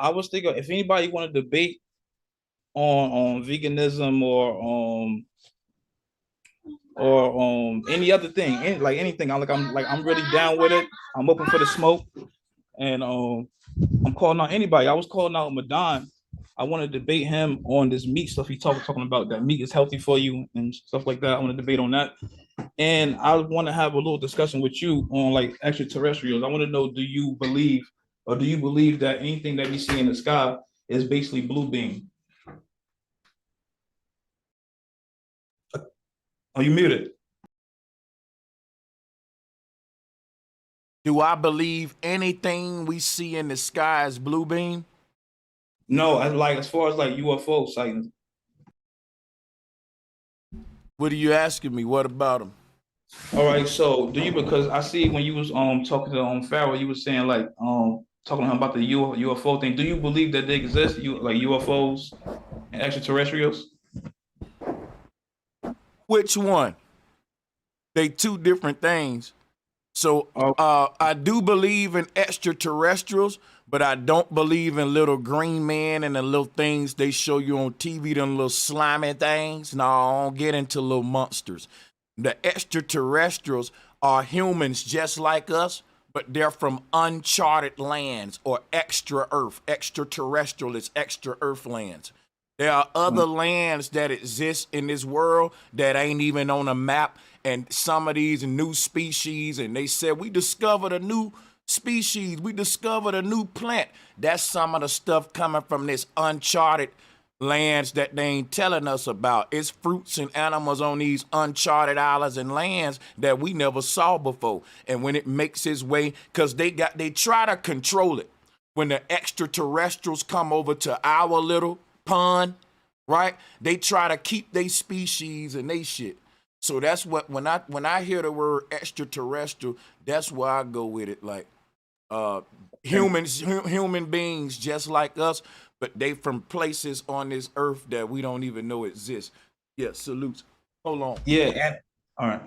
I was thinking if anybody want to debate on veganism or any other thing, like anything, I'm really down with it. I'm open for the smoke, and I'm calling out anybody. I was calling out Madon. I want to debate him on this meat stuff. He talking about that meat is healthy for you and stuff like that. I want to debate on that, and I want to have a little discussion with you on like extraterrestrials. I want to know, do you believe that anything that we see in the sky is basically blue beam? Are you muted? Do I believe anything we see in the sky is blue beam? No, as far as like UFO sightings. What are you asking me? What about them? All right, so do you, because I see when you was talking to Farrell, you was saying like talking to him about the UFO thing. Do you believe that they exist? You like UFOs and extraterrestrials? Which one? They two different things. So I do believe in extraterrestrials, but I don't believe in little green men and the little things they show you on TV, them little slimy things. No, I don't get into little monsters. The extraterrestrials are humans just like us, but they're from uncharted lands or extra Earth. Extraterrestrial is extra Earth lands. There are other lands that exist in this world that ain't even on a map. And some of these new species, and they said, we discovered a new species. We discovered a new plant. That's some of the stuff coming from this uncharted lands that they ain't telling us about. It's fruits and animals on these uncharted islands and lands that we never saw before. And when it makes its way, because they try to control it. When the extraterrestrials come over to our little pond, right? They try to keep their species and they shit. So that's what, when I hear the word extraterrestrial, that's where I go with it. Like human beings just like us, but they from places on this earth that we don't even know exist. Yeah, salutes. Hold on. Yeah, and all right.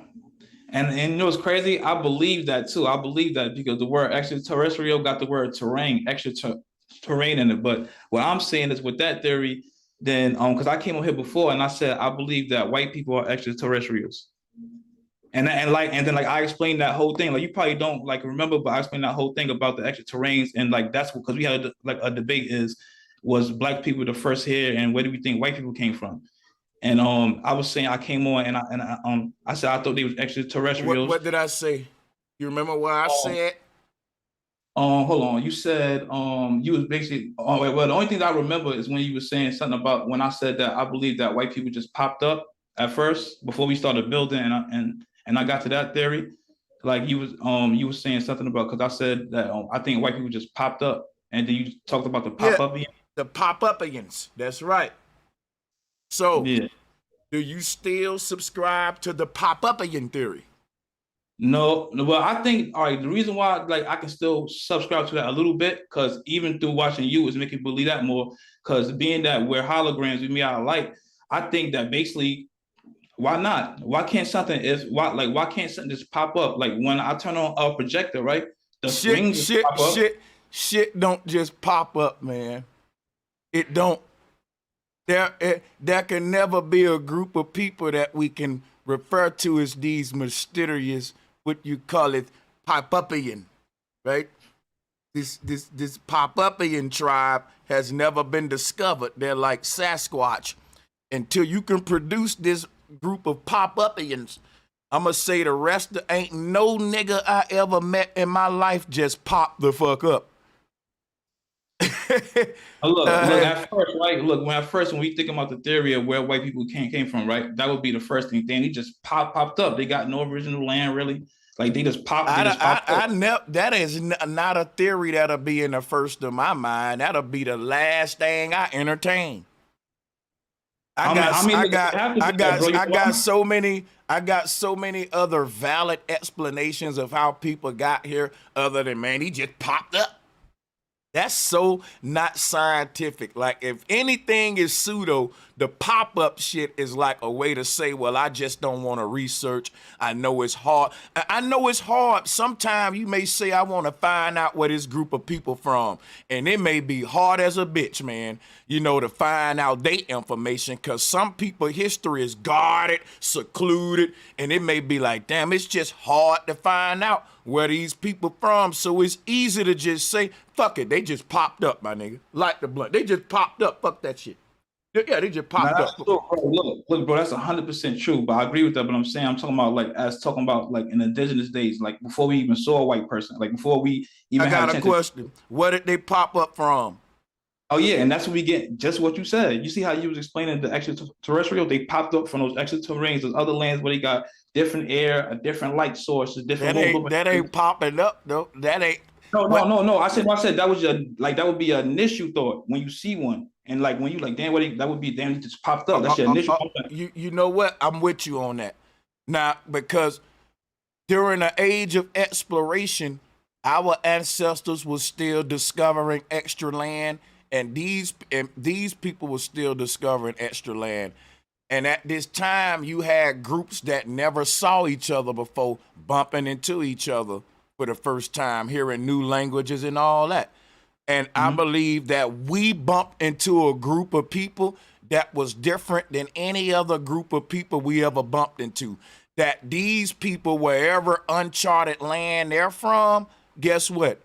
And you know what's crazy? I believe that too. I believe that because the word extraterrestrial got the word terrain, terrain in it. But what I'm saying is with that theory, then because I came on here before and I said I believe that white people are extraterrestrials. And then like I explained that whole thing. Like you probably don't like remember, but I explained that whole thing about the extraterrains, and like that's because we had like a debate was black people the first here, and where do we think white people came from? And I was saying I came on and I said I thought they was extraterrestrials. What did I say? You remember what I said? Hold on. You said you was basically well the only thing that I remember is when you were saying something about when I said that I believe that white people just popped up at first before we started building, and I got to that theory. Like you was saying something about, because I said that I think white people just popped up, and then you talked about the pop-up. Yeah, the pop-up-ians. That's right. So yeah. Do you still subscribe to the pop-up-ian theory? No, well, I think all right. The reason why, like, I can still subscribe to that a little bit, because even through watching you, is making me believe that more. Because being that we're holograms, we meet out of light, I think that basically, why not? Why can't something just pop up? Like when I turn on a projector, right? The screen just pop up. Shit don't just pop up, man. It don't. There can never be a group of people that we can refer to as these mysterious, what you call it, pop-up-ian, right? This pop-up-ian tribe has never been discovered. They're like Sasquatch. Until you can produce this group of pop-up-ians, I'm going to say the rest of ain't no nigga I ever met in my life just pop the fuck up. Look, at first, right? Look, when we think about the theory of where white people came from, right? That would be the first thing. Then he just popped up. They got no original land, really. Like they just popped. That is not a theory that'll be in the first of my mind. That'll be the last thing I entertain. I got so many other valid explanations of how people got here, other than, man, he just popped up. That's so not scientific. Like, if anything is pseudo, the pop-up shit is like a way to say, well, I just don't want to research. I know it's hard. I know it's hard. Sometimes you may say, I want to find out where this group of people from. And it may be hard as a bitch, man, you know, to find out their information, because some people history is guarded, secluded, and it may be like, damn, it's just hard to find out where these people from. So it's easy to just say, fuck it, they just popped up, my nigga. Like the blunt. They just popped up. Fuck that shit. Yeah, they just popped up. True, bro. Look, bro, that's 100% true. But I agree with that. But I'm saying, I'm talking about like in indigenous days, like before we even saw a white person, like before we even I had got a question. Where did they pop up from? Oh yeah, and that's what we get. Just what you said. You see how you was explaining the extraterrestrial? They popped up from those extraterrestrials, those other lands where they got different air, a different light sources, different. That ain't popping up though. That ain't. No. I said that was that would be an initial thought when you see one, and like when you like, damn, that would be damn, he just popped up. That's your initial. You know what? I'm with you on that. Now, because during the age of exploration, our ancestors were still discovering extra land. And these people were still discovering extra land. And at this time, you had groups that never saw each other before bumping into each other for the first time, hearing new languages and all that. And I believe that we bumped into a group of people that was different than any other group of people we ever bumped into. That these people, wherever uncharted land they're from, guess what?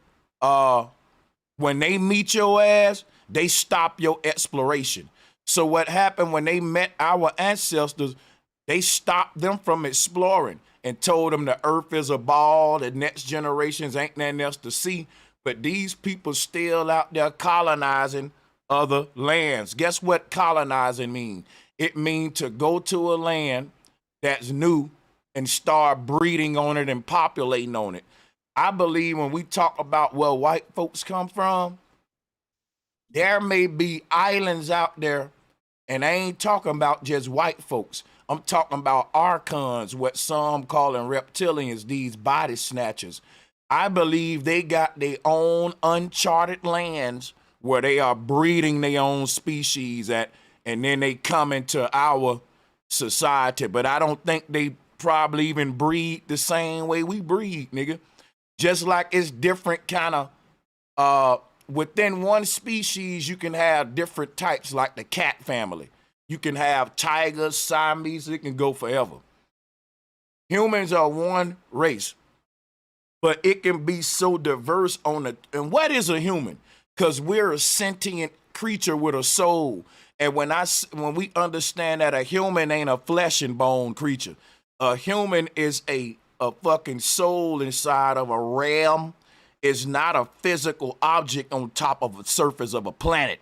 When they meet your ass, they stop your exploration. So what happened when they met our ancestors, they stopped them from exploring and told them the earth is a ball, the next generations ain't nothing else to see. But these people still out there colonizing other lands. Guess what colonizing mean? It means to go to a land that's new and start breeding on it and populating on it. I believe when we talk about where white folks come from, there may be islands out there, and I ain't talking about just white folks. I'm talking about archons, what some calling reptilians, these body snatchers. I believe they got their own uncharted lands where they are breeding their own species at, and then they come into our society. But I don't think they probably even breed the same way we breed, nigga. Just like it's different kind of, within one species, you can have different types, like the cat family. You can have tigers, Siamese, it can go forever. Humans are one race, but it can be so diverse and what is a human? Because we're a sentient creature with a soul. And when we understand that a human ain't a flesh and bone creature, a human is a fucking soul inside of a realm. Is not a physical object on top of the surface of a planet.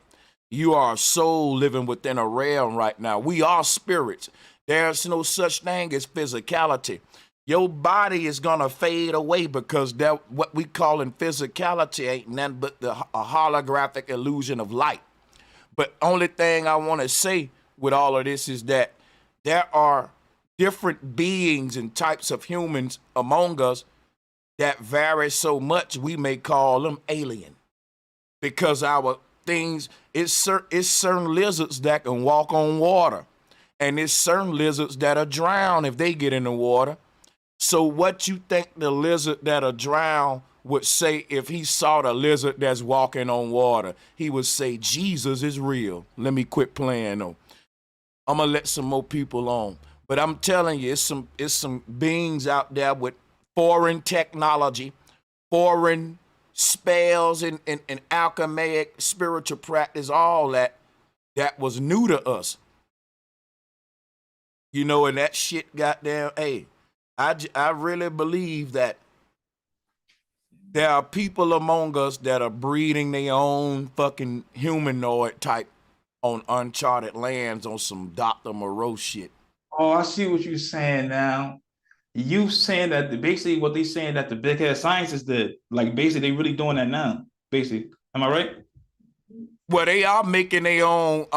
You are a soul living within a realm right now. We are spirits. There's no such thing as physicality. Your body is gonna fade away because that what we call in physicality ain't nothing but a holographic illusion of light. But only thing I want to say with all of this is that there are different beings and types of humans among us that vary so much we may call them alien, because our things, it's certain lizards that can walk on water, and it's certain lizards that'll drown if they get in the water. So what you think the lizard that'll drown would say if he saw the lizard that's walking on water? He would say, Jesus is real. Let me quit playing though. I'm gonna let some more people on. But I'm telling you, it's some beings out there with foreign technology, foreign spells and alchemic spiritual practice, all that was new to us. You know, and that shit goddamn, hey, I really believe that there are people among us that are breeding their own fucking humanoid type on uncharted lands on some Dr. Moreau shit. Oh, I see what you're saying now. You saying that basically what they saying that the big head scientists did, like basically they really doing that now. Basically, am I right? Well, they are making their own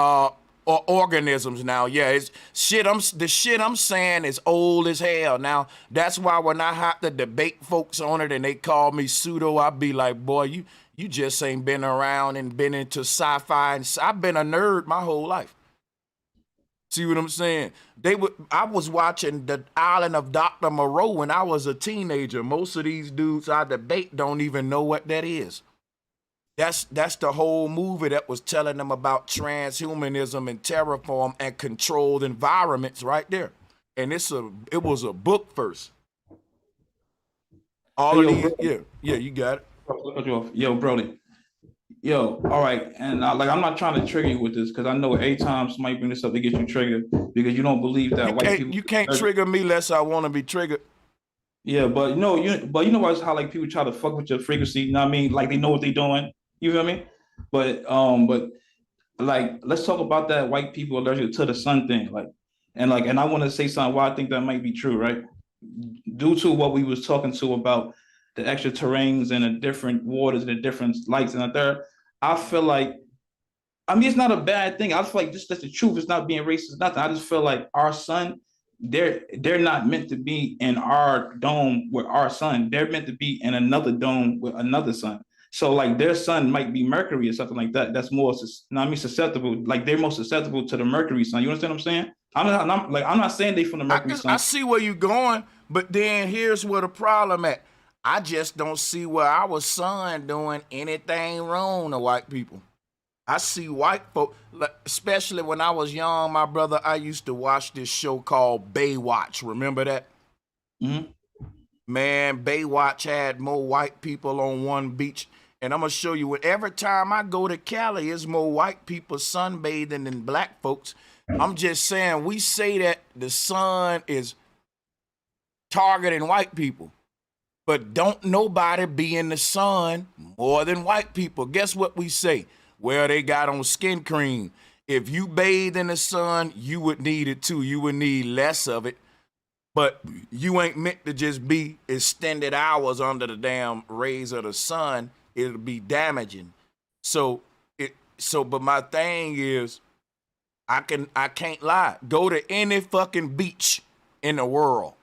organisms now. Yeah, it's shit. The shit I'm saying is old as hell. Now that's why when I have to debate folks on it and they call me pseudo, I be like, boy, you You just ain't been around and been into sci-fi. And I've been a nerd my whole life. See what I'm saying? I was watching The Island of Dr. Moreau when I was a teenager. Most of these dudes I debate don't even know what that is. That's the whole movie that was telling them about transhumanism and terraform and controlled environments right there. And it was a book first. All Hey, of yo, these, bro. yeah, you got it. Yo, Brody. Yo, all right, and I'm not trying to trigger you with this because I know every time somebody bring this up, they get you triggered because you don't believe that white people. You can't trigger me less I want to be triggered. Yeah, but you know how like people try to fuck with your frequency. You know what I mean? Like they know what they're doing. You feel me? But like let's talk about that white people allergic to the sun thing. And I want to say something why I think that might be true, right? Due to what we was talking to about the extra terrains and the different waters and the different lights and the third, I feel like it's not a bad thing. I feel like just that's the truth. It's not being racist, nothing. I just feel like our sun, they're not meant to be in our dome with our sun. They're meant to be in another dome with another sun. So like their sun might be Mercury or something like that. That's more, susceptible. Like they're most susceptible to the Mercury sun. You understand what I'm saying? I'm not saying they from the Mercury sun. I see where you're going, but then here's where the problem at. I just don't see where our son doing anything wrong to white people. I see white folk, especially when I was young, my brother, I used to watch this show called Baywatch. Remember that? Mm-hmm. Man, Baywatch had more white people on one beach. And I'm going to show you, every time I go to Cali, there's more white people sunbathing than black folks. I'm just saying, we say that the sun is targeting white people. But don't nobody be in the sun more than white people. Guess what we say? Well, they got on skin cream. If you bathe in the sun, you would need it too. You would need less of it. But you ain't meant to just be extended hours under the damn rays of the sun. It'll be damaging. But my thing is, I can't lie. Go to any fucking beach in the world,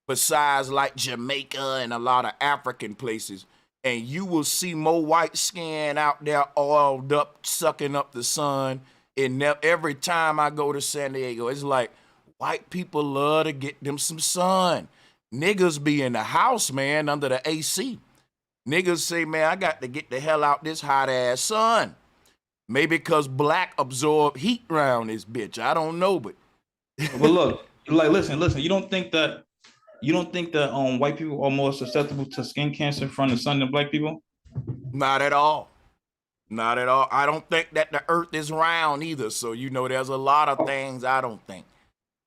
besides like Jamaica and a lot of African places, and you will see more white skin out there oiled up, sucking up the sun. And every time I go to San Diego, it's like white people love to get them some sun. Niggas be in the house, man, under the AC. Niggas say, man, I got to get the hell out this hot ass sun. Maybe because black absorb heat around this bitch. I don't know, but look, like listen, you don't think that white people are more susceptible to skin cancer from the sun than black people? Not at all. Not at all. I don't think that the earth is round either. So, there's a lot of things I don't think.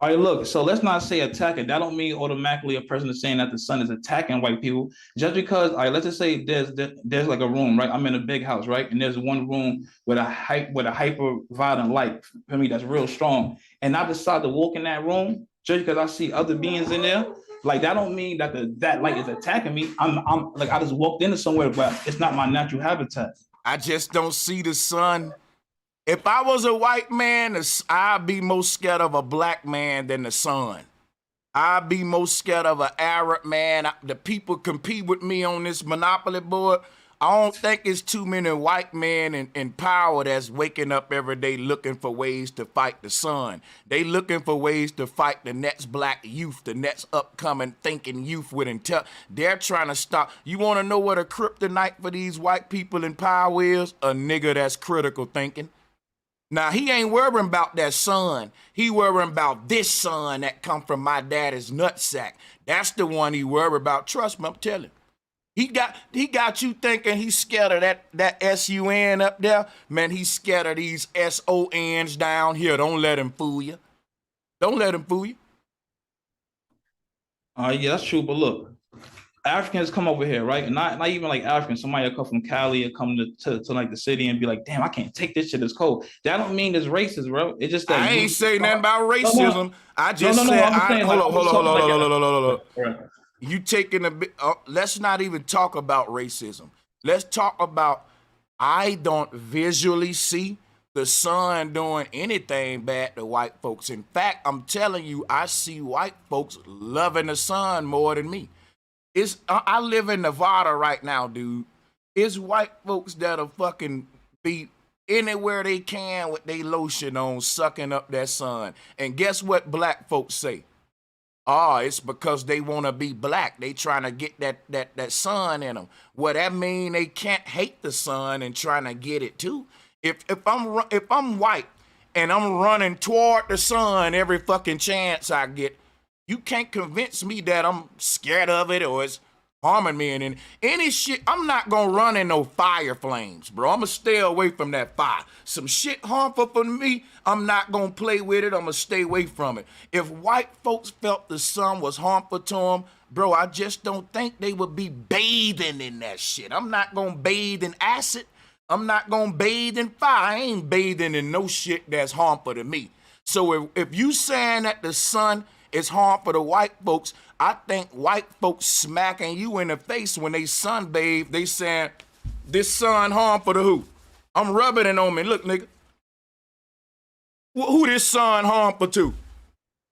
All right, look, so let's not say attacking. That don't mean automatically a person is saying that the sun is attacking white people. Just because, all right, let's just say there's like a room, right? I'm in a big house, right? And there's one room with a hyper violent light for me that's real strong. And I decide to walk in that room just because I see other beings in there. Like that don't mean that that light is attacking me. I'm like I just walked into somewhere, but it's not my natural habitat. I just don't see the sun. If I was a white man, I'd be more scared of a black man than the sun. I'd be more scared of an Arab man. The people compete with me on this Monopoly board. I don't think it's too many white men in power that's waking up every day looking for ways to fight the sun. They looking for ways to fight the next black youth, the next upcoming thinking youth with intel. They're trying to stop. You want to know what a kryptonite for these white people in power is? A nigga that's critical thinking. Now, he ain't worrying about that sun. He worrying about this sun that come from my daddy's nutsack. That's the one he worry about. Trust me, I'm telling you. He got you thinking he's scared of that S-U-N up there. Man, he's scared of these S-O-Ns down here. Don't let him fool you. Don't let him fool you. Yeah, that's true. But look, Africans come over here, right? And not even like Africans. Somebody will come from Cali or come to like the city and be like, damn, I can't take this shit. It's cold. That don't mean it's racist, bro. It's just that I ain't saying nothing about racism. No. I just said, hold on. Right. You taking a bit, let's not even talk about racism. Let's talk about, I don't visually see the sun doing anything bad to white folks. In fact, I'm telling you, I see white folks loving the sun more than me. I live in Nevada right now, dude. It's white folks that'll fucking be anywhere they can with their lotion on, sucking up that sun. And guess what black folks say? Oh, it's because they want to be black. They trying to get that sun in them. Well, that mean they can't hate the sun and trying to get it too. If I'm white and I'm running toward the sun every fucking chance I get, you can't convince me that I'm scared of it or it's harming me and any shit. I'm not gonna run in no fire flames, bro. I'm gonna stay away from that fire. Some shit harmful for me, I'm not gonna play with it. I'm gonna stay away from it. If white folks felt the sun was harmful to them, bro, I just don't think they would be bathing in that shit. I'm not gonna bathe in acid. I'm not gonna bathe in fire. I ain't bathing in no shit that's harmful to me. So if you saying that the sun is harmful to white folks, I think white folks smacking you in the face when they sunbathe, they saying, this sun harmful to who? I'm rubbing it on me. Look, nigga. Who this sun harmful to?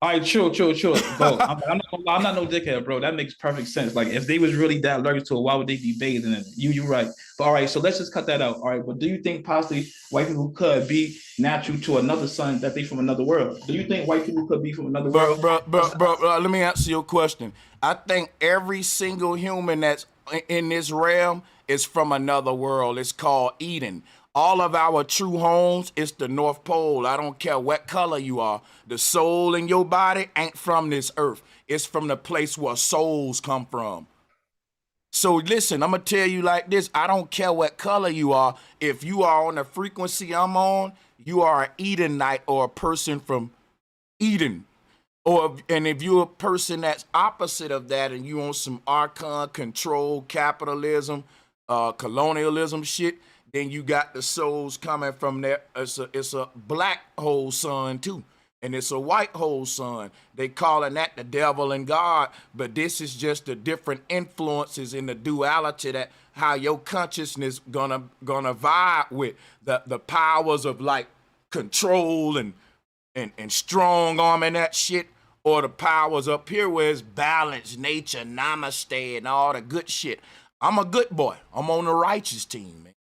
All right, chill. Bro, I'm not no dickhead, bro. That makes perfect sense. Like, if they was really that allergic to it, why would they be bathing in it? You're right. But all right, so let's just cut that out. All right, but do you think possibly white people could be natural to another sun that they from another world? Do you think white people could be from another world? Bro, let me answer your question. I think every single human that's in this realm is from another world. It's called Eden. All of our true homes is the North Pole. I don't care what color you are. The soul in your body ain't from this earth. It's from the place where souls come from. So listen, I'm going to tell you like this. I don't care what color you are. If you are on the frequency I'm on, you are an Edenite or a person from Eden. And if you're a person that's opposite of that and you on some archon, control, capitalism, colonialism shit, then you got the souls coming from there. It's a black hole sun too. And it's a white hole sun. They calling that the devil and God, but this is just the different influences in the duality that how your consciousness gonna vibe with the powers of like control and strong arm and that shit, or the powers up here where it's balance, nature, namaste, and all the good shit. I'm a good boy. I'm on the righteous team, man.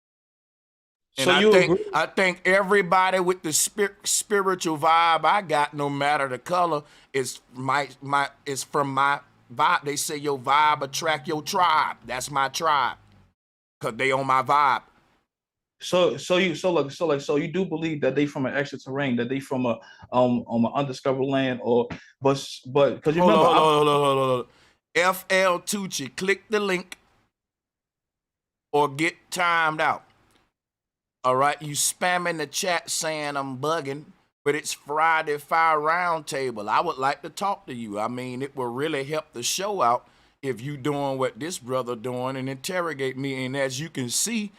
And so I think everybody with the spiritual vibe I got, no matter the color, is from my vibe. They say your vibe attract your tribe. That's my tribe, cause they on my vibe. So you do believe that they from an extra terrain, that they from a an undiscovered land, but because you remember, hold on. FL Tucci, click the link or get timed out. All right, you spamming the chat saying I'm bugging, but it's Friday Fire Roundtable. I would like to talk to you. I mean, it will really help the show out if you doing what this brother doing and interrogate me. And as you can see,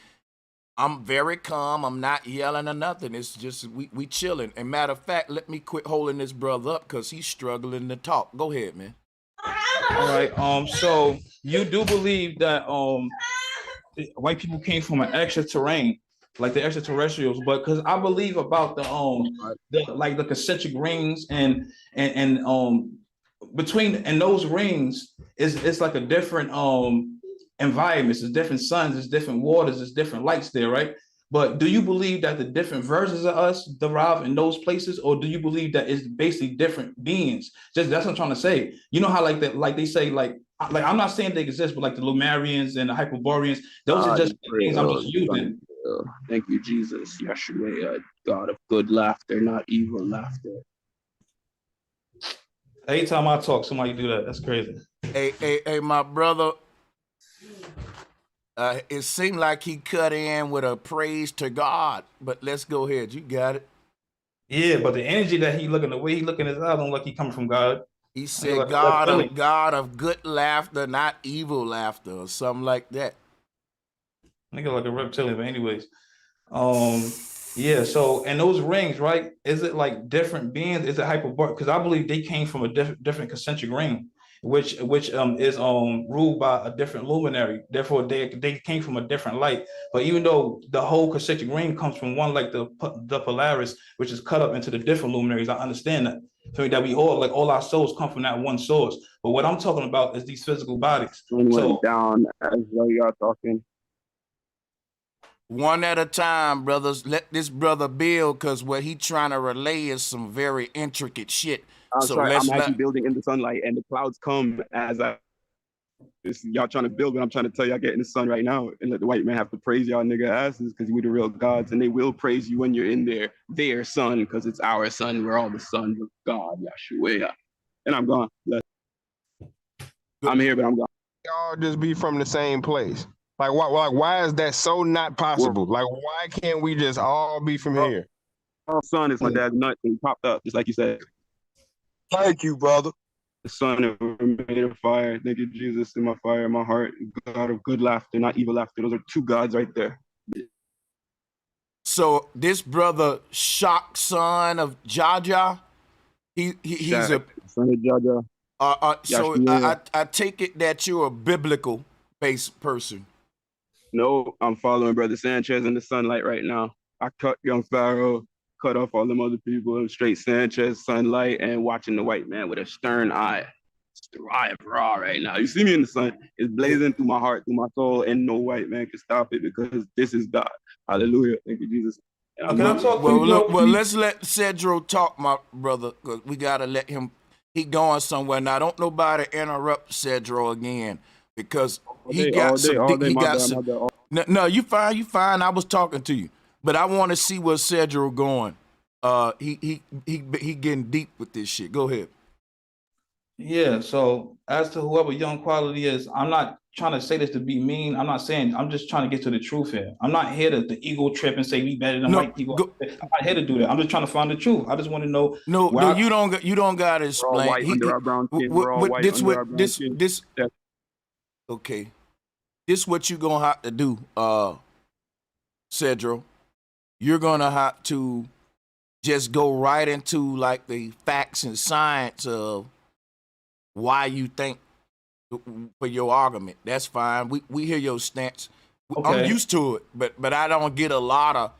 I'm very calm. I'm not yelling or nothing. It's just we chilling. And matter of fact, let me quit holding this brother up because he's struggling to talk. Go ahead, man. All right. So you do believe that white people came from an extra terrain, like the extraterrestrials, but because I believe about the concentric rings and between and those rings it's like a different environments, it's different suns, it's different waters, it's different lights there, right? But do you believe that the different versions of us derive in those places, or do you believe that it's basically different beings? Just that's what I'm trying to say. You know how like that, like they say, like I'm not saying they exist, but like the Lumarians and the Hyperboreans, those are just things I'm just using. Thank you, Jesus, Yeshua, God of good laughter, not evil laughter. Anytime I talk, somebody do that. That's crazy. Hey, my brother. It seemed like he cut in with a praise to God, but let's go ahead. You got it. Yeah, but the energy that he looking, the way he looking his eyes, don't look like he coming from God. He said, like, God of good laughter, not evil laughter, or something like that. Nigga like a reptilian, but anyways. Yeah, so, and those rings, right? Is it like different beings? Is it hyperbolic? Because I believe they came from a different concentric ring, which is ruled by a different luminary. Therefore, they came from a different light. But even though the whole concentric ring comes from one, like the Polaris, which is cut up into the different luminaries, I understand that. So that we all our souls come from that one source. But what I'm talking about is these physical bodies. Went down as well, y'all talking. One at a time, brothers. Let this brother build, because what he trying to relay is some very intricate shit. I'm So sorry, let's I'm actually let. building in the sunlight, and the clouds come as y'all trying to build, but I'm trying to tell y'all get in the sun right now and let the white man have to praise y'all nigga asses because we the real gods, and they will praise you when you're in their sun, because it's our sun. We're all the sons of God, Yahshua. And I'm gone. I'm here, but I'm gone. Y'all just be from the same place. Like why is that so not possible? Like why can't we just all be from here? Our son is my dad's nut, and he popped up, just like you said. Thank you, brother. The sun ever made of fire. Thank you, Jesus, in my fire, in my heart. God of good laughter, not evil laughter. Those are two gods right there. So this brother, Shock, son of Jaja, he's Shaq, son of Jaja. so Yahshua. I take it that you're a biblical based person. No, I'm following Brother Sanchez in the sunlight right now. I cut young Pharaoh, cut off all them other people, straight Sanchez, sunlight, and watching the white man with a stern eye. Strive raw right now. You see me in the sun. It's blazing through my heart, through my soul, and no white man can stop it because this is God. Hallelujah. Thank you, Jesus. Can I talk Well, to you? look, well, let's let Cedro talk, my brother, because we gotta let him. He going somewhere now. Don't nobody interrupt Cedro again, because he got some. No, you fine, you fine. I was talking to you, but I want to see where Cedro going. He getting deep with this shit. Go ahead. Yeah, so as to whoever Young Quality is, I'm not trying to say this to be mean. I'm not saying, I'm just trying to get to the truth here. I'm not here to the ego trip and say we better than white people. I'm not here to do that. I'm just trying to find the truth. I just want to know. No, you don't gotta explain. We're all white under our brown skin. We're all white under our brown skin. Okay. This what you gonna have to do, Cedro. You're gonna have to just go right into like the facts and science of why you think for your argument. That's fine. We hear your stance. Okay. I'm used to it, but I don't get a lot of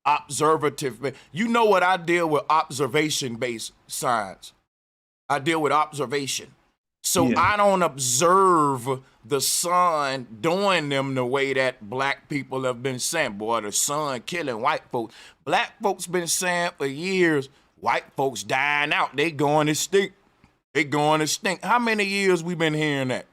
observative. You know what I deal with? Observation-based science. I deal with observation. So yeah. I don't observe the sun doing them the way that black people have been saying. Boy, the sun killing white folks. Black folks been saying for years, white folks dying out. They going to stink. They going to stink. How many years we been hearing that?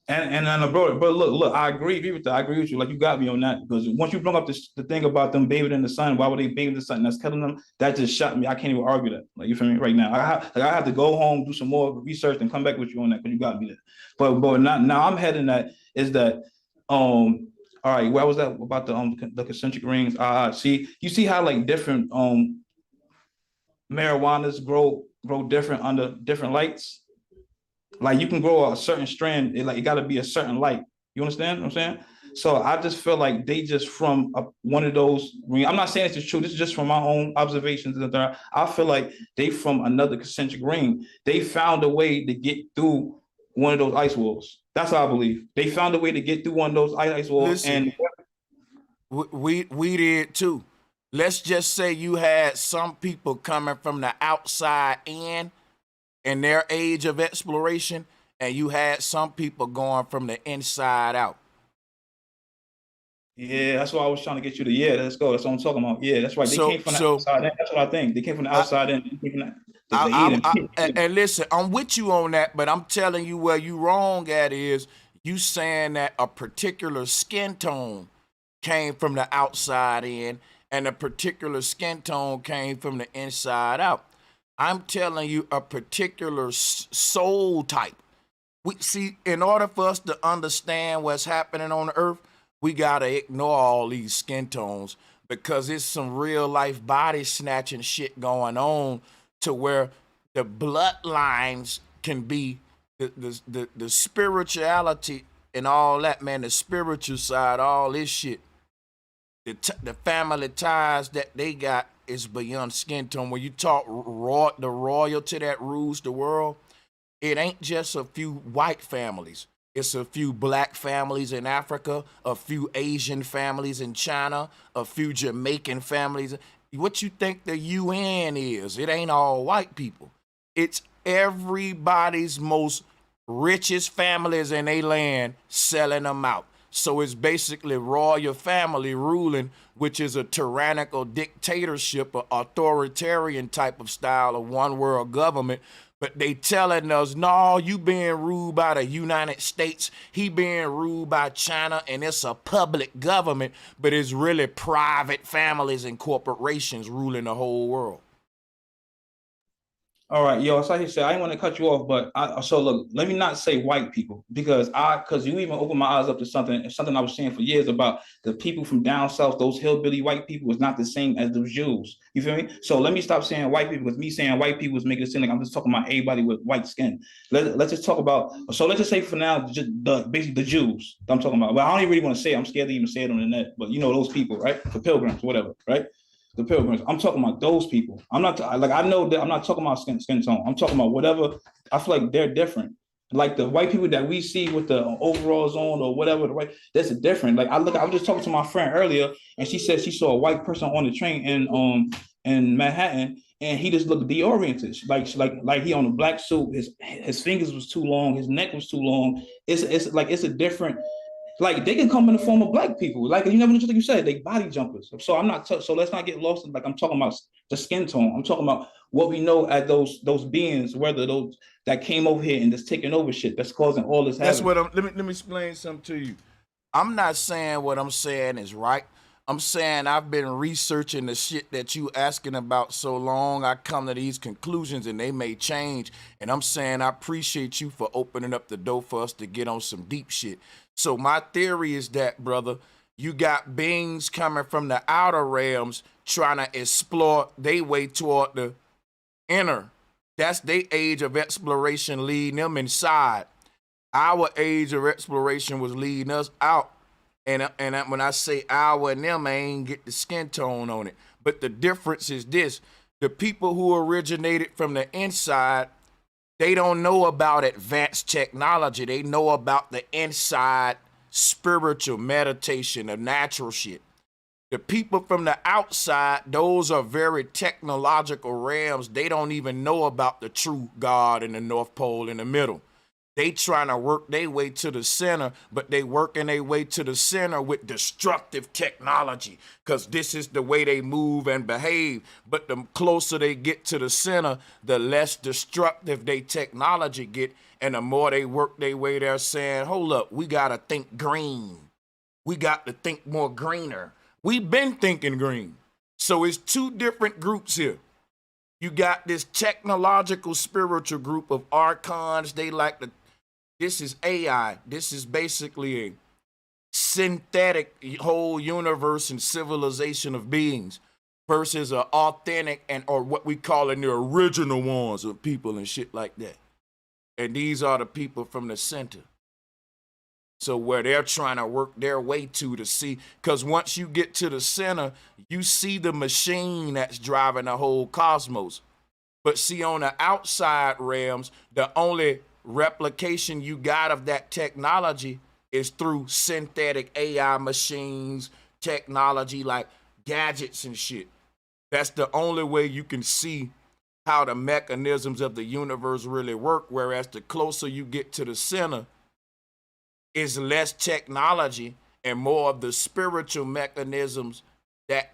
And bro, look, I agree with that. I agree with you. Like, you got me on that, because once you bring up the thing about them bathing in the sun, why would they bathe in the sun? That's killing them. That just shot me. I can't even argue that. Like, you feel me? Right now, I have to go home, do some more research, and come back with you on that, because you got me there. But now I'm heading that is that all right. Where was that about the concentric rings? See, you see how like different marijuanas grow different under different lights. Like, you can grow a certain strand, it got to be a certain light. You understand what I'm saying? So I just feel like they just from one of those. I'm not saying it's true. This is just from my own observations. I feel like they from another concentric ring. They found a way to get through one of those ice walls. That's how I believe. They found a way to get through one of those ice walls. Listen, and we did too. Let's just say you had some people coming from the outside in their age of exploration, and you had some people going from the inside out. Yeah, that's why I was trying to get you to. Yeah, let's go. That's what I'm talking about. Yeah, that's right. They came from the outside in. That's what I think. They came from the outside in. And listen, I'm with you on that, but I'm telling you where you wrong at is you saying that a particular skin tone came from the outside in, and a particular skin tone came from the inside out. I'm telling you a particular soul type. We see, in order for us to understand what's happening on the earth, we gotta ignore all these skin tones, because it's some real life body snatching shit going on to where the bloodlines can be the spirituality and all that, man, the spiritual side, all this shit. The family ties that they got is beyond skin tone. When you talk the royalty that rules the world, it ain't just a few white families. It's a few black families in Africa, a few Asian families in China, a few Jamaican families. What you think the UN is? It ain't all white people. It's everybody's most richest families in their land selling them out. So it's basically royal family ruling, which is a tyrannical dictatorship, or authoritarian type of style of one world government. But they telling us, no, you being ruled by the United States, he being ruled by China, and it's a public government, but it's really private families and corporations ruling the whole world. All right, yo, so he said, I didn't want to cut you off, but so look, let me not say white people, because you even opened my eyes up to something I was saying for years about the people from down south, those hillbilly white people is not the same as those Jews. You feel me? So let me stop saying white people, because me saying white people is making it seem like I'm just talking about everybody with white skin. Let's just talk about, so let's just say for now, just basically the Jews I'm talking about. Well, I don't even really want to say it. I'm scared to even say it on the net, but you know those people, right? The pilgrims, whatever, right? The pilgrims. I'm talking about those people. I'm not like, I know that I'm not talking about skin tone. I'm talking about whatever. I feel like they're different. Like the white people that we see with the overalls on or whatever, the white, that's different. Like I was just talking to my friend earlier, and she said she saw a white person on the train in Manhattan, and he just looked deoriented. Like he on a black suit. His fingers was too long. His neck was too long. It's like it's a different. Like they can come in the form of black people. Like you never know what you said, they body jumpers. So I'm not. So let's not get lost in, like, I'm talking about the skin tone. I'm talking about what we know as those beings, whether those that came over here and just taking over shit that's causing all this. That's what I'm. Let me explain something to you. I'm not saying what I'm saying is right. I'm saying I've been researching the shit that you asking about so long. I come to these conclusions and they may change. And I'm saying I appreciate you for opening up the door for us to get on some deep shit. So my theory is that, brother, you got beings coming from the outer realms trying to explore their way toward the inner. That's their age of exploration leading them inside. Our age of exploration was leading us out. And when I say our and them, I ain't get the skin tone on it. But the difference is this. The people who originated from the inside, they don't know about advanced technology. They know about the inside spiritual meditation, the natural shit. The people from the outside, those are very technological realms. They don't even know about the true God in the North Pole in the middle. They trying to work their way to the center, but they working their way to the center with destructive technology, because this is the way they move and behave. But the closer they get to the center, the less destructive they technology get, and the more they work their way there, saying, hold up, we got to think green. We got to think more greener. We've been thinking green. So it's two different groups here. You got this technological spiritual group of archons. They like to, this is AI. This is basically a synthetic whole universe and civilization of beings versus an authentic or what we call in the original ones of people and shit like that. And these are the people from the center. So where they're trying to work their way to see, because once you get to the center, you see the machine that's driving the whole cosmos. But see, on the outside realms, the only replication you got of that technology is through synthetic AI machines, technology like gadgets and shit. That's the only way you can see how the mechanisms of the universe really work. Whereas the closer you get to the center, is less technology and more of the spiritual mechanisms that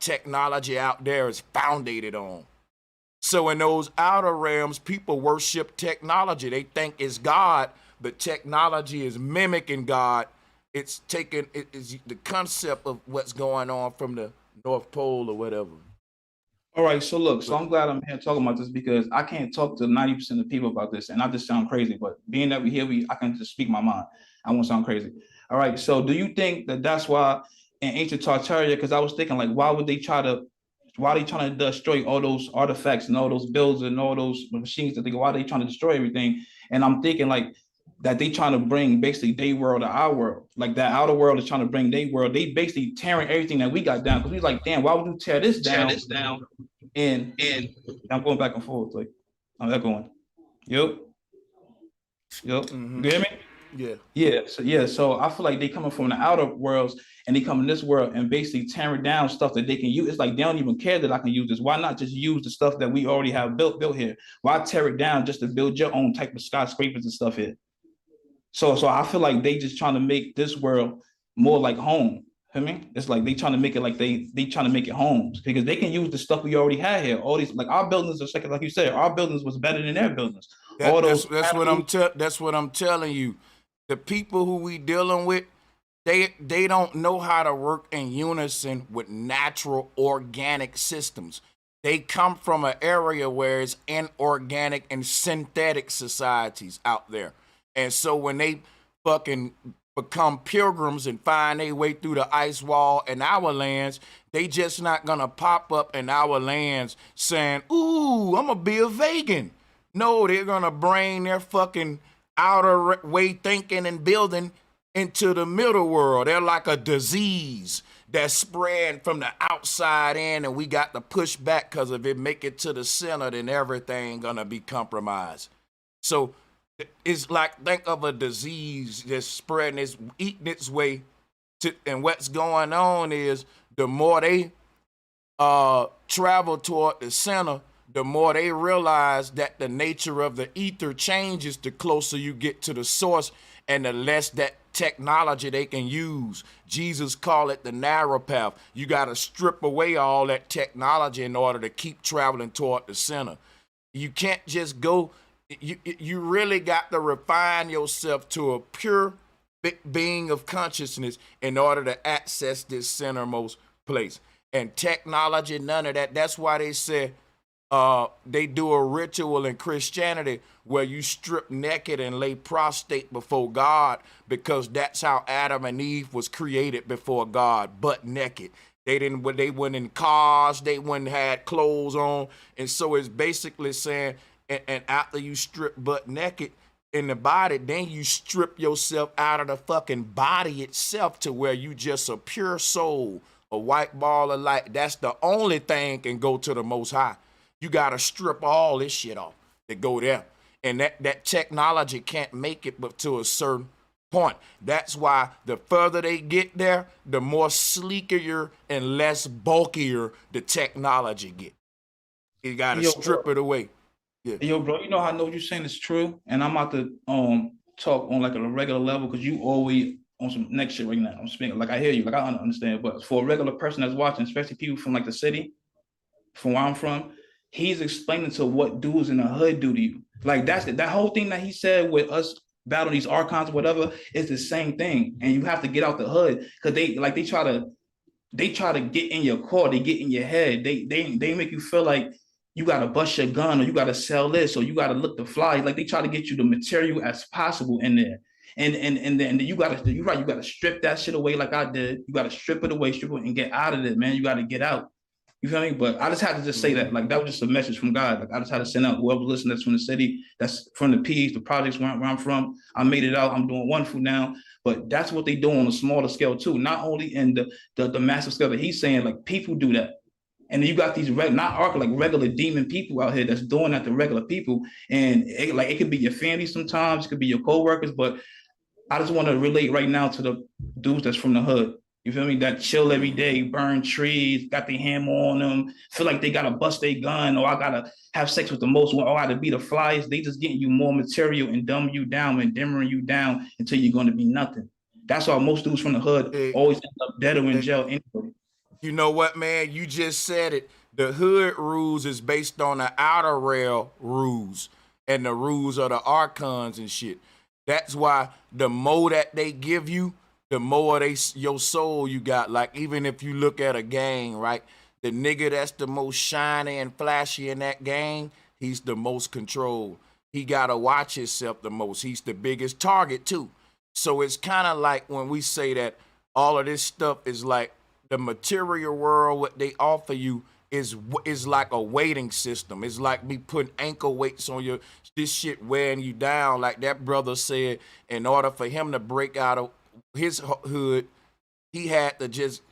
technology out there is founded on. So in those outer realms, people worship technology. They think it's God, but technology is mimicking God. It's taking, it is the concept of what's going on from the North Pole or whatever. All right, so look, so I'm glad I'm here talking about this, because I can't talk to 90% of people about this, and I just sound crazy. But being that we're here, I can just speak my mind. I won't sound crazy. All right, so do you think that that's why in ancient Tartaria, because I was thinking, like, why are they trying to destroy all those artifacts and all those builds and all those machines that why are they trying to destroy everything? And I'm thinking, like, that they trying to bring basically their world to our world. Like that outer world is trying to bring their world. They basically tearing everything that we got down, because we like, damn, why would you tear this down? And I'm going back and forth. Like, I'm echoing. Yep. Mm-hmm. You hear me? Yeah. So I feel like they coming from the outer worlds and they come in this world and basically tearing down stuff that they can use. It's like they don't even care that I can use this. Why not just use the stuff that we already have built here? Why tear it down just to build your own type of skyscrapers and stuff here? So I feel like they just trying to make this world more like home. I mean, it's like they trying to make it like they trying to make it homes because they can use the stuff we already had here. All these like our buildings are second, like you said, our buildings was better than their buildings. All those That's what I'm telling you. The people who we dealing with, they don't know how to work in unison with natural organic systems. They come from an area where it's inorganic and synthetic societies out there. And so when they fucking become pilgrims and find their way through the ice wall in our lands, they just not gonna pop up in our lands saying, ooh, I'm gonna be a vegan. No, they're gonna bring their fucking outer way thinking and building into the middle world. They're like a disease that's spread from the outside in, and we got to push back because if it make it to the center, then everything gonna be compromised. So it's like, think of a disease that's spreading, it's eating its way to, and what's going on is the more they travel toward the center, the more they realize that the nature of the ether changes the closer you get to the source and the less that technology they can use. Jesus called it the narrow path. You got to strip away all that technology in order to keep traveling toward the center. You can't just go, you really got to refine yourself to a pure being of consciousness in order to access this centermost place. And technology, none of that. That's why they say they do a ritual in Christianity where you strip naked and lay prostrate before God, because that's how Adam and Eve was created before God, butt naked. They went in cars, they wouldn't had clothes on. And so it's basically saying, and after you strip butt naked in the body, then you strip yourself out of the fucking body itself to where you just a pure soul, a white ball of light. That's the only thing can go to the Most High. You got to strip all this shit off to go there. And that technology can't make it but to a certain point. That's why the further they get there, the more sleeker and less bulkier the technology get. You got to strip it away. Yeah. Yo, bro, you know how I know what you're saying is true, and I'm about to talk on like a regular level because you always on some next shit right now. I'm speaking like I hear you, like I understand, but for a regular person that's watching, especially people from like the city, from where I'm from, he's explaining to what dudes in the hood do to you. Like that's that whole thing that he said with us battling these archons or whatever is the same thing, and you have to get out the hood because they try to get in your core, they get in your head, they make you feel like you gotta bust your gun or you gotta sell this or you gotta look the fly. Like they try to get you the material as possible in there. And then you gotta strip that shit away like I did. You gotta strip it away, and get out of it, man. You gotta get out. You feel me? But I just had to just say that. Like that was just a message from God. Like I just had to send out whoever listening that's from the city, that's from the P's, the projects where I'm from. I made it out. I'm doing wonderful now. But that's what they do on a smaller scale too. Not only in the massive scale that he's saying, like people do that. And then you got these regular demon people out here that's doing that to regular people. And it could be your family sometimes, it could be your co-workers, but I just want to relate right now to the dudes that's from the hood. You feel me? That chill every day, burn trees, got their hammer on them, feel like they gotta bust their gun, or I gotta have sex with the most one, or I gotta be the flyest. They just getting you more material and dumbing you down and dimmering you down until you're gonna be nothing. That's why most dudes from the hood always end up dead or in jail anyway. You know what, man? You just said it. The hood rules is based on the outer rail rules and the rules of the archons and shit. That's why the more that they give you, the more your soul you got. Like even if you look at a gang, right? The nigga that's the most shiny and flashy in that gang, he's the most controlled. He gotta watch himself the most. He's the biggest target too. So it's kind of like when we say that all of this stuff is like the material world, what they offer you is like a weighting system. It's like me putting ankle weights on this shit wearing you down. Like that brother said, in order for him to break out of his hood, he had to just,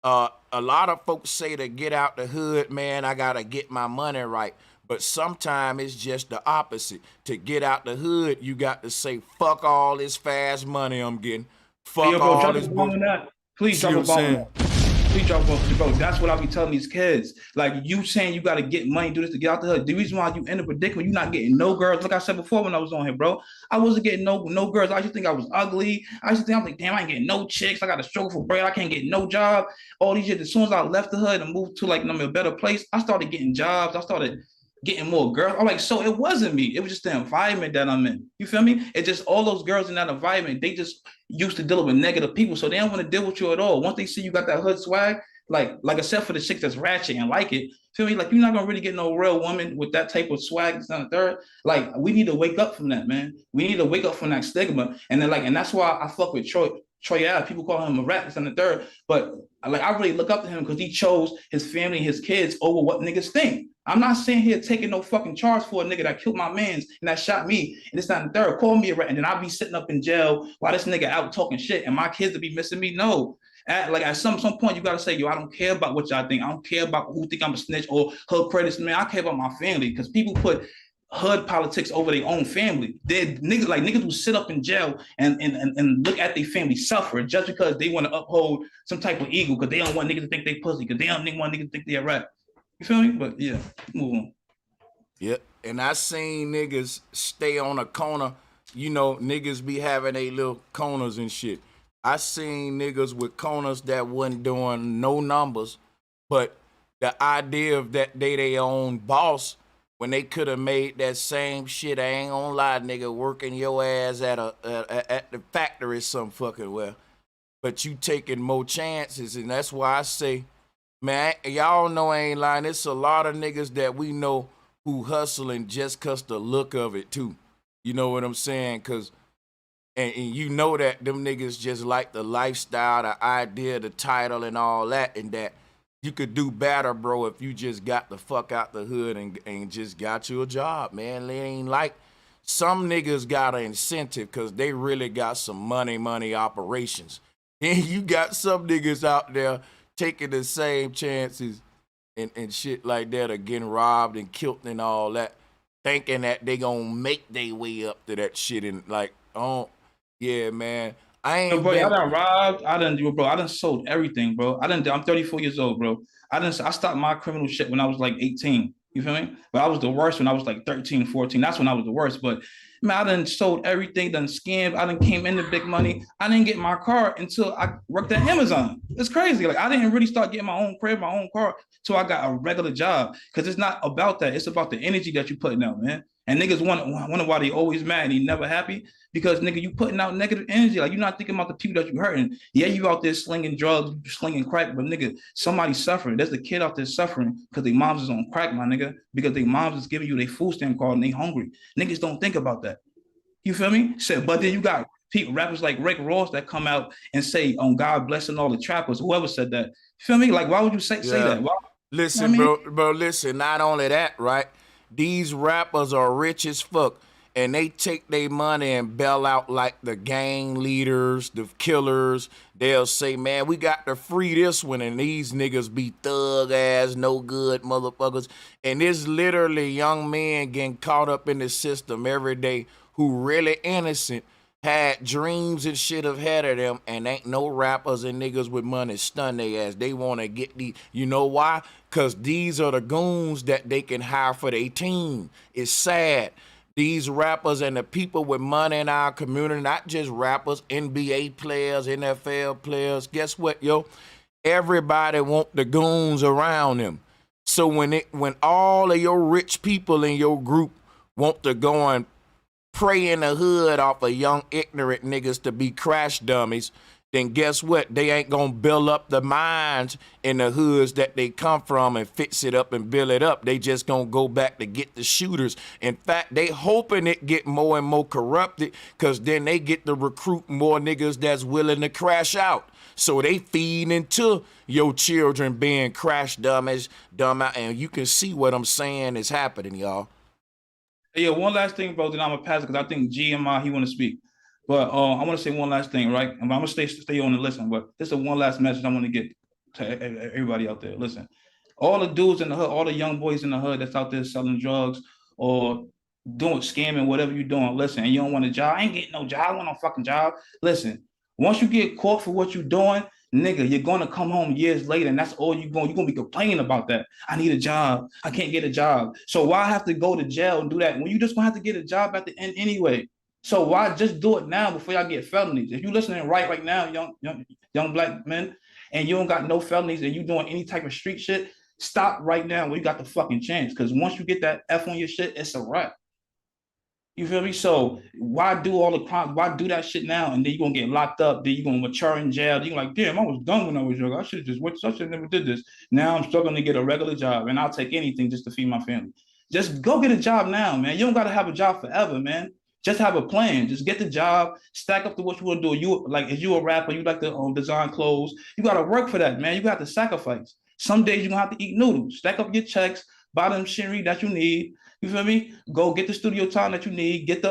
a lot of folks say to get out the hood, man, I gotta get my money right. But sometimes it's just the opposite. To get out the hood, you got to say, fuck all this fast money I'm getting. Fuck all this bullshit. Please drop a bomb on that. Please drop off, bro. That's what I be telling these kids. Like, you saying you got to get money, do this to get out the hood. The reason why you in a predicament, you're not getting no girls. Like I said before when I was on here, bro, I wasn't getting no girls. I used to think I was ugly. I used to think, I'm like, damn, I ain't getting no chicks. I got to struggle for bread. I can't get no job. All these shit. As soon as I left the hood and moved to like a better place, I started getting jobs. I started getting more girls. I'm like, so it wasn't me. It was just the environment that I'm in. You feel me? It's just all those girls in that environment, they just used to deal with negative people. So they don't want to deal with you at all. Once they see you got that hood swag, like except for the chick that's ratchet and like it, feel me? Like, you're not gonna really get no real woman with that type of swag. This and the third. Like, we need to wake up from that, man. We need to wake up from that stigma. And then and that's why I fuck with Troy Ave. People call him a rat, this and the third. But like, I really look up to him because he chose his family, his kids over what niggas think. I'm not sitting here taking no fucking charge for a nigga that killed my mans and that shot me and this, that, and the third. Call me a rat, and then I'll be sitting up in jail while this nigga out talking shit and my kids will be missing me. No. At some point, you gotta say, yo, I don't care about what y'all think. I don't care about who think I'm a snitch or hood credits. Man, I care about my family, because people put hood politics over their own family. They're niggas who sit up in jail and look at their family suffer just because they want to uphold some type of ego, because they don't want niggas to think they pussy, because they don't want niggas to think they a rat. You feel me? But yeah, move on. Yep. And I seen niggas stay on a corner. You know, niggas be having a little corners and shit. I seen niggas with corners that wasn't doing no numbers, but the idea of that they own boss, when they could have made that same shit, I ain't gonna lie, nigga, working your ass at the factory some fucking well. But you taking more chances, and that's why I say, man, y'all know I ain't lying. It's a lot of niggas that we know who hustling just cause the look of it too. You know what I'm saying? Cause and you know that them niggas just like the lifestyle, the idea, the title and all that, and that you could do better, bro, if you just got the fuck out the hood and just got you a job, man. It ain't like some niggas got an incentive because they really got some money operations. And you got some niggas out there taking the same chances and shit like that, or getting robbed and killed and all that, thinking that they gonna make their way up to that shit. And like, oh, yeah, man. I ain't bro, I done robbed, I done sold everything, bro. I'm 34 years old, bro. I stopped my criminal shit when I was like 18. You feel me? But I was the worst when I was like 13, 14. That's when I was the worst. But man, I done sold everything, done scammed. I done came into big money. I didn't get my car until I worked at Amazon. It's crazy. Like, I didn't really start getting my own crib, my own car, till I got a regular job. Because it's not about that. It's about the energy that you're putting out, man. And niggas wonder why they always mad and they never happy, because nigga, you putting out negative energy. Like, you're not thinking about the people that you hurting. Yeah, you out there slinging drugs, slinging crack, but nigga, somebody's suffering. There's a kid out there suffering because their moms is on crack, my nigga, because their moms is giving you their food stamp card and they hungry. Niggas don't think about that. You feel me? So, but then you got people, rappers like Rick Ross that come out and say, "On God blessing all the trappers." Whoever said that, you feel me? Like, why would you say that? Why? Listen, you know what I mean? bro, listen. Not only that, right? These rappers are rich as fuck, and they take their money and bail out like the gang leaders, the killers. They'll say, man, we got to free this one, and these niggas be thug ass, no good motherfuckers. And it's literally young men getting caught up in the system every day who really innocent, had dreams and shit ahead of them, and ain't no rappers and niggas with money stun their ass. They want to get the, you know why? Because these are the goons that they can hire for their team. It's sad. These rappers and the people with money in our community, not just rappers, NBA players, NFL players, guess what, yo? Everybody want the goons around them. So when all of your rich people in your group want to go and prey in the hood off of young ignorant niggas to be crash dummies, then guess what? They ain't gonna build up the minds in the hoods that they come from and fix it up and build it up. They just gonna go back to get the shooters. In fact, they hoping it get more and more corrupted, because then they get to recruit more niggas that's willing to crash out. So they feed into your children being crash dummies, dumb out, and you can see what I'm saying is happening, y'all. Yeah, one last thing, bro, then I'm gonna pass it, because I think he want to speak. But I want to say one last thing, right? And I'm gonna stay on and listen. But this is one last message I want to get to everybody out there. Listen, all the dudes in the hood, all the young boys in the hood that's out there selling drugs or doing scamming, whatever you're doing. Listen, and you don't want a job. I ain't getting no job. I want no fucking job. Listen, once you get caught for what you're doing, nigga, you're gonna come home years later, and that's all you're gonna be complaining about that. I need a job. I can't get a job. So why have to go to jail and do that when you just gonna have to get a job at the end anyway? So why just do it now before y'all get felonies? If you listening right now, young black men, and you don't got no felonies and you doing any type of street shit, stop right now when you got the fucking chance. Because once you get that F on your shit, it's a wrap. You feel me? So why do all the crimes? Why do that shit now? And then you're gonna get locked up, then you're gonna mature in jail. You're like, damn, I was dumb when I was young. I should have just went, I should never did this. Now I'm struggling to get a regular job, and I'll take anything just to feed my family. Just go get a job now, man. You don't gotta have a job forever, man. Just have a plan. Just get the job, stack up to what you want to do. You like, if you a rapper, you like to design clothes, you gotta work for that, man. You got to sacrifice. Some days you're gonna have to eat noodles, stack up your checks, buy them machinery that you need. You feel me? Go get the studio time that you need, get the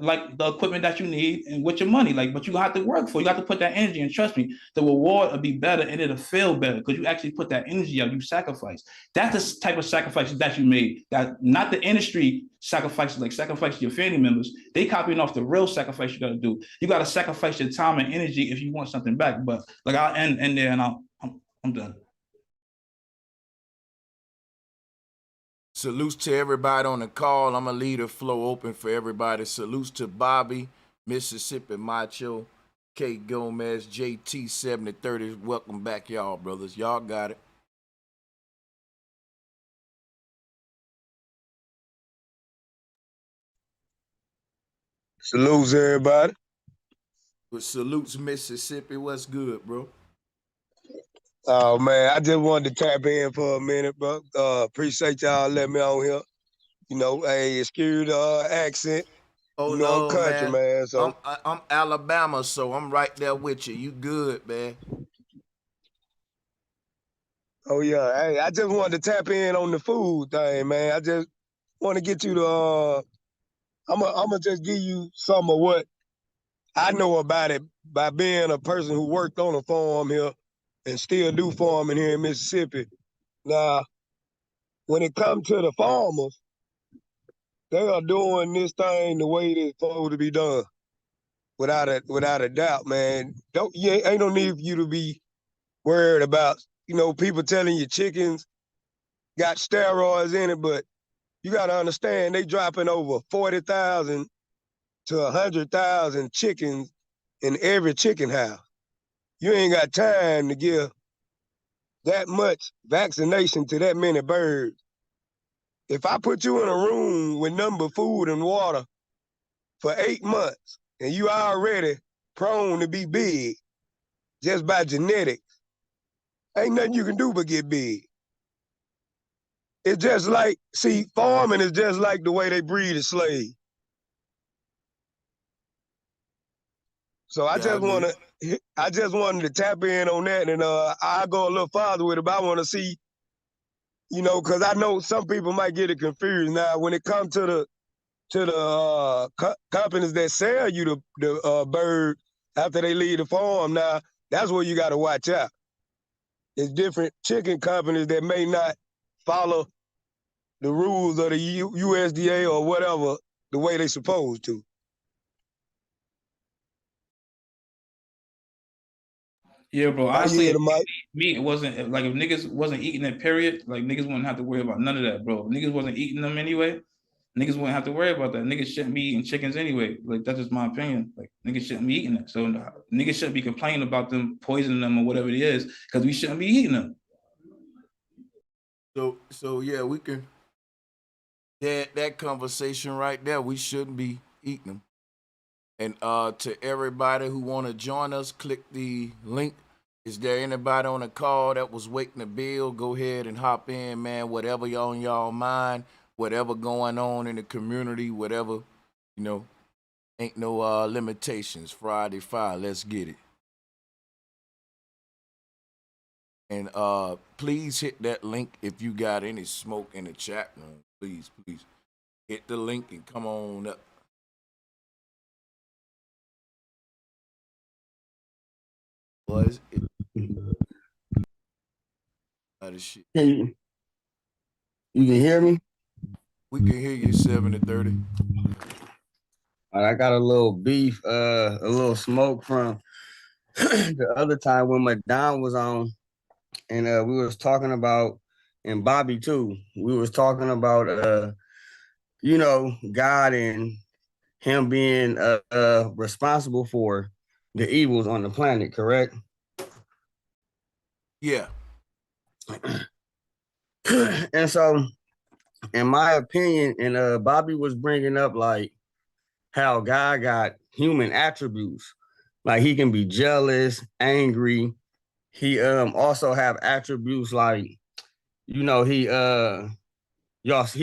like the equipment that you need, and with your money, like, but you have to work for it. You have to put that energy, and trust me, the reward will be better and it'll feel better because you actually put that energy out, you sacrifice. That's the type of sacrifices that you made. That not the industry sacrifices, like sacrifice your family members. They copying off the real sacrifice you gotta do. You gotta sacrifice your time and energy if you want something back. But like I'll end there and I'm done. Salutes to everybody on the call. I'm going to leave the flow open for everybody. Salutes to Bobby, Mississippi Macho, K. Gomez, JT 7030. Welcome back, y'all, brothers. Y'all got it. Salutes, everybody. With salutes, Mississippi. What's good, bro? Oh man, I just wanted to tap in for a minute, bro. Appreciate y'all letting me on here. You know, hey, excuse the accent. Oh, you know, no, I'm country, man. So I'm Alabama, so I'm right there with you. You good, man. oh yeah, hey, I just wanted to tap in on the food thing, man. I just want to get you to I'm gonna just give you some of what I know about it by being a person who worked on a farm here and still do farming here in Mississippi. Now, when it comes to the farmers, they are doing this thing the way it's supposed to be done, without a doubt, man. Ain't no need for you to be worried about, people telling you chickens got steroids in it, but you got to understand they dropping over 40,000 to 100,000 chickens in every chicken house. You ain't got time to give that much vaccination to that many birds. If I put you in a room with nothing but food and water for 8 months and you already prone to be big just by genetics, ain't nothing you can do but get big. It's just like, farming is just like the way they breed a slave. So I just wanted to tap in on that, and I'll go a little farther with it, but I want to see, because I know some people might get it confused. Now, when it comes to the companies that sell you the bird after they leave the farm, now that's where you got to watch out. There's different chicken companies that may not follow the rules of the USDA or whatever the way they supposed to. Yeah, bro. Honestly, the mic. meat wasn't like, if niggas wasn't eating that, period, like niggas wouldn't have to worry about none of that, bro. If niggas wasn't eating them anyway, niggas wouldn't have to worry about that. Niggas shouldn't be eating chickens anyway. Like, that's just my opinion. Like, niggas shouldn't be eating it. So niggas shouldn't be complaining about them poisoning them or whatever it is, because we shouldn't be eating them. So yeah, we can that conversation right there. We shouldn't be eating them. And to everybody who want to join us, click the link. Is there anybody on the call that was waiting to build? Go ahead and hop in, man. Whatever on y'all mind, whatever going on in the community, whatever, ain't no limitations. Friday Fire, let's get it. And please hit that link if you got any smoke in the chat room. Please hit the link and come on up. Was it? Shit. You can hear me? We can hear you 7-30. I got a little beef, a little smoke from the other time when Madonna was on, and we was talking about, and Bobby too, we was talking about God and him being responsible for the evils on the planet, correct? Yeah. And so, in my opinion, and Bobby was bringing up like how God got human attributes, like he can be jealous, angry. He also have attributes like, he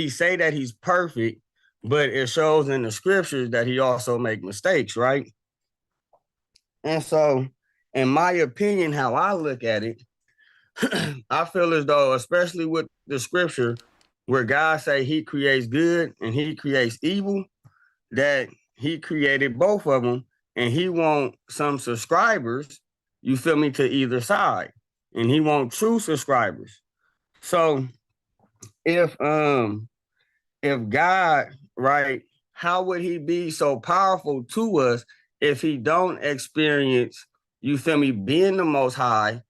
say that he's perfect, but it shows in the scriptures that he also make mistakes, right? And so, in my opinion, how I look at it, I feel as though, especially with the scripture where God say he creates good and he creates evil, that he created both of them, and he want some subscribers, you feel me, to either side, and he want true subscribers. So if God, right, how would he be so powerful to us if he don't experience, you feel me, being the most high,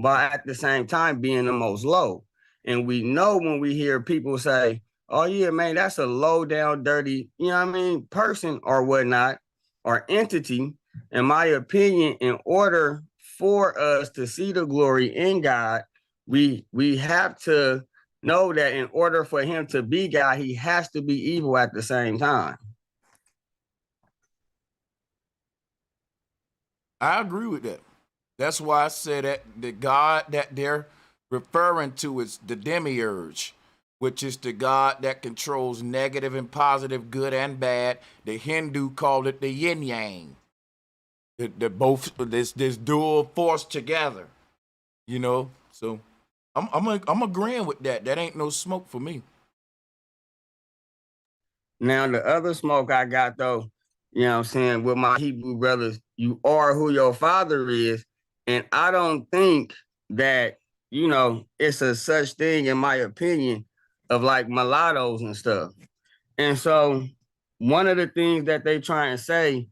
but at the same time being the most low? And we know when we hear people say, oh yeah, man, that's a low down, dirty, person or whatnot, or entity. In my opinion, in order for us to see the glory in God, we have to know that in order for him to be God, he has to be evil at the same time. I agree with that. That's why I said that the God that they're referring to is the demiurge, which is the God that controls negative and positive, good and bad. The Hindu called it the yin yang. The both this dual force together, So I'm agreeing with that. That ain't no smoke for me. Now the other smoke I got though, with my Hebrew brothers, you are who your father is. And I don't think that, it's a such thing, in my opinion, of like mulattoes and stuff. And so one of the things that they try and say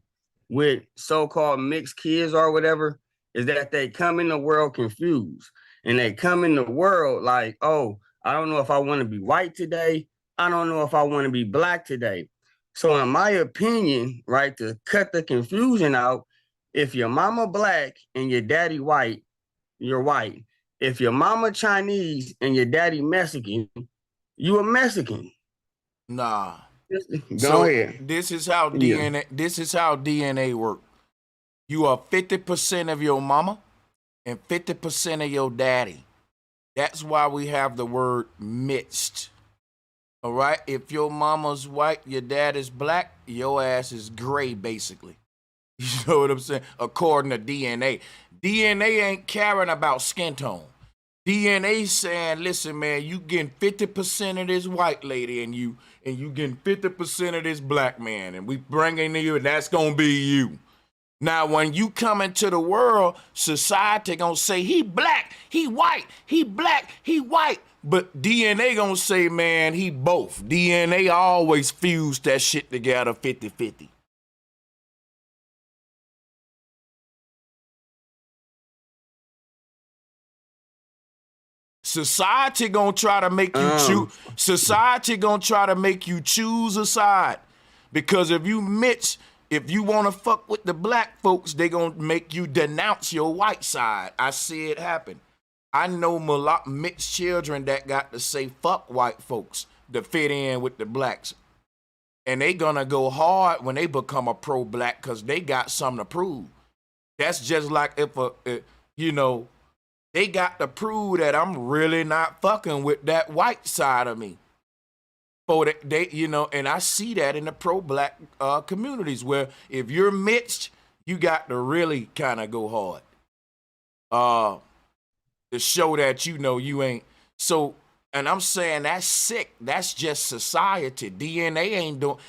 with so-called mixed kids or whatever is that they come in the world confused. And they come in the world like, oh, I don't know if I want to be white today. I don't know if I want to be black today. So in my opinion, right, to cut the confusion out, if your mama black and your daddy white, you're white. If your mama Chinese and your daddy Mexican, you a Mexican. Nah. Go ahead. This is how Yeah. DNA work. You are 50% of your mama and 50% of your daddy. That's why we have the word mixed. All right? If your mama's white, your dad is black, your ass is gray, basically. You know what I'm saying? According to DNA. DNA ain't caring about skin tone. DNA saying, listen, man, you getting 50% of this white lady and you getting 50% of this black man, and we bringing you, and that's gonna be you. Now, when you come into the world, society gonna say he black, he white, he black, he white. But DNA gonna say, man, he both. DNA always fused that shit together 50-50. Society gonna try to make you choose. Society gonna try to make you choose a side, because if you want to fuck with the black folks, they gonna make you denounce your white side. I see it happen. I know mixed children that got to say fuck white folks to fit in with the blacks, and they gonna go hard when they become a pro-black because they got something to prove. That's just like if they got to prove that I'm really not fucking with that white side of me. For they, and I see that in the pro-black communities where if you're mixed, you got to really kind of go hard to show that you ain't. So, and I'm saying that's sick. That's just society. DNA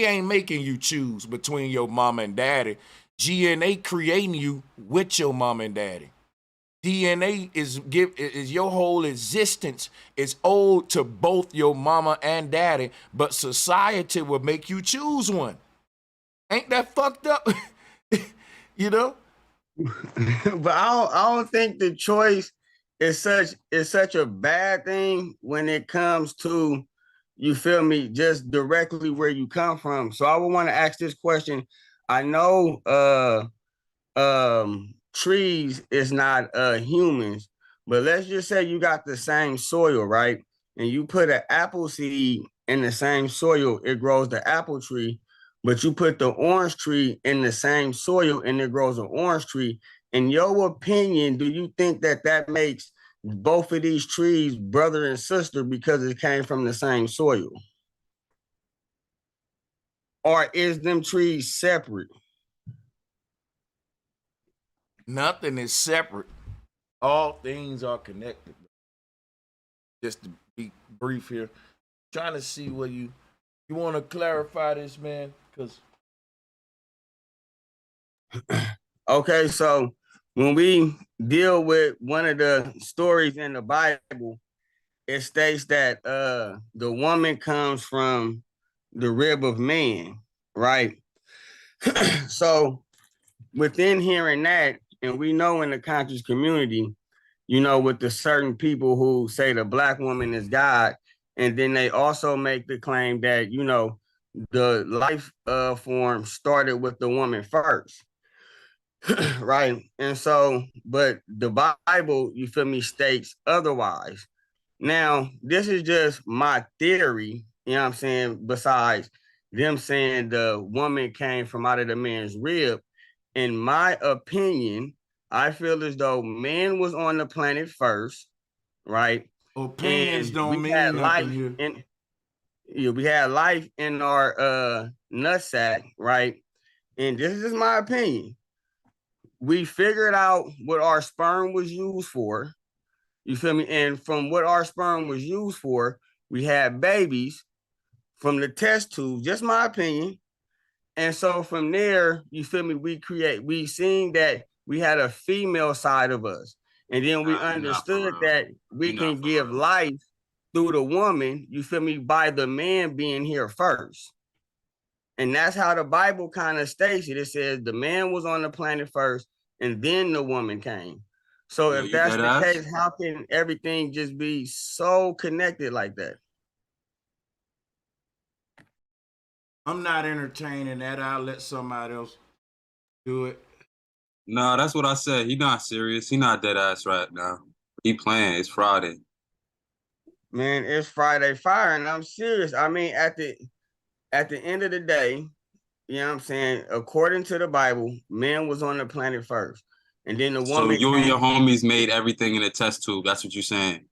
ain't making you choose between your mama and daddy. DNA creating you with your mama and daddy. DNA is your whole existence is owed to both your mama and daddy, but society will make you choose one. Ain't that fucked up? But I don't think the choice is such a bad thing when it comes to, you feel me, just directly where you come from. So I would want to ask this question. I know trees is not humans, but let's just say you got the same soil, right? And you put an apple seed in the same soil, it grows the apple tree. But you put the orange tree in the same soil and it grows an orange tree. In your opinion, do you think that that makes both of these trees brother and sister because it came from the same soil? Or is them trees separate? Nothing is separate. All things are connected. Just to be brief here, trying to see what you want to clarify this, man, because Okay, so when we deal with one of the stories in the Bible, it states that the woman comes from the rib of man, right? So within hearing that, and we know in the conscious community, you know, with the certain people who say the black woman is God, and then they also make the claim that, you know, the life form started with the woman first. Right. And so, but the Bible, you feel me, states otherwise. Now, this is just my theory, you know what I'm saying? Besides them saying the woman came from out of the man's rib, in my opinion, I feel as though man was on the planet first, right? opinions And don't we had mean life nothing here. in, we had life in our nutsack, right? And this is my opinion. We figured out what our sperm was used for. You feel me? And from what our sperm was used for, we had babies from the test tube. Just my opinion. And so from there, you feel me? We seen that we had a female side of us. And then we understood that we can give life through the woman, you feel me, by the man being here first. And that's how the Bible kind of states it. It says the man was on the planet first, and then the woman came. So if that's the case, how can everything just be so connected like that? I'm not entertaining that. I'll let somebody else do it. Nah, that's what I said. He not serious. He not dead ass right now. He playing. It's Friday. Man, it's Friday Fire, and I'm serious. I mean, at the end of the day, you know what I'm saying? According to the Bible, man was on the planet first. And then the So woman you and your came. homies made everything in a test tube. That's what you're saying.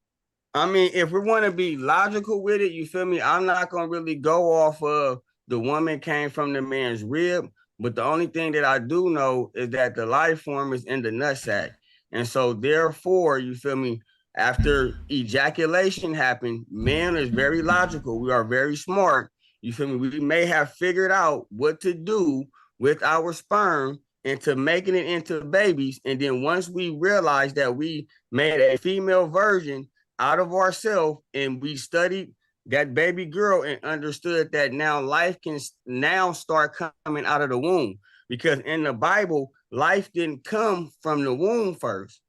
I mean, if we want to be logical with it, you feel me? I'm not gonna really go off of the woman came from the man's rib, but the only thing that I do know is that the life form is in the nutsack. And so therefore, you feel me? After ejaculation happened, man is very logical. We are very smart. You feel me? We may have figured out what to do with our sperm into making it into babies. And then once we realized that we made a female version out of ourselves and we studied that baby girl and understood that now life can now start coming out of the womb, because in the Bible, life didn't come from the womb first.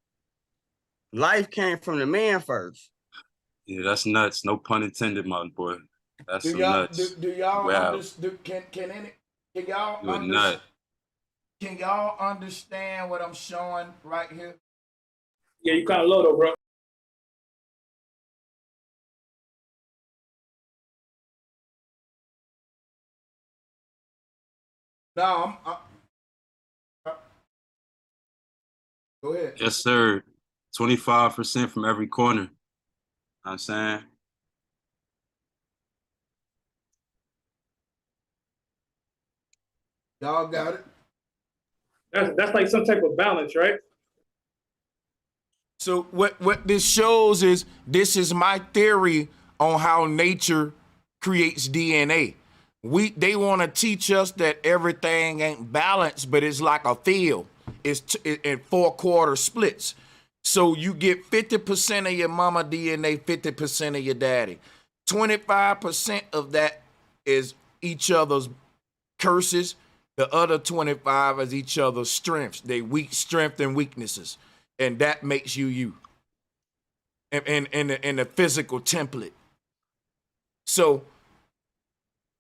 Life came from the man first. Yeah, that's nuts. No pun intended, my boy. That's some nuts. Do y'all Wow. understand? Can y'all You a nut. Can y'all understand what I'm showing right here? Yeah, you kind of low though, bro. No, go ahead. Yes, sir. 25% from every corner. You know what I'm saying? Y'all got it. That's like some type of balance, right? So what this shows is, this is my theory on how nature creates DNA. They want to teach us that everything ain't balanced, but it's like a field. It's in 4/4 splits. So you get 50% of your mama DNA, 50% of your daddy. 25% of that is each other's curses. The other 25 is each other's strengths, they weak strength and weaknesses, and that makes you you. In the physical template. So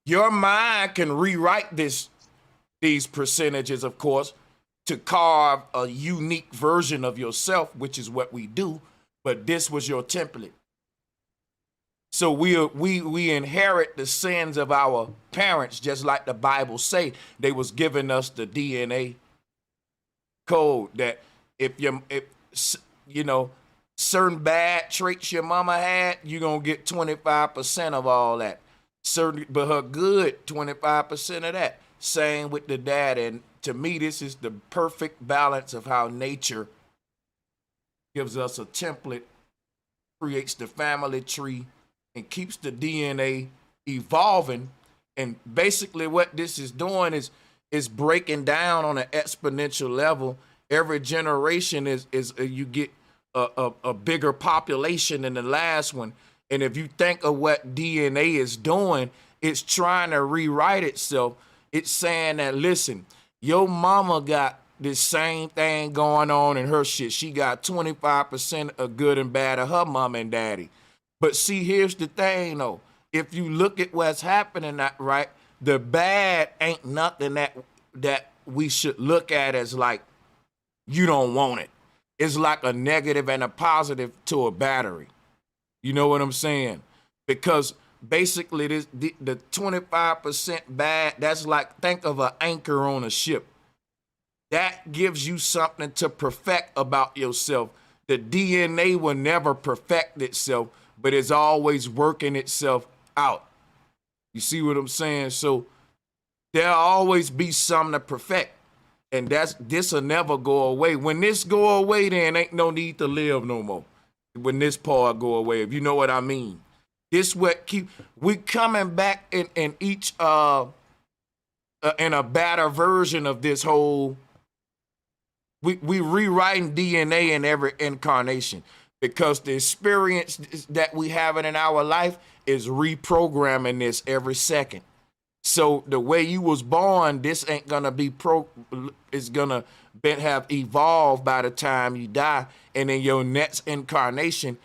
your mind can rewrite these percentages, of course, to carve a unique version of yourself, which is what we do. But this was your template. So we inherit the sins of our parents, just like the Bible say. They was giving us the DNA code that if you know certain bad traits your mama had, you're gonna get 25% of all that. Certain, but her good 25% of that. Same with the dad. And to me, this is the perfect balance of how nature gives us a template, creates the family tree, and keeps the DNA evolving. And basically what this is doing is breaking down on an exponential level. Every generation is you get a bigger population than the last one. And if you think of what DNA is doing, it's trying to rewrite itself. It's saying that, listen, your mama got this same thing going on in her shit. She got 25% of good and bad of her mama and daddy. But see, here's the thing though. If you look at what's happening, right, the bad ain't nothing that we should look at as like, you don't want it. It's like a negative and a positive to a battery. You know what I'm saying? Because basically the 25% bad, that's like, think of an anchor on a ship. That gives you something to perfect about yourself. The DNA will never perfect itself, but it's always working itself out. You see what I'm saying? So there'll always be something to perfect. And this will never go away. When this go away, then ain't no need to live no more. When this part go away, if you know what I mean. This what we coming back in each in a better version of this whole. We rewriting DNA in every incarnation because the experience that we have in our life is reprogramming this every second. So the way you was born, this ain't gonna be it's gonna have evolved by the time you die. And in your next incarnation,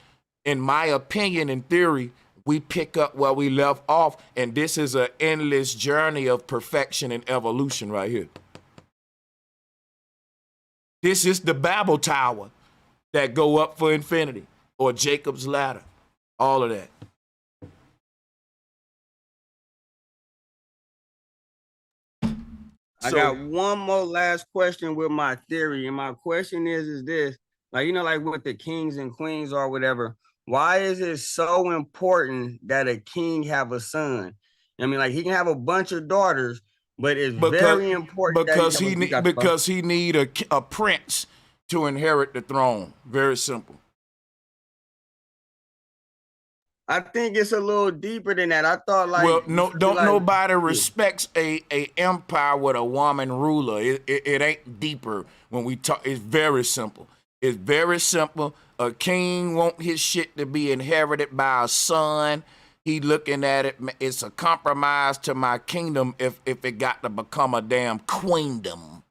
in my opinion, in theory, we pick up where we left off. And this is an endless journey of perfection and evolution right here. This is the Babel Tower that go up for infinity, or Jacob's ladder, all of that. I got one more last question with my theory. And my question is this, like, you know, like what the kings and queens or whatever, why is it so important that a king have a son? I mean, like, he can have a bunch of daughters, but it's very important because he need a prince to inherit the throne. Very simple. I think it's a little deeper than that. I thought, like, well, nobody respects a empire with a woman ruler. It ain't deeper when we talk. It's very simple. It's very simple. A king want his shit to be inherited by a son. He looking at it. It's a compromise to my kingdom if it got to become a damn queendom.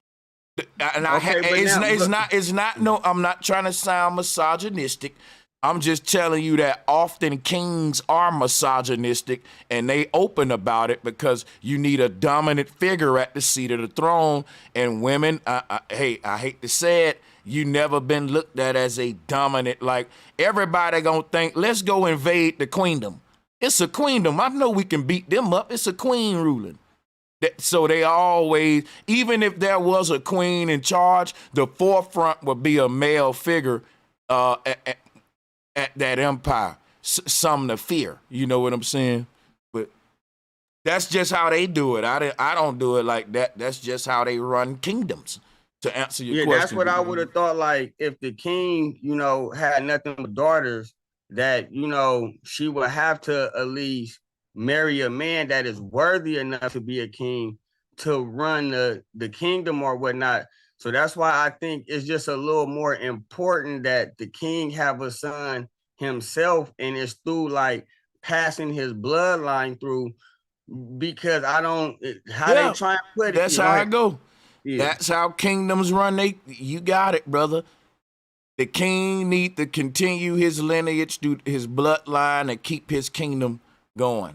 And it's not. No, I'm not trying to sound misogynistic. I'm just telling you that often kings are misogynistic and they open about it because you need a dominant figure at the seat of the throne. And women, hey, I hate to say it, you never been looked at as a dominant. Like, everybody gonna think, let's go invade the queendom. It's a queendom. I know we can beat them up. It's a queen ruling. So they always, even if there was a queen in charge, the forefront would be a male figure at that empire, something to fear. You know what I'm saying? But that's just how they do it. I don't do it like that. That's just how they run kingdoms. To answer your question. Yeah, that's what I would have thought. Like, if the king, you know, had nothing but daughters, that, you know, she would have to at least marry a man that is worthy enough to be a king to run the kingdom or whatnot. So that's why I think it's just a little more important that the king have a son himself, and it's through like passing his bloodline through because I don't how Yeah, they try and put it. that's Yeah, how I ahead. go. Yeah. That's how kingdoms run. You got it, brother. The king need to continue his lineage through his bloodline and keep his kingdom going.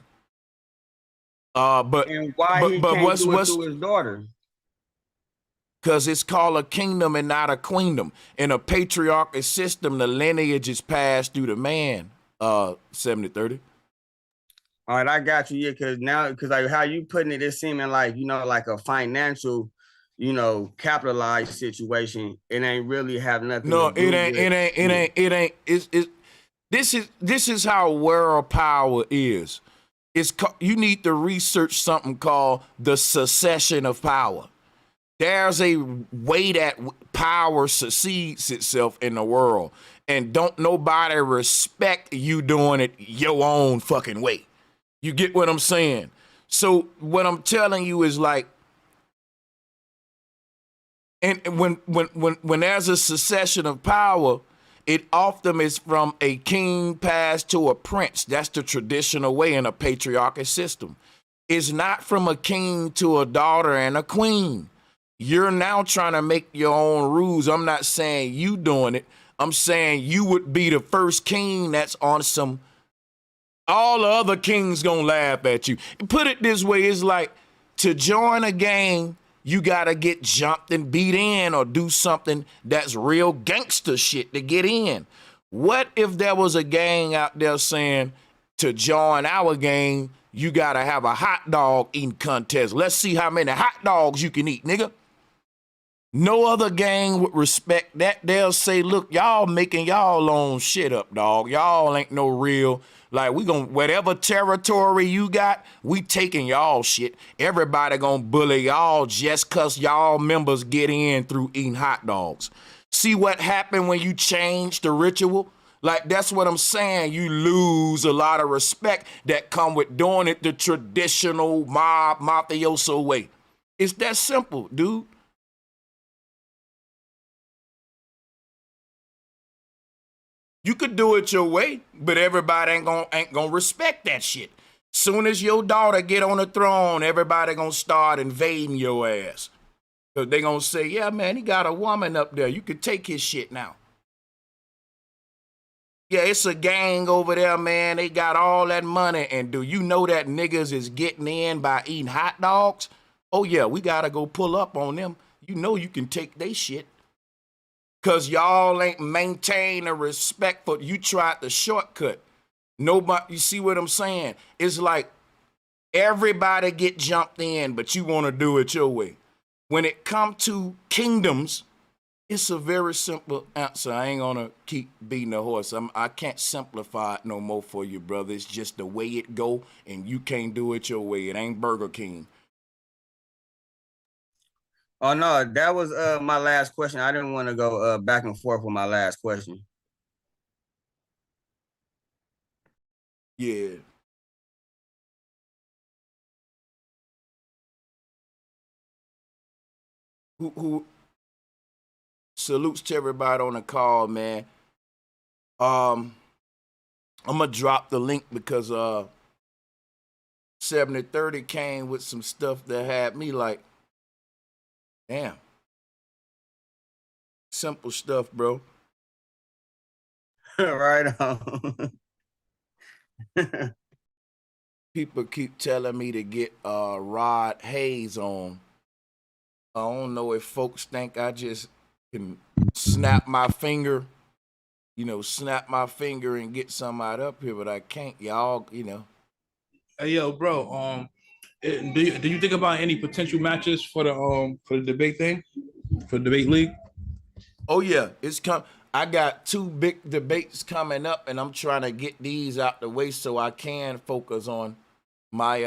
But And why he can't what's do it through his daughter? because it's called a kingdom and not a queendom. In a patriarchal system, the lineage is passed through the man. 70-30. All right, I got you. Yeah, because like how you putting it, it's seeming like like a financial, capitalized situation. It ain't really have nothing. No, to do with, This is how world power is. You need to research something called the succession of power. There's a way that power succeeds itself in the world, and don't nobody respect you doing it your own fucking way. You get what I'm saying? So what I'm telling you is like, and when there's a succession of power, it often is from a king passed to a prince. That's the traditional way in a patriarchal system. It's not from a king to a daughter and a queen. You're now trying to make your own rules. I'm not saying you doing it. I'm saying you would be the first king that's on some. All the other kings gonna laugh at you. Put it this way, it's like to join a gang, you gotta get jumped and beat in or do something that's real gangster shit to get in. What if there was a gang out there saying to join our gang, you gotta have a hot dog eating contest. Let's see how many hot dogs you can eat, nigga. No other gang would respect that. They'll say, look, y'all making y'all own shit up, dog. Y'all ain't no real. Like, we gonna, whatever territory you got, we taking y'all shit. Everybody gonna bully y'all just cause y'all members get in through eating hot dogs. See what happened when you change the ritual? Like, that's what I'm saying. You lose a lot of respect that come with doing it the traditional mafioso way. It's that simple, dude. You could do it your way, but everybody ain't gonna respect that shit. Soon as your daughter get on the throne, everybody gonna start invading your ass. So they gonna say, yeah, man, he got a woman up there. You could take his shit now. Yeah, it's a gang over there, man. They got all that money. And do you know that niggas is getting in by eating hot dogs? Oh yeah, we gotta go pull up on them. You know you can take they shit. Cause y'all ain't maintain a respect for, you tried the shortcut. Nobody, you see what I'm saying? It's like everybody get jumped in, but you want to do it your way. When it come to kingdoms, it's a very simple answer. I ain't gonna keep beating the horse. I can't simplify it no more for you, brother. It's just the way it go, and you can't do it your way. It ain't Burger King. Oh no, that was my last question. I didn't want to go back and forth with my last question. Yeah. Who salutes to everybody on the call, man. I'm gonna drop the link because 70-30 came with some stuff that had me like, damn. Simple stuff, bro. Right on. People keep telling me to get Rod Hayes on. I don't know if folks think I just can snap my finger, snap my finger and get somebody up here, but I can't. Y'all, Hey, yo, bro. Do you think about any potential matches for the debate thing, for the debate league? Oh yeah, I got 2 big debates coming up, and I'm trying to get these out the way so I can focus on my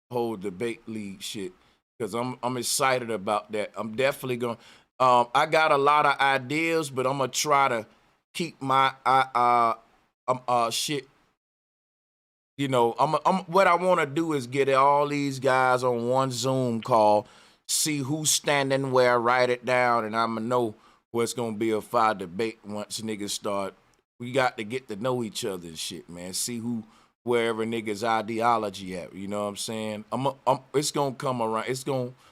whole debate league shit. Because I'm excited about that. I'm definitely gonna. I got a lot of ideas, but I'm gonna try to keep my shit. What I want to do is get all these guys on one Zoom call, see who's standing where, write it down, and I'm gonna know what's gonna be a fire debate once niggas start. We got to get to know each other and shit, man. See who wherever niggas ideology at. You know what I'm saying? It's gonna come around.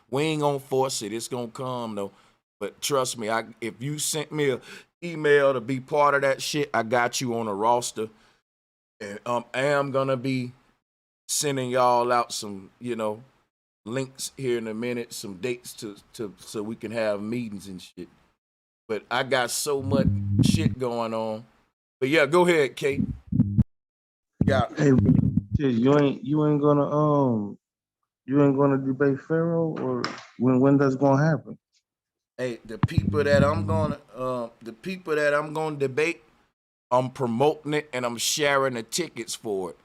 We ain't gonna force it. It's gonna come though. But trust me, if you sent me an email to be part of that shit, I got you on a roster. And I am gonna be sending y'all out some, links here in a minute, some dates to so we can have meetings and shit. But I got so much shit going on. But yeah, go ahead, Kate. Yeah. Hey, you ain't gonna debate Pharaoh, or when that's gonna happen? Hey, the people that I'm gonna debate, I'm promoting it and I'm sharing the tickets for it.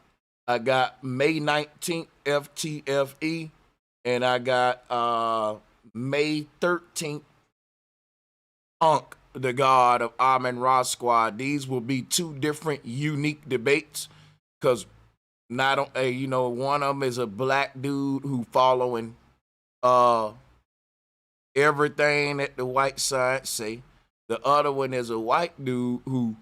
I got May 19th FTFE, and I got May 13th Unk, the God of Amen Ra Squad. These will be two different unique debates, because one of them is a black dude who following everything that the white side say. The other one is a white dude who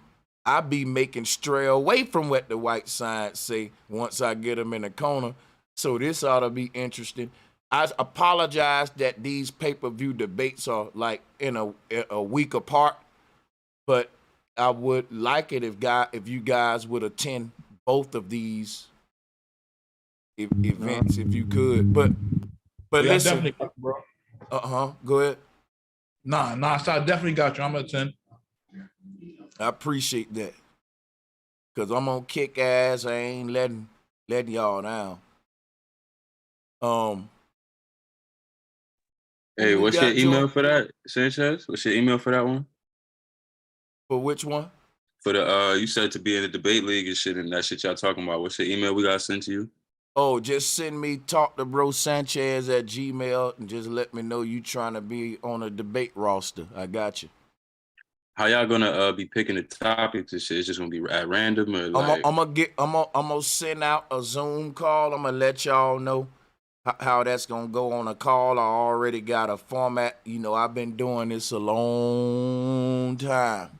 I be making stray away from what the white side say once I get them in the corner. So this ought to be interesting. I apologize that these pay-per-view debates are like in a week apart, but I would like it if you guys would attend both of these events if you could. But Yeah, listen, definitely, bro. Go ahead. Nah. So I definitely got you. I'm gonna attend. I appreciate that, cause I'm gonna kick ass. I ain't letting y'all down. Hey, what's your email for that, Sanchez? What's your email for that one? For which one? For the you said to be in the debate league and shit, and that shit y'all talking about. What's your email we got sent to you? Oh, just send me talk to brosancheztv at Gmail and just let me know you trying to be on a debate roster. I got you. How y'all gonna be picking the topics and shit? It's just gonna be at random, or like? I'm gonna send out a Zoom call. I'm gonna let y'all know how that's gonna go on a call. I already got a format. I've been doing this a long time.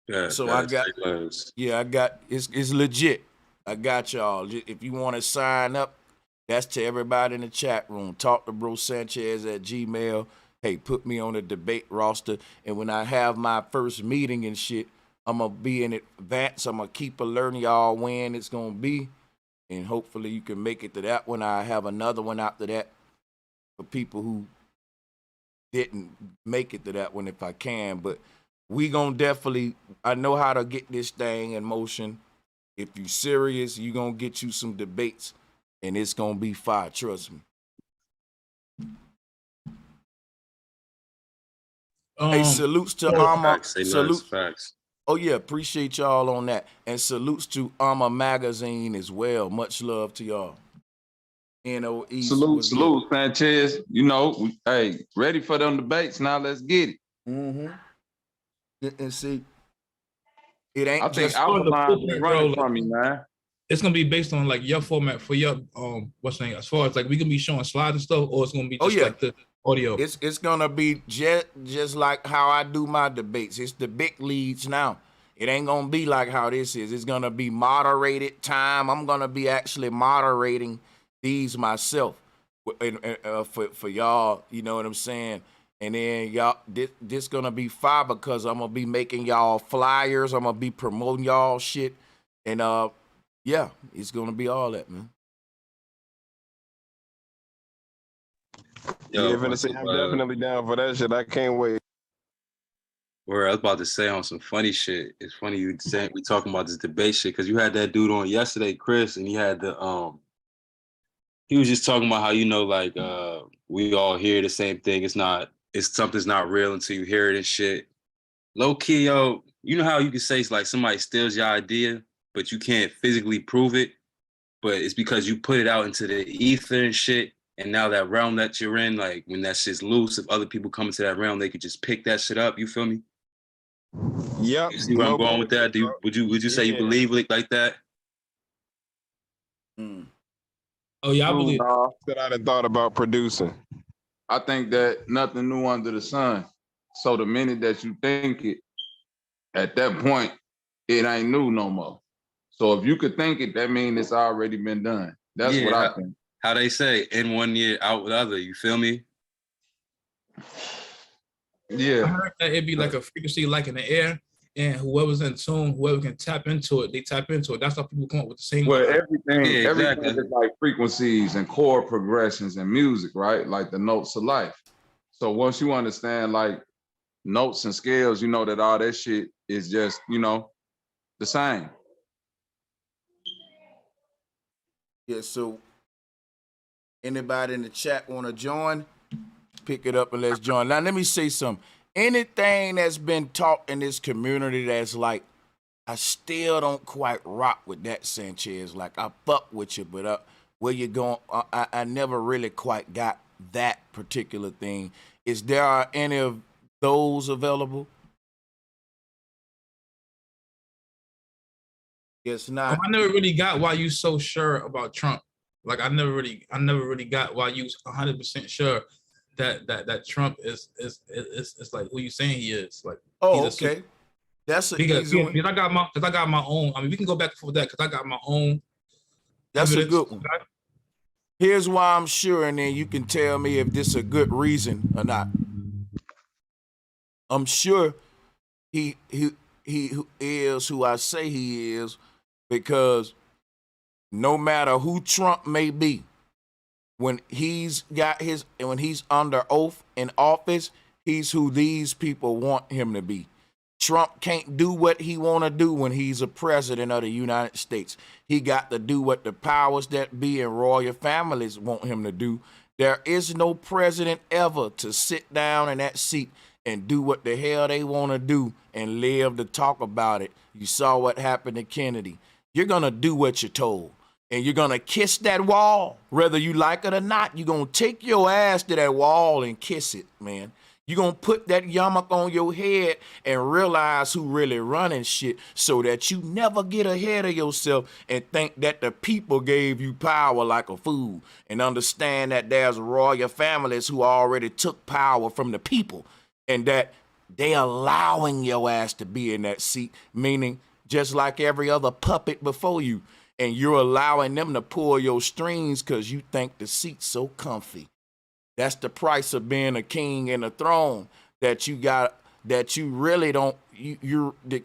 Yeah, So I got it's legit. I got y'all. If you want to sign up, that's to everybody in the chat room. Talk to brosancheztv at Gmail. Hey, put me on the debate roster. And when I have my first meeting and shit, I'm going to be in advance. I'm going to keep alerting y'all when it's going to be. And hopefully you can make it to that one. I have another one after that for people who didn't make it to that one if I can. But we going to definitely, I know how to get this thing in motion. If you serious, you going to get you some debates. And it's going to be fire. Trust me. Hey, salutes to Armor. Facts. Oh yeah, appreciate y'all on that, and salutes to Armor Magazine as well. Much love to y'all. NOE. Salute, Sanchez. Hey, ready for them debates now? Let's get it. And see, it ain't. I think Alkaline be running from me, man. It's gonna be based on like your format for your as far as like we gonna be showing slides and stuff, or it's gonna be just like the audio. It's gonna be just like how I do my debates. It's the big leads now. It ain't gonna be like how this is. It's gonna be moderated time. I'm gonna be actually moderating these myself for y'all. You know what I'm saying? And then y'all, this gonna be fire because I'm gonna be making y'all flyers. I'm gonna be promoting y'all shit, and yeah, it's gonna be all that, man. I'm definitely down for that shit. I can't wait. Where I was about to say on some funny shit. It's funny you saying we talking about this debate shit because you had that dude on yesterday, Chris, and he had he was just talking about how we all hear the same thing. Something's not real until you hear it and shit. Low key, yo, you know how you can say it's like somebody steals your idea, but you can't physically prove it, but it's because you put it out into the ether and shit. And now that realm that you're in, like when that shit's loose, if other people come into that realm, they could just pick that shit up. You feel me? Yep. You see where I'm going with that? Would you say you believe it like that? Oh yeah, I believe that I done thought about producing. I think that nothing new under the sun. So the minute that you think it, at that point, it ain't new no more. So if you could think it, that means it's already been done. That's what I think. How they say, in 1 year, out with other. You feel me? Yeah. I heard that it'd be like a frequency like in the air, and whoever's in tune, whoever can tap into it, they tap into it. That's how people come up with the same. Well, everything exactly. is like frequencies and chord progressions and music, right? Like the notes of life. So once you understand like notes and scales, you know that all that shit is just, you know, the same. Yeah, so anybody in the chat want to join? Pick it up and let's join. Now, let me say something. Anything that's been taught in this community that's like, I still don't quite rock with that, Sanchez. Like, I fuck with you, but where you going, I never really quite got that particular thing. Is there any of those available? Yes, not. I never really got why you so sure about Trump. Like I never really got why you 100% sure that Trump is like who you saying he is. Like, oh, okay. That's because I got my own. I mean, we can go back and forth with that because I got my own. That's a good one. Here's why I'm sure, and then you can tell me if this is a good reason or not. I'm sure he is who I say he is, because no matter who Trump may be, when he's under oath in office, he's who these people want him to be. Trump can't do what he want to do when he's a president of the United States. He got to do what the powers that be and royal families want him to do. There is no president ever to sit down in that seat and do what the hell they want to do and live to talk about it. You saw what happened to Kennedy. You're going to do what you're told. And you're going to kiss that wall, whether you like it or not. You're going to take your ass to that wall and kiss it, man. You're going to put that yarmulke on your head and realize who really running shit, so that you never get ahead of yourself and think that the people gave you power like a fool, and understand that there's royal families who already took power from the people, and that they allowing your ass to be in that seat, meaning just like every other puppet before you, and you're allowing them to pull your strings because you think the seat's so comfy. That's the price of being a king and a throne that you got, that you really don't,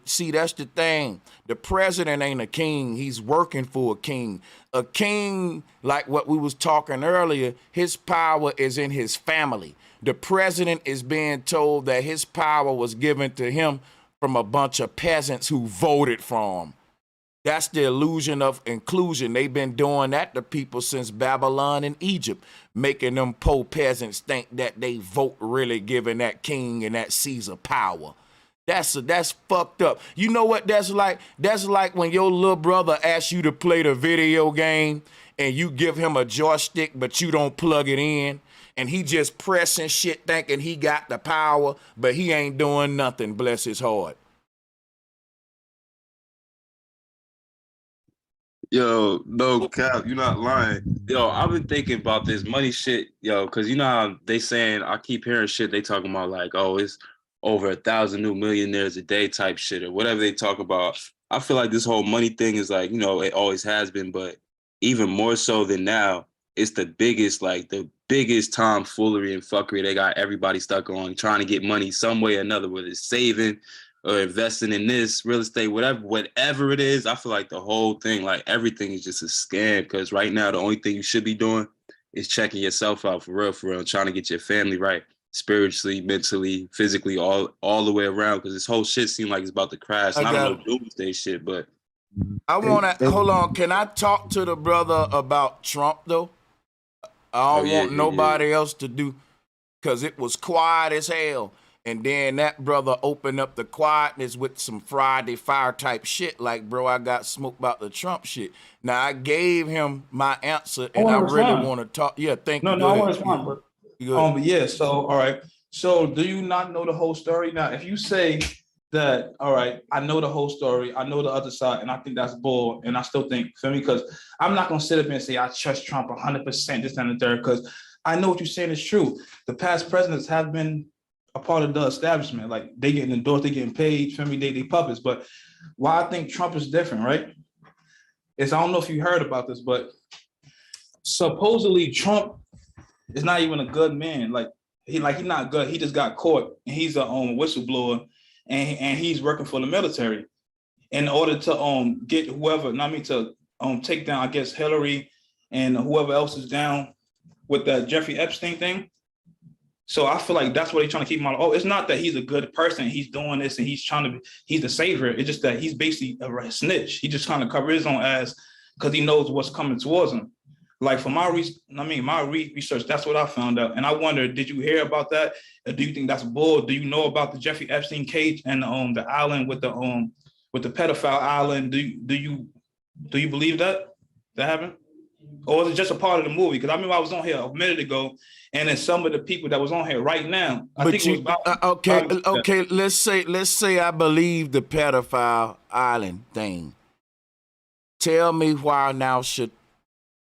see, that's the thing. The president ain't a king. He's working for a king. A king, like what we was talking earlier, his power is in his family. The president is being told that his power was given to him from a bunch of peasants who voted for him. That's the illusion of inclusion. They've been doing that to people since Babylon and Egypt, making them poor peasants think that they vote really giving that king and that Caesar power. That's fucked up. You know what that's like? That's like when your little brother asks you to play the video game and you give him a joystick, but you don't plug it in, and he just pressing shit thinking he got the power, but he ain't doing nothing, bless his heart. Yo, no cap, you're not lying. Yo, I've been thinking about this money shit, yo, because you know how they saying, I keep hearing shit, they talking about like, oh, it's over 1,000 new millionaires a day type shit or whatever they talk about. I feel like this whole money thing is like, you know, it always has been, but even more so than now, it's the biggest tomfoolery and fuckery they got everybody stuck on, trying to get money some way or another, whether it's saving or investing in this real estate, whatever it is. I feel like the whole thing, like everything is just a scam, because right now the only thing you should be doing is checking yourself out for real, trying to get your family right, spiritually, mentally, physically, all the way around, because this whole shit seems like it's about to crash. And I don't know doomsday shit, but I want to, hold on, can I talk to the brother about Trump though? I don't want nobody else to do, because it was quiet as hell. And then that brother opened up the quietness with some Friday Fire type shit. Like, bro, I got smoked about the Trump shit. Now, I gave him my answer, and I really want to talk. Yeah, thank you. No, I want to respond, bro. But yeah, so, all right. So do you not know the whole story? Now, if you say that, all right, I know the whole story, I know the other side, and I think that's bull, and I still think, feel me? Because I'm not going to sit up and say I trust Trump 100%, this and the third, because I know what you're saying is true. The past presidents have been a part of the establishment, like they getting endorsed, they getting paid, feel me, they puppets. But why I think Trump is different, right? is I don't know if you heard about this, but supposedly Trump is not even a good man. He's not good. He just got caught, and he's a whistleblower, and he's working for the military in order to get whoever, not me, to take down, I guess, Hillary and whoever else is down with the Jeffrey Epstein thing. So I feel like that's what they're trying to keep him on. Oh, it's not that he's a good person. He's doing this and he's the savior. It's just that he's basically a snitch. He just trying to cover his own ass because he knows what's coming towards him. Like for my research, that's what I found out. And I wonder, did you hear about that? Or do you think that's bull? Do you know about the Jeffrey Epstein cage and the island with the pedophile island? Do you believe that happened? Or is it just a part of the movie? Because I remember I was on here a minute ago, and then some of the people that was on here right now, okay. Let's say I believe the pedophile island thing. Tell me why now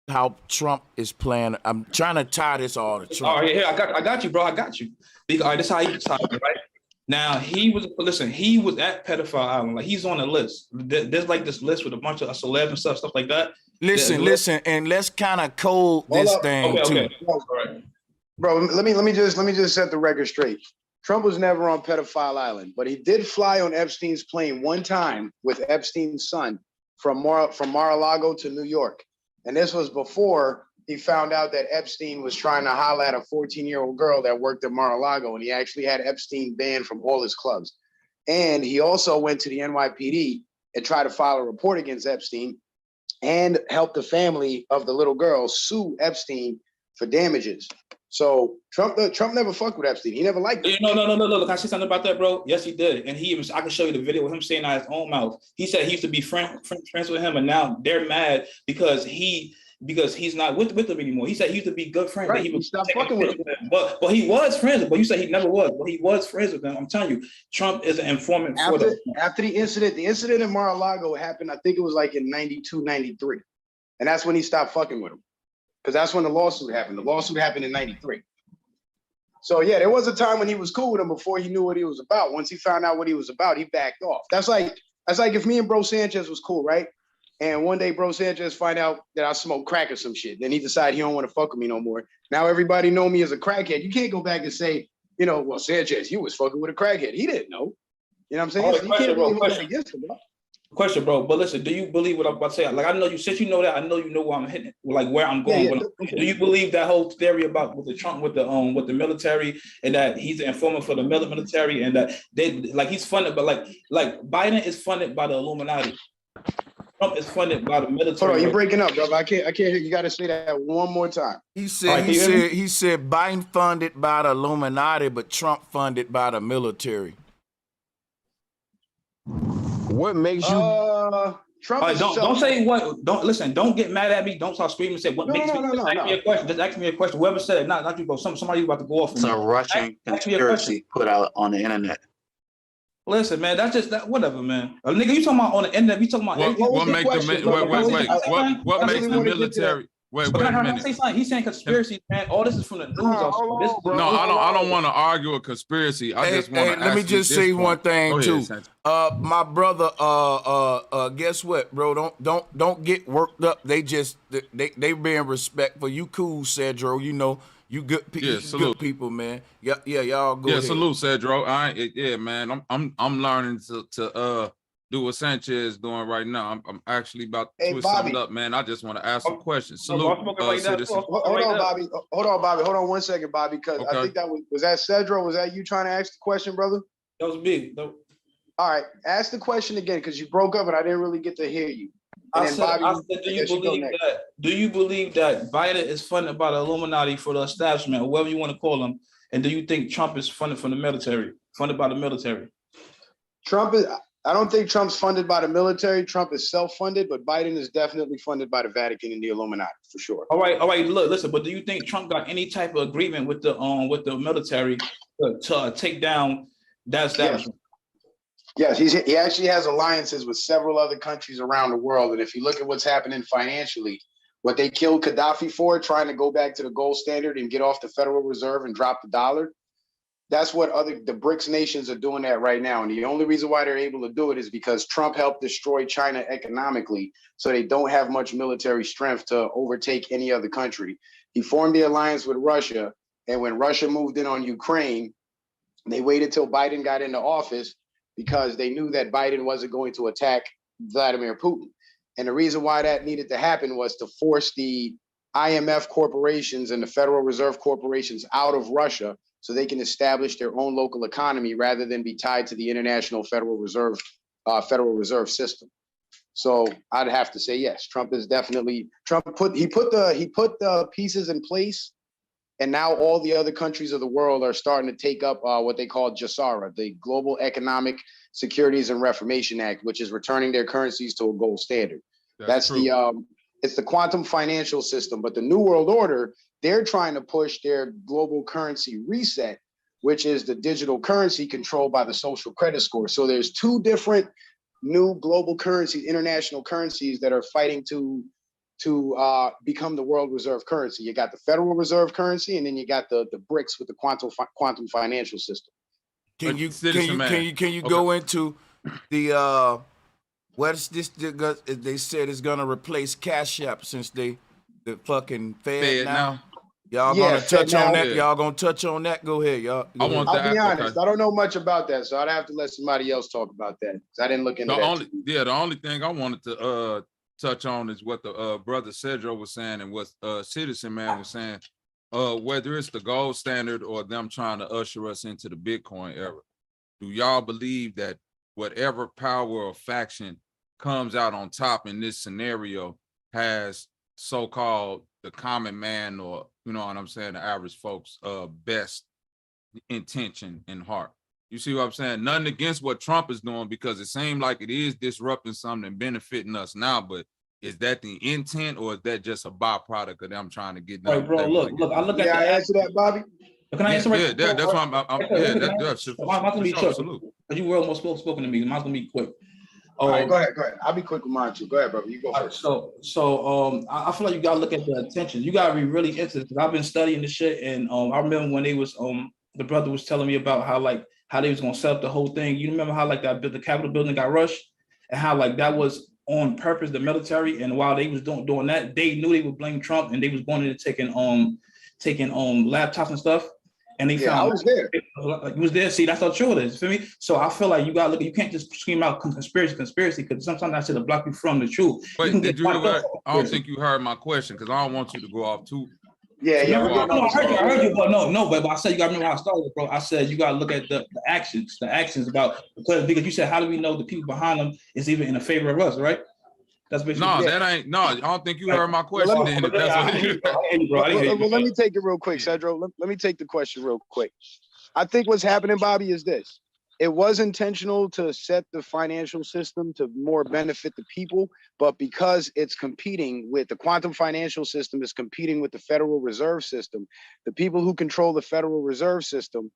how Trump is playing. I'm trying to tie this all to Trump. All right, here I got you, bro. I got you. All right, this is how you tie it, right? Now he was at pedophile island. Like he's on the list. There's like this list with a bunch of celebs and stuff like that. Listen, and let's kind of code this thing too. Okay. All right. Bro, let me just set the record straight. Trump was never on pedophile island, but he did fly on Epstein's plane one time with Epstein's son from Mar-a-Lago to New York. And this was before he found out that Epstein was trying to holler at a 14-year-old girl that worked at Mar-a-Lago, and he actually had Epstein banned from all his clubs. And he also went to the NYPD and tried to file a report against Epstein and help the family of the little girl sue Epstein for damages. So Trump never fucked with Epstein. He never liked him. No. Can I say something about that, bro? Yes, he did. And I can show you the video with him saying out his own mouth. He said he used to be friends with him, and now they're mad because he's not with them anymore. He said he used to be good friends. Right. He stopped fucking with him. But he was friends. But you said he never was. But he was friends with them. I'm telling you, Trump is an informant for them. After the incident in Mar-a-Lago happened, I think it was like in 92, 93. And that's when he stopped fucking with him. Because that's when the lawsuit happened. The lawsuit happened in 93. So yeah, there was a time when he was cool with him before he knew what he was about. Once he found out what he was about, he backed off. That's like if me and Bro Sanchez was cool, right? And one day Bro Sanchez find out that I smoke crack or some shit. Then he decide he don't want to fuck with me no more. Now everybody know me as a crackhead. You can't go back and say, well, Sanchez, you was fucking with a crackhead. He didn't know. You know what I'm saying? Oh, so you can't really hold that against him, bro. Question, bro. But listen, do you believe what I'm about to say? Like, I know you, since you know that, I know you know where I'm hitting, like where I'm going. Yeah. Do you believe that whole theory about with the Trump with the military, and that he's an informant for the military, and that he's funded, but like Biden is funded by the Illuminati. Trump is funded by the military. Hold on, you're breaking up, bro. I can't hear you. You got to say that one more time. He said Biden funded by the Illuminati, but Trump funded by the military. What makes you Trump? Don't say what. Don't listen. Don't get mad at me. Don't start screaming and say what makes me. Just ask me a question. Just ask me a question. Whoever said it, not you, bro. Somebody about to go off. It's a Russian conspiracy put out on the internet. Listen, man, that's just that. Whatever, man. Nigga, you talking about on the internet? We talking about what makes the military? Wait a minute. He's saying conspiracy, man. All this is from the news. No, I don't want to argue a conspiracy. I just want to. Let me just say one thing too. My brother, guess what, bro? Don't get worked up. They being respectful. You cool, Cedro. You know you good people. Yeah, good people, man. Yeah, y'all good. Yeah, salute, Cedro. Man. I'm learning to do what Sanchez is doing right now. I'm actually about to twist something up, man. I just want to ask some questions. Salute, citizen. Hold on, Bobby. Hold on 1 second, Bobby, because I think that was that Cedro. Was that you trying to ask the question, brother? That was me. All right, ask the question again, because you broke up and I didn't really get to hear you. I said, do you believe that Biden is funded by the Illuminati for the establishment, or whatever you want to call them? And do you think Trump is funded from the military, funded by the military? I don't think Trump's funded by the military. Trump is self-funded, but Biden is definitely funded by the Vatican and the Illuminati, for sure. All right. Look, listen. But do you think Trump got any type of agreement with the military to take down that establishment? Yes, he actually has alliances with several other countries around the world. And if you look at what's happening financially, what they killed Gaddafi for, trying to go back to the gold standard and get off the Federal Reserve and drop the dollar, That's what the BRICS nations are doing that right now. And the only reason why they're able to do it is because Trump helped destroy China economically. So they don't have much military strength to overtake any other country. He formed the alliance with Russia. And when Russia moved in on Ukraine, they waited till Biden got into office because they knew that Biden wasn't going to attack Vladimir Putin. And the reason why that needed to happen was to force the IMF corporations and the Federal Reserve corporations out of Russia so they can establish their own local economy rather than be tied to the international Federal Reserve system. So I'd have to say yes. Trump put the pieces in place, and now all the other countries of the world are starting to take up what they call GSARA, the Global Economic Securities and Reformation Act, which is returning their currencies to a gold standard. That's it's the quantum financial system, but the New World Order, they're trying to push their global currency reset, which is the digital currency controlled by the social credit score. So there's two different new global currencies, international currencies that are fighting to become the world reserve currency. You got the Federal Reserve currency, and then you got the BRICS with the quantum financial system. Can you go into the what is this? They said it's gonna replace Cash App since the fucking Fed now. Y'all gonna touch on that? Y'all gonna touch on that? Go ahead, y'all. I'll be honest. I don't know much about that, so I'd have to let somebody else talk about that because I didn't look into that. The only thing I wanted to touch on is what the brother Cedro was saying and what Citizen Man was saying. Whether it's the gold standard or them trying to usher us into the Bitcoin era, do y'all believe that whatever power or faction comes out on top in this scenario has so-called the common man, or you know what I'm saying, the average folks best intention in heart? You see what I'm saying? Nothing against what Trump is doing, because it seems like it is disrupting something and benefiting us now, but is that the intent, or is that just a byproduct of them trying to get done? Right, bro, look, I look at I answer that, Bobby? Can I answer right? Yeah, that's why that's mine's gonna be short. You were almost spoken to me. Mine's gonna be quick. All right, go ahead. I'll be quick with mine too. Go ahead, brother. You go first. I feel like you gotta look at the attention. You gotta be really into it, because I've been studying this shit, and I remember when they was the brother was telling me about how they was gonna set up the whole thing. You remember how the Capitol building got rushed, and how that was on purpose, the military, and while they was doing that, they knew they would blame Trump, and they was going into taking laptops and stuff. And they found I was there. You was there. See, that's how true it is. Feel me? So I feel like you gotta look. You can't just scream out conspiracy, because sometimes that shit'll block you from the truth. Wait, I don't think you heard my question, because I don't want you to go off too. I heard you, but but I said you gotta remember how I started, bro. I said you gotta look at the actions about, because you said, how do we know the people behind them is even in the favor of us, right? That's basically I don't think you heard my question. Well, let me take it real quick, Cedro. Let me take the question real quick. I think what's happening, Bobby, is this. It was intentional to set the financial system to more benefit the people, but because it's competing with the quantum financial system is competing with the Federal Reserve system, the people who control the Federal Reserve system,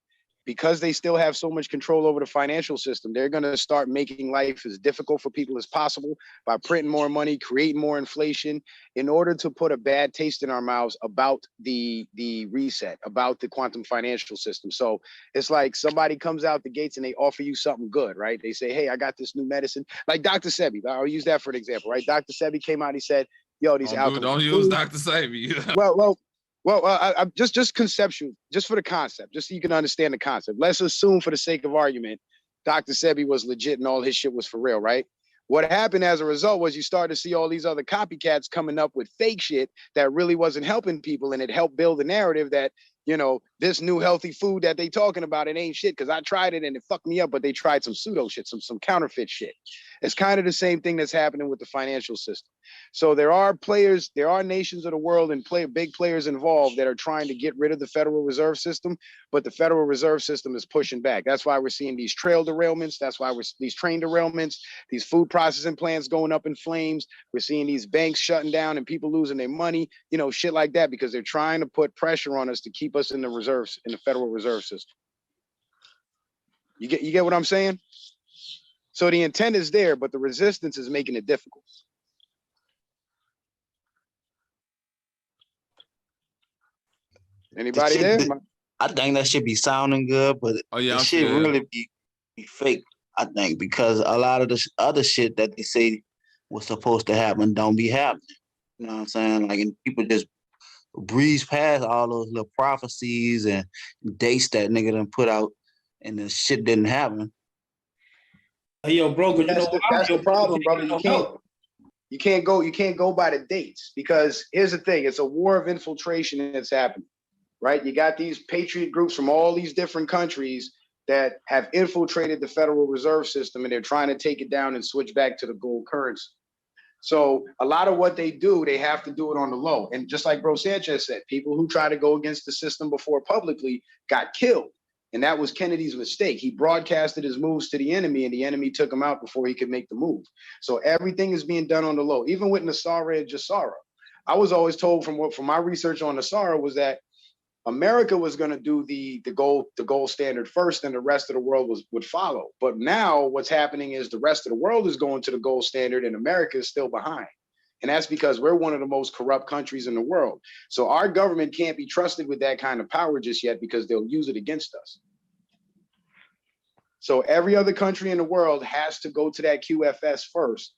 because they still have so much control over the financial system, they're going to start making life as difficult for people as possible by printing more money, creating more inflation, in order to put a bad taste in our mouths about the reset, about the quantum financial system. So it's like somebody comes out the gates and they offer you something good, right? They say, hey, I got this new medicine. Like Dr. Sebi, I'll use that for an example, right? Dr. Sebi came out, he said, yo, these don't use Dr. Sebi. Well, I just conceptual, just for the concept, just so you can understand the concept. Let's assume, for the sake of argument, Dr. Sebi was legit and all his shit was for real, right? What happened as a result was you started to see all these other copycats coming up with fake shit that really wasn't helping people, and it helped build the narrative that, you know, this new healthy food that they talking about, it ain't shit because I tried it and it fucked me up, but they tried some pseudo shit, some counterfeit shit. It's kind of the same thing that's happening with the financial system. So there are nations of the world and big players involved that are trying to get rid of the Federal Reserve System, but the Federal Reserve System is pushing back. That's why we're seeing these trail derailments. That's why these train derailments, these food processing plants going up in flames. We're seeing these banks shutting down and people losing their money, you know, shit like that, because they're trying to put pressure on us to keep us in the reserves, in the Federal Reserve System. You get what I'm saying? So the intent is there, but the resistance is making it difficult. Anybody there? I think that should be sounding good, but Oh yeah, it I'm should sure. really be fake. I think because a lot of the other shit that they say was supposed to happen don't be happening. You know what I'm saying? Like, and people just breeze past all those little prophecies and dates that nigga done put out, and the shit didn't happen. Hey, yo, bro, because That's the problem, brother. You can't go by the dates, because here's the thing: it's a war of infiltration that's happening, right? You got these patriot groups from all these different countries that have infiltrated the Federal Reserve System, and they're trying to take it down and switch back to the gold currency. So a lot of what they do, they have to do it on the low. And just like Bro Sanchez said, people who try to go against the system before publicly got killed. And that was Kennedy's mistake. He broadcasted his moves to the enemy, and the enemy took him out before he could make the move. So everything is being done on the low, even with Nasara and Jassara. I was always told from my research on Nasara was that America was going to do the gold standard first, and the rest of the world would follow. But now what's happening is the rest of the world is going to the gold standard, and America is still behind. And that's because we're one of the most corrupt countries in the world. So our government can't be trusted with that kind of power just yet, because they'll use it against us. So every other country in the world has to go to that QFS first,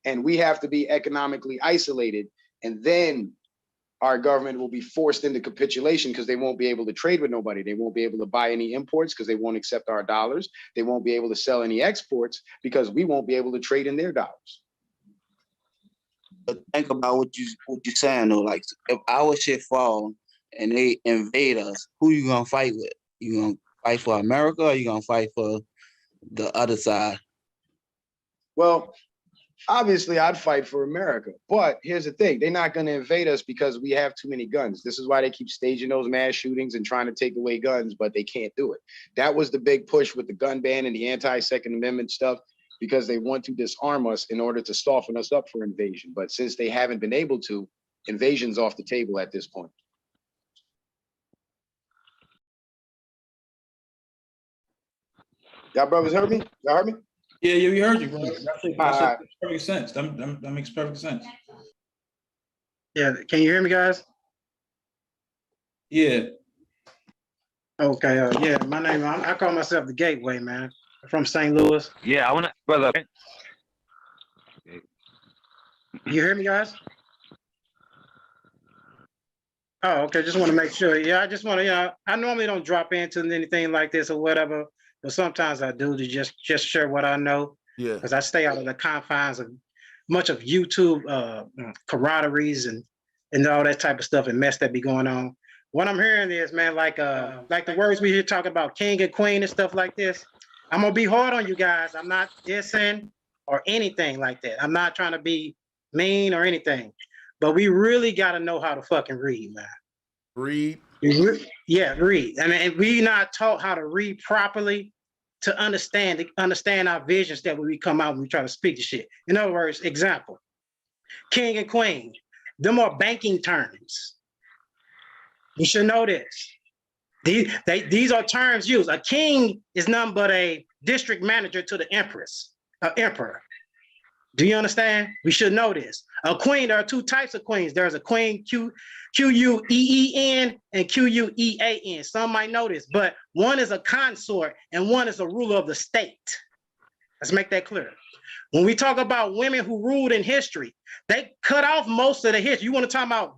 and we have to be economically isolated, and then our government will be forced into capitulation, because they won't be able to trade with nobody. They won't be able to buy any imports because they won't accept our dollars. They won't be able to sell any exports because we won't be able to trade in their dollars. But think about what you're saying though. Like, if our shit fall and they invade us, who you gonna fight with? You gonna fight for America, or you gonna fight for the other side? Well, obviously I'd fight for America, but here's the thing: they're not going to invade us because we have too many guns. This is why they keep staging those mass shootings and trying to take away guns, but they can't do it. That was the big push with the gun ban and the anti-Second Amendment stuff, because they want to disarm us in order to soften us up for invasion. But since they haven't been able to, invasion's off the table at this point. Y'all brothers heard me? Y'all heard me? Yeah, we heard you, bro. That makes perfect sense. That makes perfect sense. Yeah, can you hear me, guys? Yeah. Okay, yeah, my name, I call myself the Gateway, man. I'm from St. Louis. Yeah, I want to, brother. You hear me, guys? Oh, okay, just want to make sure. Yeah, I just want to, I normally don't drop into anything like this or whatever, but sometimes I do, to just share what I know. Yeah. Because I stay out of the confines of much of YouTube camaraderies and all that type of stuff and mess that be going on. What I'm hearing is, man, like the words we hear talking about king and queen and stuff like this. I'm gonna be hard on you guys. I'm not dissing or anything like that. I'm not trying to be mean or anything, but we really got to know how to fucking read, man. Read? Yeah, read. I mean, we not taught how to read properly to understand our visions that when we come out and we try to speak the shit. In other words, example, king and queen, them are banking terms. You should know this. These are terms used. A king is none but a district manager to the emperor. Do you understand? We should know this. A queen, there are two types of queens. There's a queen, Q-U-E-E-N and Q-U-E-A-N. Some might know this, but one is a consort and one is a ruler of the state. Let's make that clear. When we talk about women who ruled in history, they cut off most of the history. You want to talk about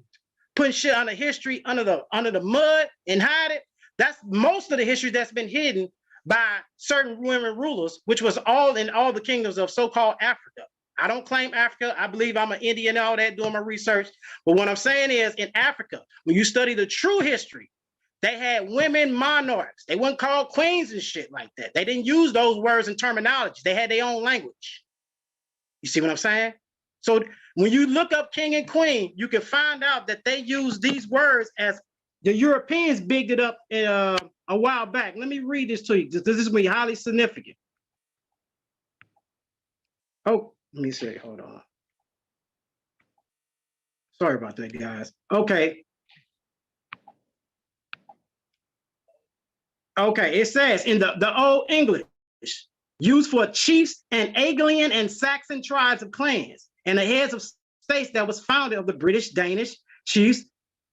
putting shit under history, under the mud and hide it? That's most of the history that's been hidden by certain women rulers, which was all in all the kingdoms of so-called Africa. I don't claim Africa. I believe I'm an Indian and all that, doing my research. But what I'm saying is, in Africa, when you study the true history, they had women monarchs. They weren't called queens and shit like that. They didn't use those words and terminology. They had their own language. You see what I'm saying? So when you look up king and queen, you can find out that they use these words as the Europeans bigged it up a while back. Let me read this to you. This is going to be highly significant. Oh, let me see. Hold on. Sorry about that, guys. Okay. Okay, it says in the Old English, used for chiefs and Anglian and Saxon tribes of clans and the heads of states that was founded of the British, Danish chiefs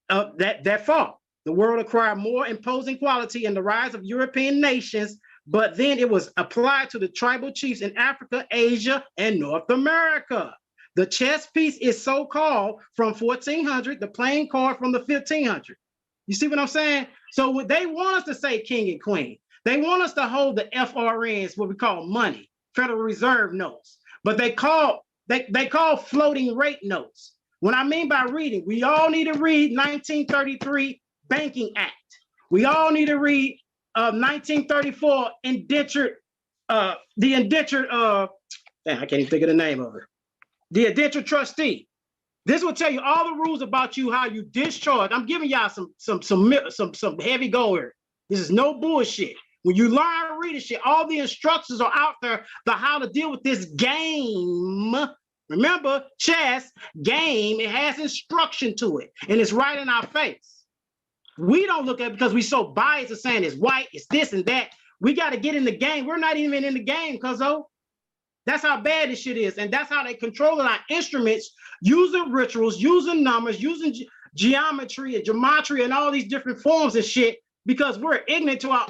that fought. The world acquired more imposing quality in the rise of European nations, but then it was applied to the tribal chiefs in Africa, Asia, and North America. The chess piece is so called from 1400, the playing card from the 1500. You see what I'm saying? So they want us to say king and queen. They want us to hold the FRNs, what we call money, Federal Reserve notes, but they call floating rate notes. What I mean by reading, we all need to read 1933 Banking Act. We all need to read 1934 indentured, I can't even think of the name of it. The indentured trustee. This will tell you all the rules about you, how you discharge. I'm giving y'all some heavy go here. This is no bullshit. When you learn how to read this shit, all the instructions are out there for how to deal with this game. Remember, chess, game, it has instruction to it, and it's right in our face. We don't look at it because we're so biased of saying it's white, it's this and that. We got to get in the game. We're not even in the game, cuzzo. That's how bad this shit is, and that's how they controlling our instruments, using rituals, using numbers, using geometry and gematria and all these different forms of shit, because we're ignorant to our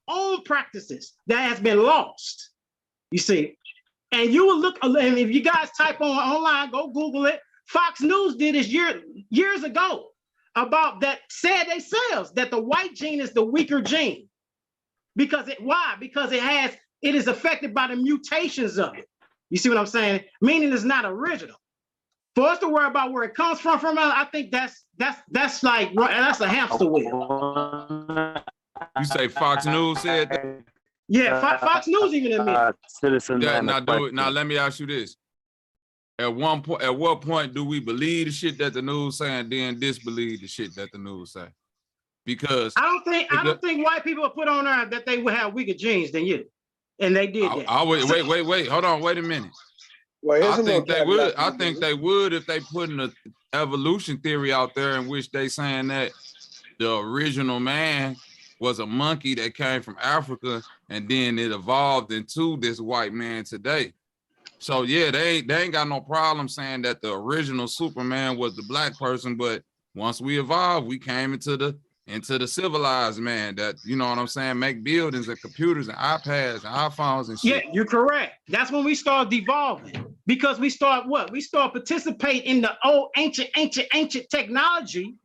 own practices that has been lost. You see, and you will look, and if you guys type online, go Google it. Fox News did this years ago about that, said themselves that the white gene is the weaker gene. Because Because it is affected by the mutations of it. You see what I'm saying? Meaning it's not original. For us to worry about where it comes from, I think that's a hamster wheel. You say Fox News said that? Yeah, Fox News even admitted. Now let me ask you this. At what point do we believe the shit that the news say and then disbelieve the shit that the news say? Because I don't think white people put on there that they would have weaker genes than you. And they did that. Wait, hold on, wait a minute. Well, I think they would. I think they would if they put an evolution theory out there in which they saying that the original man was a monkey that came from Africa and then it evolved into this white man today. So yeah, they ain't got no problem saying that the original Superman was the black person, but once we evolved, we came into the civilized man that, you know what I'm saying, make buildings and computers and iPads and iPhones and shit. Yeah, you're correct. That's when we start devolving, because we start participating in the old ancient technology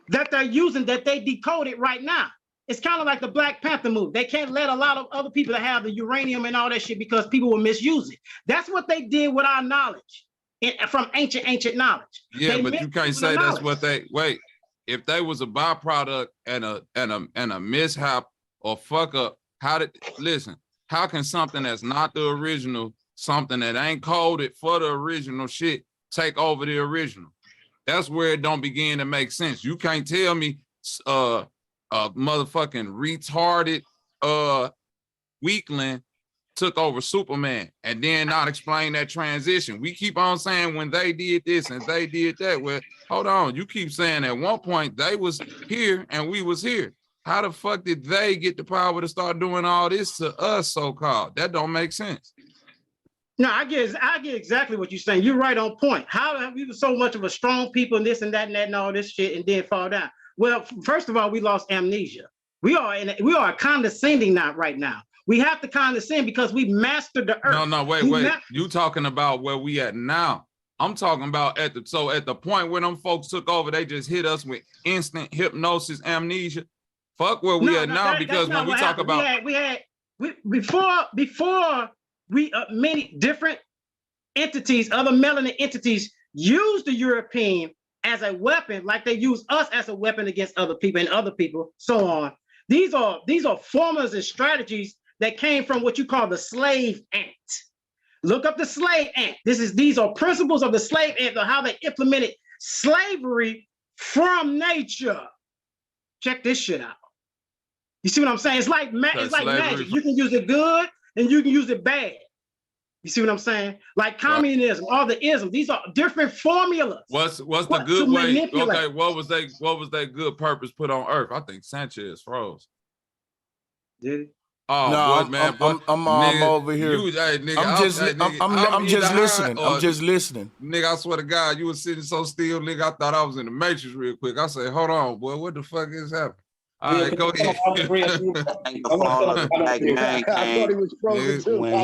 that they're using, that they decoded right now. It's kind of like the Black Panther movie. They can't let a lot of other people that have the uranium and all that shit because people will misuse it. That's what they did with our knowledge from ancient knowledge. Yeah, but you can't say that's what wait. If they was a byproduct and a mishap or fuck up, how can something that's not the original, something that ain't coded for the original shit, take over the original? That's where it don't begin to make sense. You can't tell me a motherfucking retarded weakling took over Superman and then not explain that transition. We keep on saying when they did this and they did that. Well, hold on. You keep saying at one point they was here and we was here. How the fuck did they get the power to start doing all this to us, so-called? That don't make sense. No, I get exactly what you're saying. You're right on point. How have we been so much of a strong people and this and that and all this shit and then fall down? Well, first of all, we lost amnesia. We are condescending now right now. We have to condescend because we mastered the earth. No, wait. You talking about where we at now? I'm talking about at the point when them folks took over, they just hit us with instant hypnosis amnesia. Fuck where we at now, because when we talk about before many different entities, other melanin entities, used the European as a weapon, like they use us as a weapon against other people, so on. These are formulas and strategies that came from what you call the slave ant. Look up the slave ant. These are principles of the slave ant, of how they implemented slavery from nature. Check this shit out. You see what I'm saying? It's like magic. You can use it good and you can use it bad. You see what I'm saying? Like communism, all the isms. These are different formulas. What's the good way? Okay, what was that good purpose put on Earth? I think Sanchez froze. Did he? No, boy, man, boy, I'm nigga, over here. hey, nigga, I'm just listening. I'm just listening. Nigga, I swear to God, you was sitting so still, nigga. I thought I was in the Matrix real quick. I said, hold on, boy, what the fuck is happening? All right, go ahead. When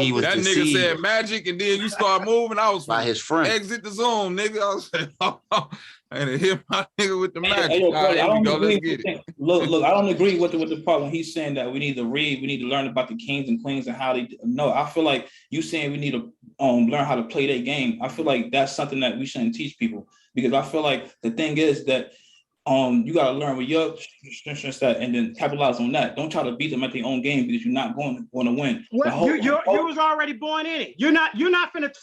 he was that nigga deceived said magic, and then you start moving. I was by his friend. exit the zone, nigga. I was saying, and it hit my nigga with the magic. Hey, yo, All right, I here we don't go. agree Let's get it. Look, I don't agree with the part when he's saying that we need to read, we need to learn about the kings and queens and how they. No, I feel like you saying we need to learn how to play their game. I feel like that's something that we shouldn't teach people, because I feel like the thing is that you got to learn with your strengths and then capitalize on that. Don't try to beat them at their own game, because you're not going to win. Well, you was already born in it. You're not finna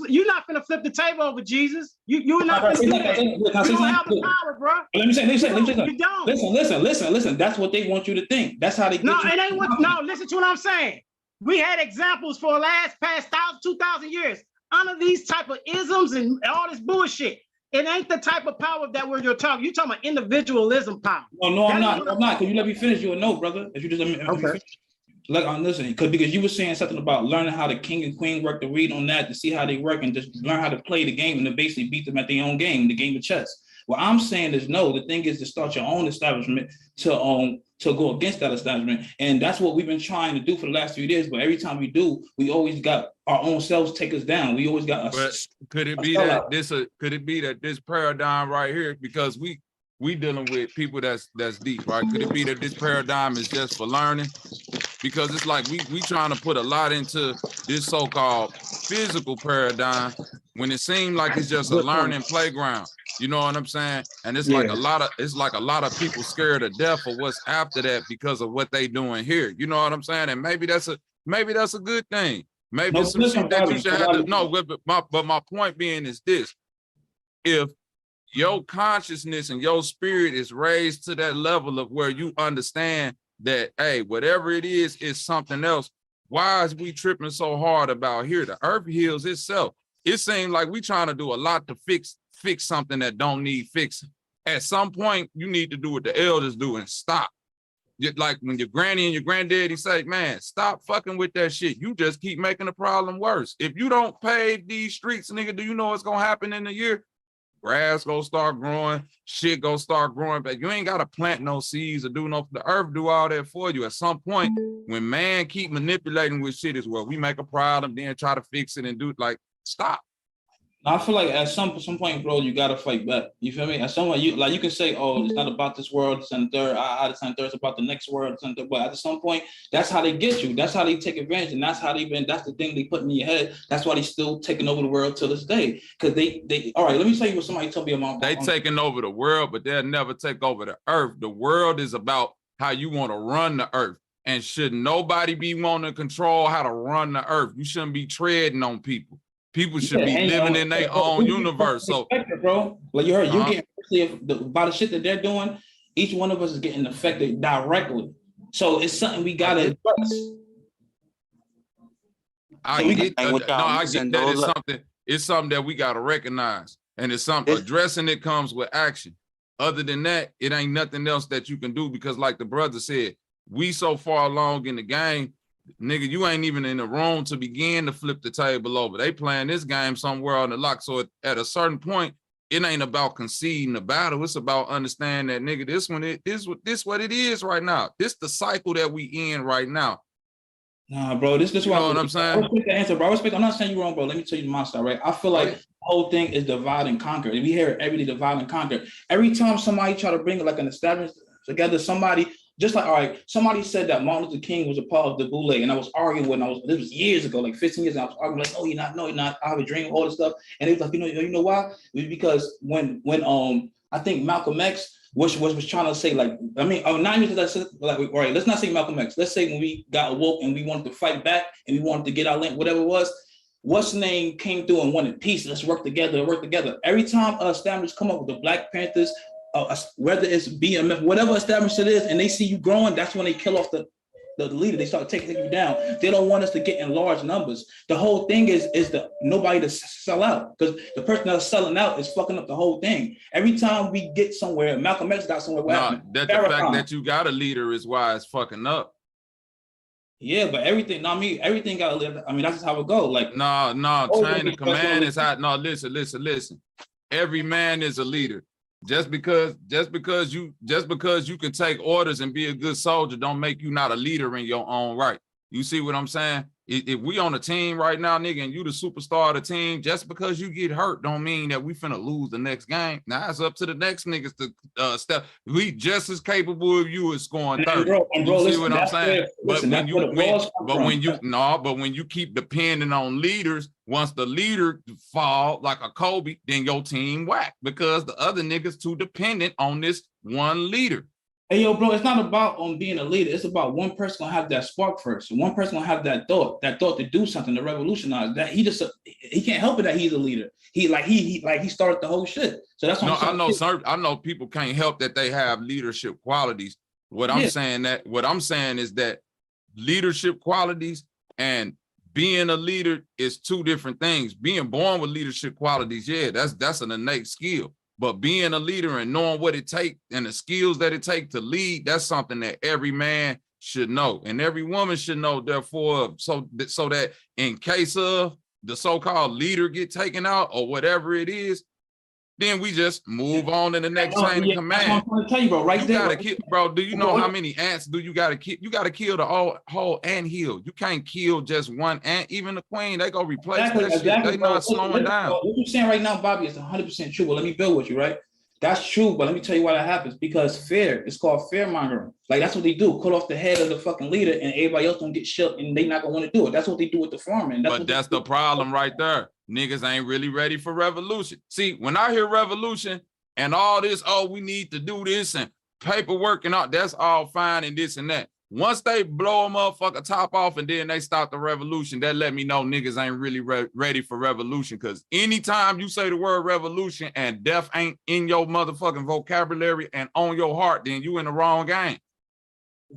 flip the table over Jesus. You're not finna do that. You don't have the power, bro. Let me say. You don't. Listen. That's what they want you to think. That's how they get No, you. it ain't what. No, listen to what I'm saying. We had examples for the past 2,000 years under these type of isms and all this bullshit. It ain't the type of power that you're talking. You're talking about individualism power. No, I'm not. Because you let me finish, you'll know, brother. If you just let me finish. Like, I'm listening, because you were saying something about learning how the king and queen work, to read on that, to see how they work, and just learn how to play the game and to basically beat them at their own game, the game of chess. What I'm saying is no. The thing is to start your own establishment to go against that establishment, and that's what we've been trying to do for the last few years. But every time we do, we always got our own selves take us down. We always got. Could it be that this paradigm right here, because we dealing with people that's deep, right? Could it be that this paradigm is just for learning? Because it's like we trying to put a lot into this so-called physical paradigm when it seemed like it's just a learning playground. You know what I'm saying? And it's like a lot of people scared to death of what's after that because of what they doing here. You know what I'm saying? And maybe that's a good thing. Maybe it's some shit that you should have to know. But my point being is this: if your consciousness and your spirit is raised to that level of where you understand that, hey, whatever it is something else. Why is we tripping so hard about here? The earth heals itself. It seems like we trying to do a lot to fix something that don't need fixing. At some point, you need to do what the elders do and stop. Like when your granny and your granddaddy say, man, stop fucking with that shit. You just keep making the problem worse. If you don't pave these streets, nigga, do you know what's gonna happen in a year? Grass gonna start growing, shit gonna start growing, but you ain't gotta plant no seeds or do no, the earth do all that for you. At some point, when man keep manipulating with shit is where we make a problem, then try to fix it and do like, stop. I feel like at some point, bro, you gotta fight back. You feel me? At some point, you can say, "Oh, it's not about this world, this and third. It's about the next world, this and third." But at some point, that's how they get you. That's how they take advantage, and that's how that's the thing they put in your head. That's why they still taking over the world till this day. Because they. All right, let me tell you what somebody told me about. They taking over the world, but they'll never take over the earth. The world is about how you want to run the earth, and should nobody be wanting to control how to run the earth. You shouldn't be treading on people. People should be living in their own universe. So, bro, like you heard, you getting by the shit that they're doing. Each one of us is getting affected directly. So it's something we gotta address. I get that. It's something that we gotta recognize, and it's something addressing it comes with action. Other than that, it ain't nothing else that you can do, because, like the brother said, we so far along in the game. Nigga, you ain't even in the room to begin to flip the table over. They playing this game somewhere on the lock. So at a certain point, it ain't about conceding the battle. It's about understanding that, nigga, this what it is right now. This the cycle that we in right now. Nah, bro, this is what I'm saying. I respect the answer, bro. I'm not saying you're wrong, bro. Let me tell you my side, right? I feel like the whole thing is divide and conquer. And we hear it every day, divide and conquer. Every time somebody try to bring like an establishment together, somebody. Just like, all right, somebody said that Martin Luther King was a part of the Boule, and I was arguing this was years ago, like 15 years ago, I was arguing like, no, you're not, I have a dream, all this stuff. And it was like, you know why? It was because when I think Malcolm X was trying to say, like, I mean, not even that, like, all right, let's not say Malcolm X. Let's say when we got awoke and we wanted to fight back and we wanted to get our land, whatever it was, what's the name came through and wanted peace. Let's work together. Every time establishments come up with the Black Panthers, whether it's BMF, whatever establishment it is, and they see you growing, that's when they kill off the leader. They start taking you down. They don't want us to get in large numbers. The whole thing is nobody to sell out, because the person that's selling out is fucking up the whole thing. Every time we get somewhere, Malcolm X got somewhere. The fact that you got a leader is why it's fucking up. Yeah, but everything, no, I mean, everything got to live. I mean, that's just how it go. Like, No, Oh, chain of command is how. how. No, listen. Every man is a leader. Just because you can take orders and be a good soldier, don't make you not a leader in your own right. You see what I'm saying? If we on a team right now, nigga, and you the superstar of the team, just because you get hurt don't mean that we finna lose the next game. Now it's up to the next niggas to step. We just as capable of you as scoring 30. Bro, you listen, see what I'm saying? Listen, But when you keep depending on leaders, once the leader fall like a Kobe, then your team whack because the other niggas too dependent on this one leader. Hey, yo, bro, it's not about being a leader. It's about one person gonna have that spark first. One person gonna have that thought to do something, to revolutionize. That he can't help it that he's a leader. He started the whole shit. So that's what I'm saying. I know people can't help that they have leadership qualities. What I'm saying is that leadership qualities and being a leader is two different things. Being born with leadership qualities, yeah, that's an innate skill. But being a leader and knowing what it takes and the skills that it takes to lead, that's something that every man should know. And every woman should know, therefore, so that in case of the so-called leader get taken out or whatever it is, then we just move on in the next chain of command. That's what I'm trying to tell you, bro. Right there, gotta kill, bro. Do you know how many ants do you gotta kill? You gotta kill the whole ant hill. You can't kill just one ant. Even the queen, they go replace that shit. They not slowing down. What you're saying right now, Bobby, is 100% true. But let me build with you, right? That's true, but let me tell you why that happens. Because fear, it's called fear mongering. Like that's what they do. Cut off the head of the fucking leader, and everybody else don't get shook, and they not gonna want to do it. That's what they do with the farming. But that's the problem right there. Niggas ain't really ready for revolution. See, when I hear revolution and all this, oh, we need to do this and paperwork and all, that's all fine and this and that. Once they blow a motherfucker top off and then they start the revolution, that let me know niggas ain't really ready for revolution. Because anytime you say the word revolution and death ain't in your motherfucking vocabulary and on your heart, then you in the wrong game.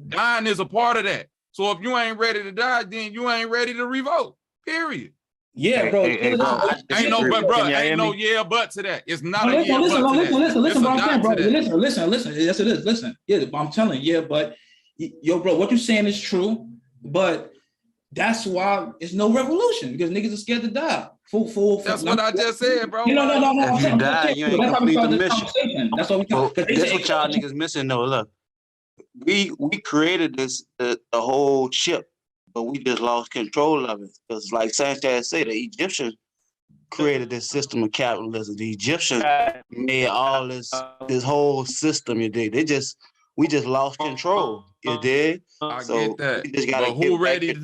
Dying is a part of that. So if you ain't ready to die, then you ain't ready to revolt, period. Yeah, bro. Ain't no yeah, but to that. It's not a yeah, listen, but to listen, that. listen, bro. I'm saying, bro. Listen. Yes, it is. Listen. Yeah, I'm telling you, yeah, but yo, bro, what you're saying is true, but that's why it's no revolution because niggas are scared to die. That's what I just said, bro. No. If you die, you ain't complete the mission. That's what we talk. That's what y'all niggas missing though. Look, we created the whole chip, but we just lost control of it. Because like Sanchez said, the Egyptians created this system of capitalism. The Egyptians made all this whole system, you dig? We just lost control, you dig? I get that. We just gotta who ready to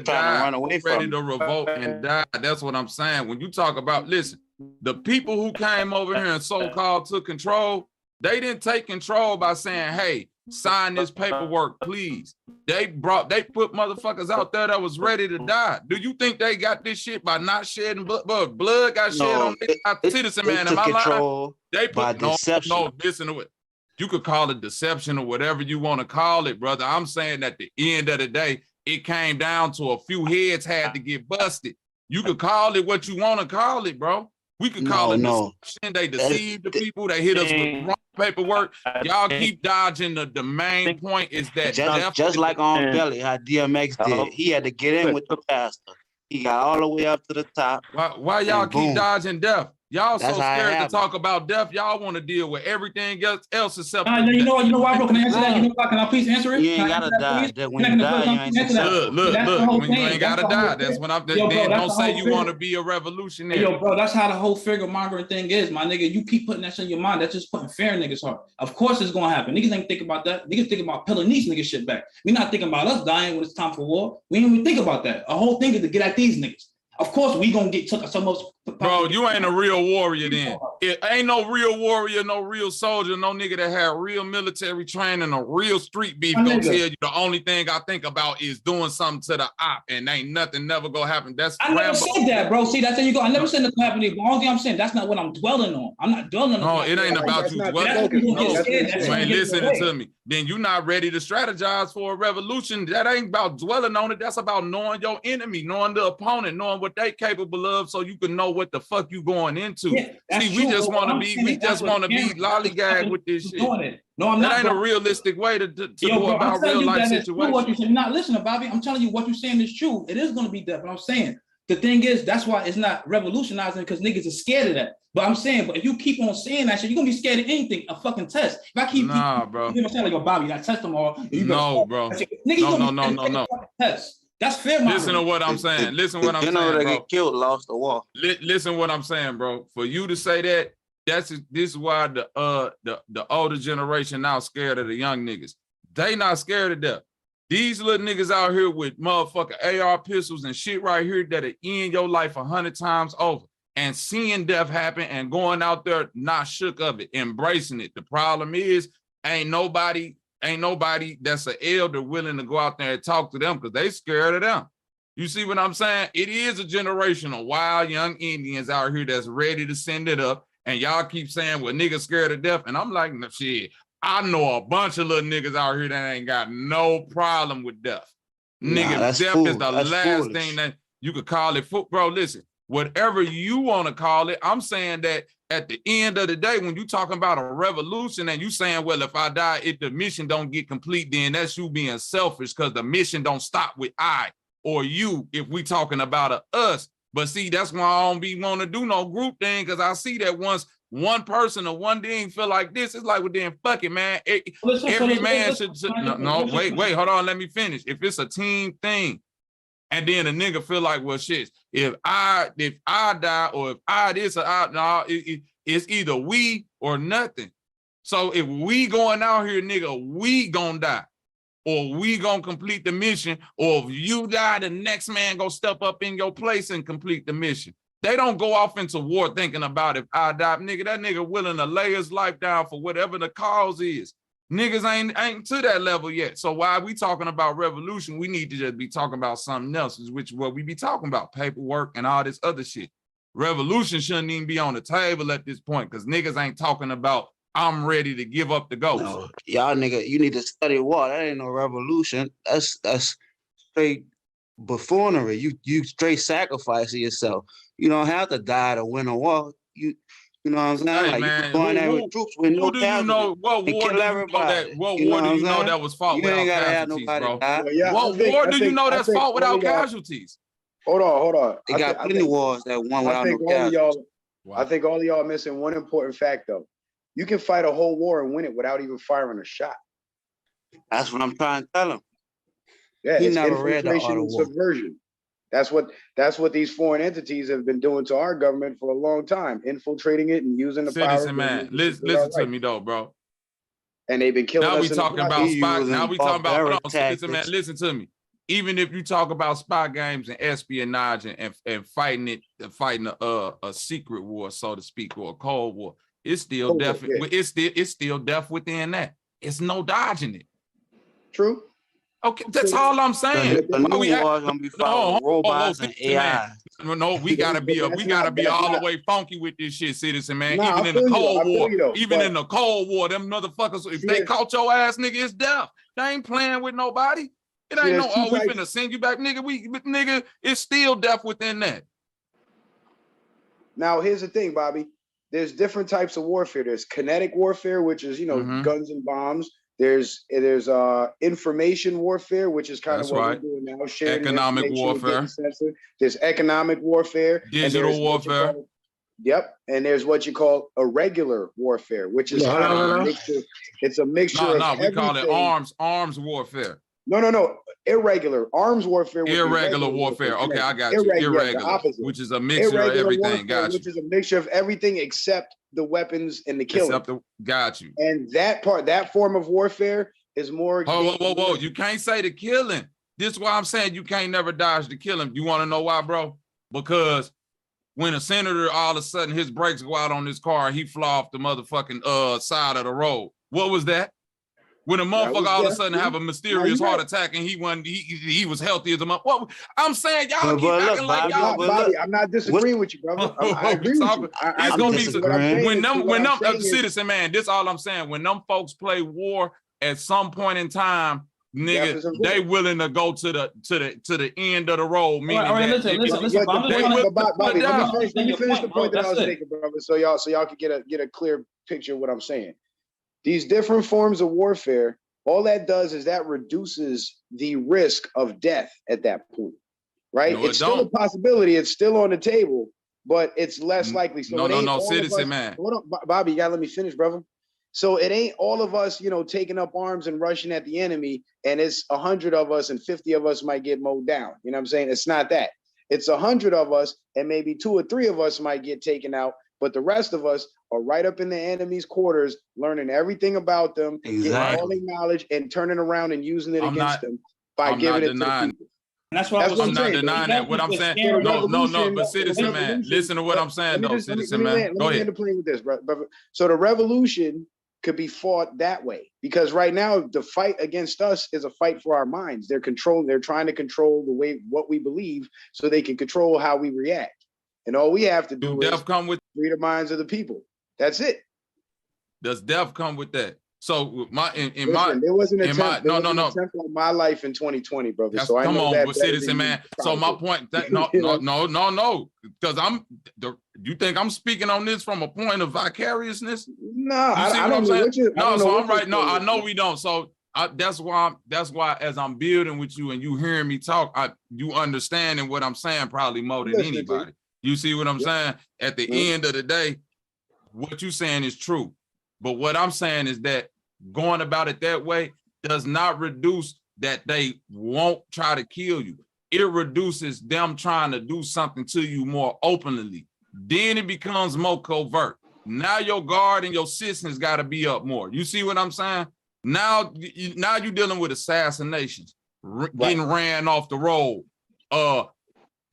die? Run away from ready to revolt and die? That's what I'm saying. When you talk about, listen, the people who came over here and so-called took control, they didn't take control by saying, hey, sign this paperwork, please. They put motherfuckers out there that was ready to die. Do you think they got this shit by not shedding blood? Blood got shed on citizen, man. Am I lying? They put deception. No, listen to it. You could call it deception or whatever you want to call it, brother. I'm saying at the end of the day, it came down to a few heads had to get busted. You could call it what you want to call it, bro. We could call it deception. They deceived the people. They hit us with wrong paperwork. Y'all keep dodging the main point is that just like on Belly, how DMX did. He had to get in with the pastor. He got all the way up to the top. Why y'all keep dodging death? Y'all so scared to talk about death. Y'all want to deal with everything else except. You know why, bro? Can I answer that? You know why? Can I please answer it? You ain't gotta die. When you die, you ain't successful. Look. When you ain't gotta die, that's when I'm. Then don't say you want to be a revolutionary. Yo, bro, that's how the whole figure mongering thing is, my nigga. You keep putting that shit in your mind. That's just putting fear in niggas' heart. Of course, it's gonna happen. Niggas ain't think about that. Niggas think about pulling these niggas shit back. We not thinking about us dying when it's time for war. We ain't even think about that. A whole thing is to get at these niggas. Of course, we gonna get took some of. Bro, you ain't a real warrior then. It ain't no real warrior, no real soldier, no nigga that had real military training, a real street beef. Gonna tell you the only thing I think about is doing something to the op, and ain't nothing never gonna happen. That's I never said that, bro. See, that's how you go. I never said nothing happening. The only thing I'm saying, that's not what I'm dwelling on. I'm not dwelling on. No, it ain't about you dwelling. No, you ain't listening to me. Then you're not ready to strategize for a revolution. That ain't about dwelling on it. That's about knowing your enemy, knowing the opponent, knowing what they capable of, so you can know what the fuck you going into. Yeah, See, we just want to be, lollygag with this shit. No, I'm that not. ain't a realistic way to Yo, go bro, about real life situations. What you're saying. Not listening, Bobby. I'm telling you what you're saying is true. It is going to be death. But I'm saying the thing is that's why it's not revolutionizing because niggas are scared of that. But I'm saying, but if you keep on saying that shit, you're gonna be scared of anything. A fucking test. If I keep, bro. You saying like, yo, Bobby, I test them all. No, bro. Nigga, no. Test. That's fair. Listen to what I'm saying. Listen what I'm saying, bro. Get killed, lost the war. Listen what I'm saying, bro. For you to say that, this is why the older generation now scared of the young niggas. They not scared of death. These little niggas out here with motherfucking AR pistols and shit right here that'll end your life 100 times over. And seeing death happen and going out there not shook of it, embracing it. The problem is, ain't nobody that's an elder willing to go out there and talk to them because they scared of them. You see what I'm saying? It is a generation of wild young Indians out here that's ready to send it up. And y'all keep saying, well, niggas scared of death. And I'm like, no, shit, I know a bunch of little niggas out here that ain't got no problem with death. Nigga, death is the last thing that you could call it. Bro, listen, whatever you want to call it, I'm saying that at the end of the day, when you talking about a revolution and you saying, well, if I die, if the mission don't get complete, then that's you being selfish because the mission don't stop with I or you if we talking about a us. But see, that's why I don't be want to do no group thing because I see that once one person or one thing feel like this, it's like, well, then fuck it, man. Every man should wait, hold on, let me finish. If it's a team thing, and then a nigga feel like, well, shit, if I die or if I this or I, no, it's either we or nothing. So if we going out here, nigga, we gonna die. Or we gonna complete the mission, or if you die, the next man gonna step up in your place and complete the mission. They don't go off into war thinking about if I die, nigga, that nigga willing to lay his life down for whatever the cause is. Niggas ain't to that level yet. So while we talking about revolution, we need to just be talking about something else, which is what we be talking about, paperwork and all this other shit. Revolution shouldn't even be on the table at this point because niggas ain't talking about I'm ready to give up the ghost. No, y'all nigga, you need to study war. That ain't no revolution. That's straight buffoonery. You straight sacrificing yourself. You don't have to die to win a war. You know what I'm saying? Hey, like man, you going there with troops with no casualties. What war do you know that was fought without casualties, bro? What war do you know that's fought without casualties? Hold on. They got plenty wars that won without no casualties. I think all of y'all missing one important fact though. You can fight a whole war and win it without even firing a shot. That's what I'm trying to tell him. Yeah, he it's never read the infiltration Art of and War. subversion. That's what these foreign entities have been doing to our government for a long time, infiltrating it and using the power. Citizen, man, listen to me though, bro. And they've been killing us. Now we talking about spy. Now we talking about. Hold on, tactics. man, listen to me. Even if you talk about spy games and espionage and fighting a secret war, so to speak, or a cold war, it's still definitely it's still death within that. It's no dodging it. True. Okay, that's all I'm saying. The new war is gonna be fought with robots and AI. No, we gotta be all the way funky with this shit, citizen, man. Nah, even in the Cold War, in the Cold War, them motherfuckers, if they caught your ass, nigga, it's death. They ain't playing with nobody. It ain't we finna send you back, nigga. Nigga, it's still death within that. Now, here's the thing, Bobby. There's different types of warfare. There's kinetic warfare, which is, guns and bombs. There's information warfare, which is kind of what we're doing now. Economic warfare. There's economic warfare. Digital warfare. Yep. And there's what you call irregular warfare, which is kind of a mixture. It's a mixture of we call it arms warfare. No. Irregular. Arms warfare. Irregular warfare. Okay, I got you. Irregular, which is a mixture of everything. Got you. Which is a mixture of everything except the weapons and the killing. Got you. And that form of warfare is more. Whoa. You can't say the killing. This is why I'm saying you can't never dodge the killing. You want to know why, bro? Because when a senator all of a sudden his brakes go out on his car, he fly off the motherfucking side of the road. What was that? When a motherfucker all of a sudden have a mysterious heart attack and he was healthy as a mother. Well, I'm saying y'all keep acting like y'all. Bobby, I'm not disagreeing with you, brother. I agree with you. It's gonna be when them citizen, man. This all I'm saying. When them folks play war at some point in time, nigga, they willing to go to the end of the road. Meaning all right, that listen. Bobby, let me finish the point that I was making, brother. So y'all can get a clear picture of what I'm saying. These different forms of warfare, all that does is that reduces the risk of death at that point, right? No, it's still a possibility. It's still on the table, but it's less likely. So no, citizen man. Hold on, Bobby, you gotta let me finish, brother. So it ain't all of us, taking up arms and rushing at the enemy, and it's 100 of us and 50 of us might get mowed down. You know what I'm saying? It's not that. It's 100 of us and maybe 2 or 3 of us might get taken out, but the rest of us are right up in the enemy's quarters, learning everything about them, getting all their knowledge and turning around and using it against them by giving it to the people. And that's what I'm not denying that. What I'm saying, no, but citizen man, listen to what I'm saying though, citizen man. Go ahead. Let me end the plane with this, brother. So the revolution could be fought that way, because right now the fight against us is a fight for our minds. They're trying to control what we believe so they can control how we react. And all we have to do is free the minds of the people. That's it. Does death come with that? So there was an attempt on my life in 2020, brother. So I know that citizen man. So my point, no, because you think I'm speaking on this from a point of vicariousness? No, I don't know what you're. No, so I'm right. No, I know we don't. So that's why as I'm building with you and you hearing me talk, you understanding what I'm saying probably more than anybody. You see what I'm saying? At the end of the day, what you saying is true. But what I'm saying is that going about it that way does not reduce that they won't try to kill you. It reduces them trying to do something to you more openly. Then it becomes more covert. Now your guard and your systems got to be up more. You see what I'm saying? Now you're dealing with assassinations, getting ran off the road,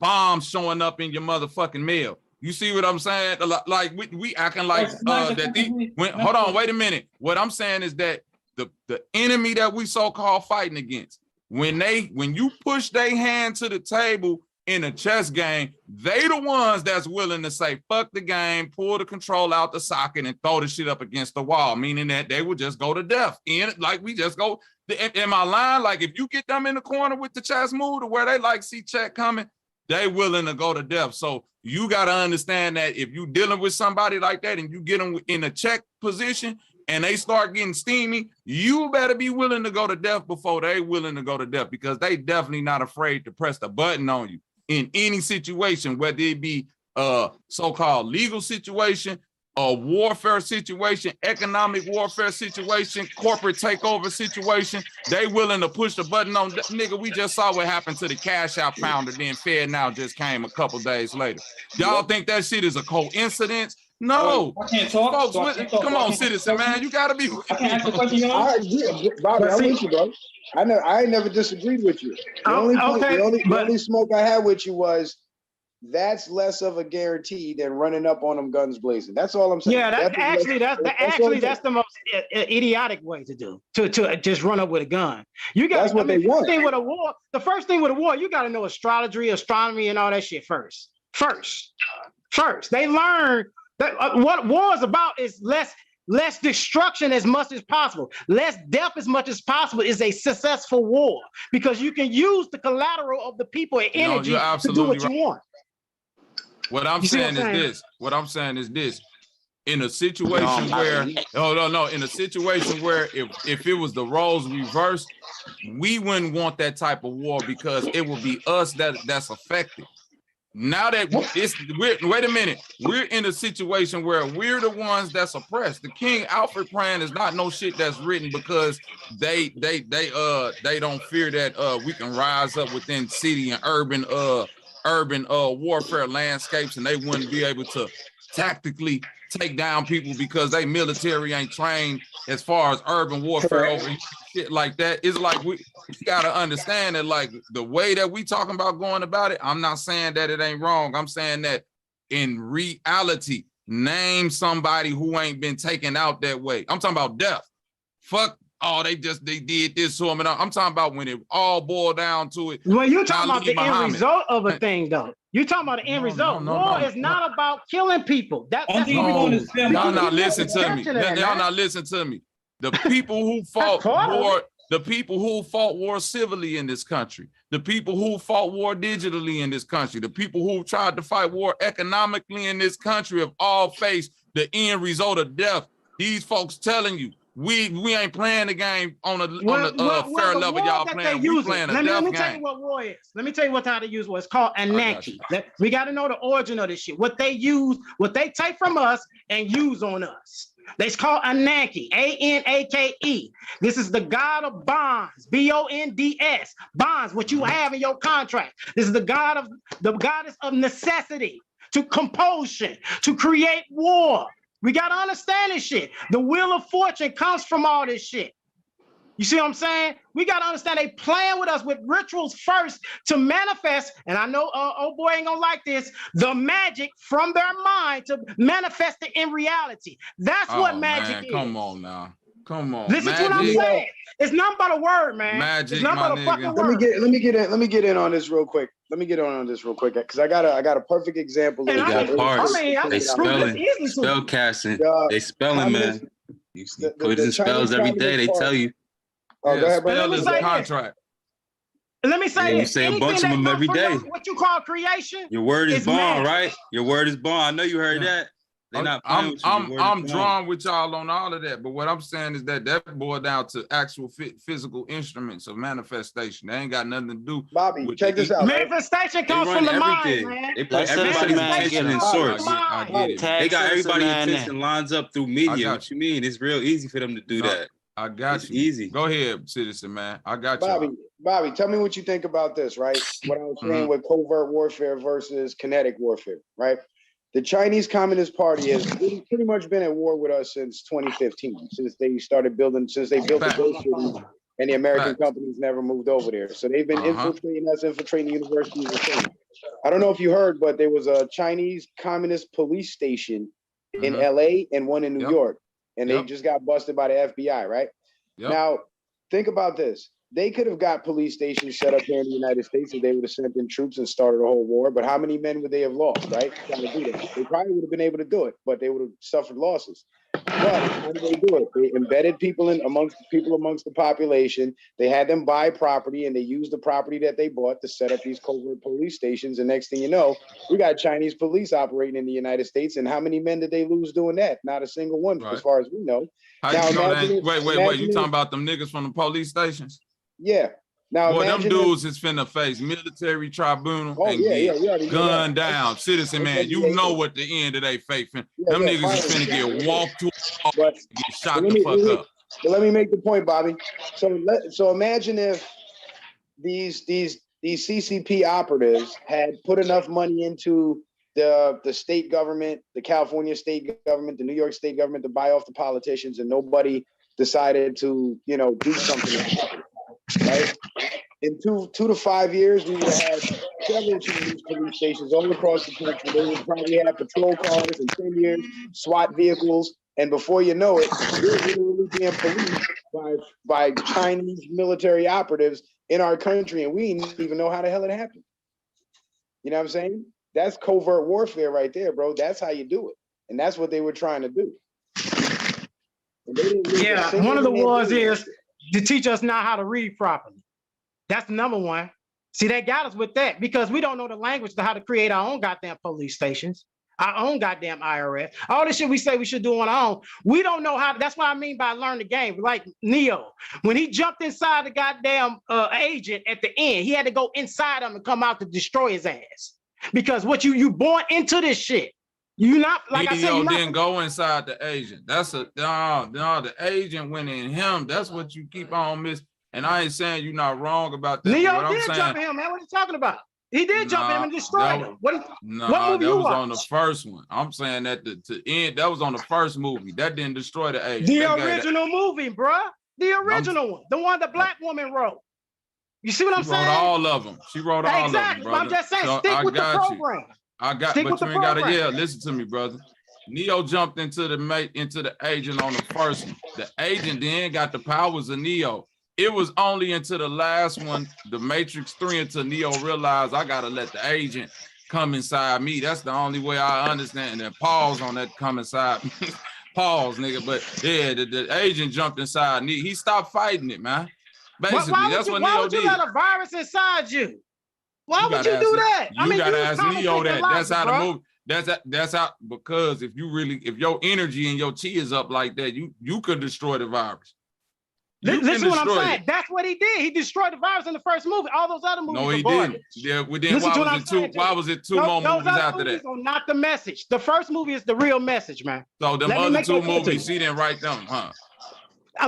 bombs showing up in your motherfucking mail. You see what I'm saying? Like we acting like hold on, wait a minute. What I'm saying is that the enemy that we so-called fighting against, when you push their hand to the table in a chess game, they the ones that's willing to say, fuck the game, pull the control out the socket and throw the shit up against the wall, meaning that they would just go to death. Like we just go, am I lying? Like if you get them in the corner with the chess move to where they like see check coming, they willing to go to death. So you got to understand that if you dealing with somebody like that and you get them in a check position and they start getting steamy, you better be willing to go to death before they willing to go to death, because they definitely not afraid to press the button on you in any situation, whether it be a so-called legal situation, a warfare situation, economic warfare situation, corporate takeover situation. They willing to push the button on nigga. We just saw what happened to the Cash App founder. Then FedNow just came a couple days later. Y'all think that shit is a coincidence? No. I can't talk. Folks, come on, citizen man. You gotta be. I can't ask a question. Bobby, I'm with you, bro. I never disagreed with you. The only smoke I had with you was that's less of a guarantee than running up on them guns blazing. That's all I'm saying. Yeah, that's the most idiotic way to do to just run up with a gun. You got that's what they want. The first thing with a war, you got to know astrology, astronomy, and all that shit first. They learn that what war is about is less destruction as much as possible, less death as much as possible is a successful war, because you can use the collateral of the people and energy to do what you want. What I'm saying is this. In a situation where, in a situation where if it was the roles reversed, we wouldn't want that type of war, because it would be us that's affected. Now that wait a minute, we're in a situation where we're the ones that's oppressed. The King Alfred plan is not no shit that's written because they don't fear that we can rise up within city and urban warfare landscapes, and they wouldn't be able to tactically take down people because they military ain't trained as far as urban warfare over shit like that. It's like we gotta understand that, like, the way that we talking about going about it, I'm not saying that it ain't wrong. I'm saying that in reality, name somebody who ain't been taken out that way. I'm talking about death. Fuck, they did this to him. And I'm talking about when it all boiled down to it. Well, you're talking about the end result of a thing, though. You're talking about the end result. War is not about killing people. Y'all not listen to me. Y'all not listen to me. The people who fought war, The people who fought war civilly in this country, the people who fought war digitally in this country, the people who tried to fight war economically in this country have all faced the end result of death. These folks telling you, we ain't playing the game on a fair level. Y'all playing, we playing a death game. Let me tell you what war is. Let me tell you how they use war. It's called Ananke. We got to know the origin of this shit. What they use, what they take from us and use on us. It's called Ananke, A-N-A-K-E. This is the god of bonds, B-O-N-D-S, bonds, what you have in your contract. This is the goddess of necessity, to compulsion, to create war. We got to understand this shit. The wheel of fortune comes from all this shit. You see what I'm saying? We got to understand they playing with us with rituals first to manifest, and I know old boy ain't gonna like this, the magic from their mind to manifest it in reality. That's what magic is. Come on now. Come on. Listen to what I'm saying. It's nothing but a word, man. Magic, it's nothing but a fucking word. Let me get in on this real quick. Because I got a perfect example. They got parts. They spell casting. They spelling, man. You put in spells every day. They tell you. Oh, go ahead, spell is a contract. Let me say this. You say a bunch of them every day. What you call creation? Your word is bond, right? Your word is bond. I know you heard that. I'm drawn with y'all on all of that, but what I'm saying is that boils down to actual physical instruments of manifestation. They ain't got nothing to do. Bobby, check this out. Manifestation comes from the mind, man. They put everybody's attention in source. I get it. They got everybody's attention lines up through media. What you mean? It's real easy for them to do that. I got you. Easy. Go ahead, citizen man. I got you. Bobby, tell me what you think about this, right? What I was saying with covert warfare versus kinetic warfare, right? The Chinese Communist Party has pretty much been at war with us since 2015, since they built the Ghost Cities, and the American companies never moved over there. So they've been infiltrating us, infiltrating universities and things. I don't know if you heard, but there was a Chinese Communist police station in LA and one in New York, and they just got busted by the FBI, right? Now, think about this. They could have got police stations set up here in the United States if they would have sent in troops and started a whole war. But how many men would they have lost, right? Trying to do that. They probably would have been able to do it, but they would have suffered losses. But how did they do it? They embedded people amongst the population. They had them buy property, and they used the property that they bought to set up these covert police stations. And next thing you know, we got Chinese police operating in the United States. And how many men did they lose doing that? Not a single one, as far as we know. How you know that? Wait. You talking about them niggas from the police stations? Yeah. Now, boy, them dudes is finna face military tribunal and get gunned down. Citizen man, you know what the end of they facing. Them niggas is finna get walked to, get shot the fuck up. But let me make the point, Bobby. So imagine if these CCP operatives had put enough money into the state government, the California state government, the New York state government to buy off the politicians, and nobody decided to, do something. Right? In 2 to 5 years, we would have several Chinese police stations all across the country. They would probably have patrol cars in 10 years, SWAT vehicles, and before you know it, we're literally being policed by Chinese military operatives in our country, and we didn't even know how the hell it happened. You know what I'm saying? That's covert warfare right there, bro. That's how you do it, and that's what they were trying to do. One of the wars is to teach us now how to read properly. That's the number one. See, they got us with that because we don't know the language to how to create our own goddamn police stations, our own goddamn IRS. All this shit we say we should do on our own. We don't know how. That's what I mean by learn the game. Like Neo, when he jumped inside the goddamn agent at the end, he had to go inside him and come out to destroy his ass. Because what you born into this shit. You not like I said. You didn't go inside the agent. That's the agent went in him. That's what you keep on missing. And I ain't saying you're not wrong about that. Neo did jump in him, man. What are you talking about? He did jump in him and destroy him. What movie that was on the first one. I'm saying that to end. That was on the first movie. That didn't destroy the agent. The original movie, bruh. The original one. The one the black woman wrote. You see what I'm saying? She wrote all of them. She wrote all of them, brother. Exactly. I'm just saying, stick with the program. But you ain't gotta yell. Listen to me, brother. Neo jumped into the agent on the first one. The agent then got the powers of Neo. It was only into the last one, the Matrix 3, until Neo realized I gotta let the agent come inside me. That's the only way I understand. And then pause on that come inside. Pause, nigga. But yeah, the agent jumped inside. He stopped fighting it, man. Basically, why that's what why Neo would you did. let a virus inside you? Why would gotta you do ask- that? You gotta ask Neo that. That's how the bro. movie. That's how, because if your energy and your chi is up like that, you could destroy the virus. Listen what I'm saying. That's what he did. He destroyed the virus in the first movie. All those other movies No, he are garbage. didn't. Yeah, well, then why was it two more Those movies other after movies that? are not the message. The first movie is the real message, man. So them Let me other make two that clear to movies, you. she didn't write them, huh?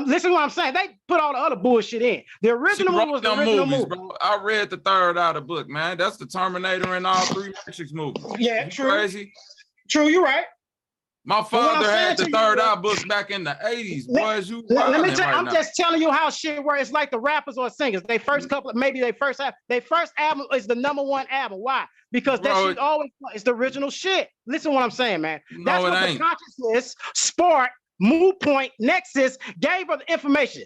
Listen to what I'm saying. They put all the other bullshit in. The original movie was the them original movies, movie. bro. I read the third out of the book, man. That's the Terminator and all 3 Matrix movies. Yeah, You true. crazy? True, you're right. My But what I'm father saying had the to you, third bro, eye books back in the 80s. Boys, you Let me wildin' tell right I'm now. just telling you how shit works. It's like the rappers or singers. They first couple, maybe they first album is the #1 album. Why? Because that Bro, shit always is the original shit. Listen to what I'm saying, man. No, That's it what ain't. the consciousness, Spark, Mood Point, Nexus gave her the information.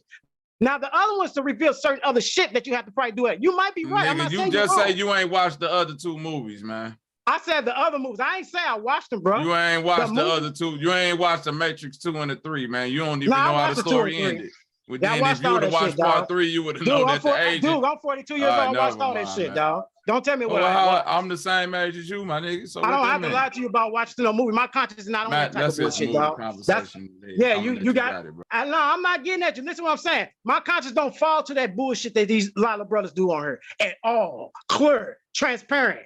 Now the other one's to reveal certain other shit that you have to probably do it. You might be right. I'm Nigga, not you saying just you're say wrong. you ain't watched the other 2 movies, man. I said the other movies. I ain't say I watched them, bro. You ain't watched the movie- other 2. You ain't watched the Matrix 2 and the 3, man. You don't even Nah, I know how watched the the 2 and story 3. ended. Well, Yeah, I then watched if you all would have that watched shit, part dog. 3, you would have Dude, known that the agent. Dude, I'm 42 years old. I watched all that shit, dog. Don't tell me what I watched. I'm the same age as you, my nigga. So I don't what have that to mean? lie to you about watching no movie. My conscience is not on that type That's of just bullshit, movie dog. conversation. Yeah, I'ma let you got it, bro. No, I'm not getting at you. Listen to what I'm saying. My conscience don't fall to that bullshit that these Lila brothers do on her at all. Clear, transparent.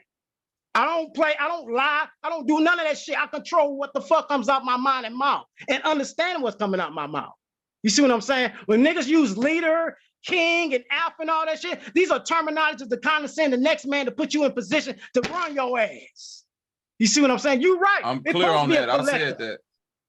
I don't play, I don't lie, I don't do none of that shit. I control what the fuck comes out my mind and mouth and understanding what's coming out my mouth. You see what I'm saying? When niggas use leader, king, and alpha and all that shit, these are terminologies to condescend the next man to put you in position to run your ass. You see what I'm saying? You're right. I'm It's clear supposed to on be a that. I collective. said that.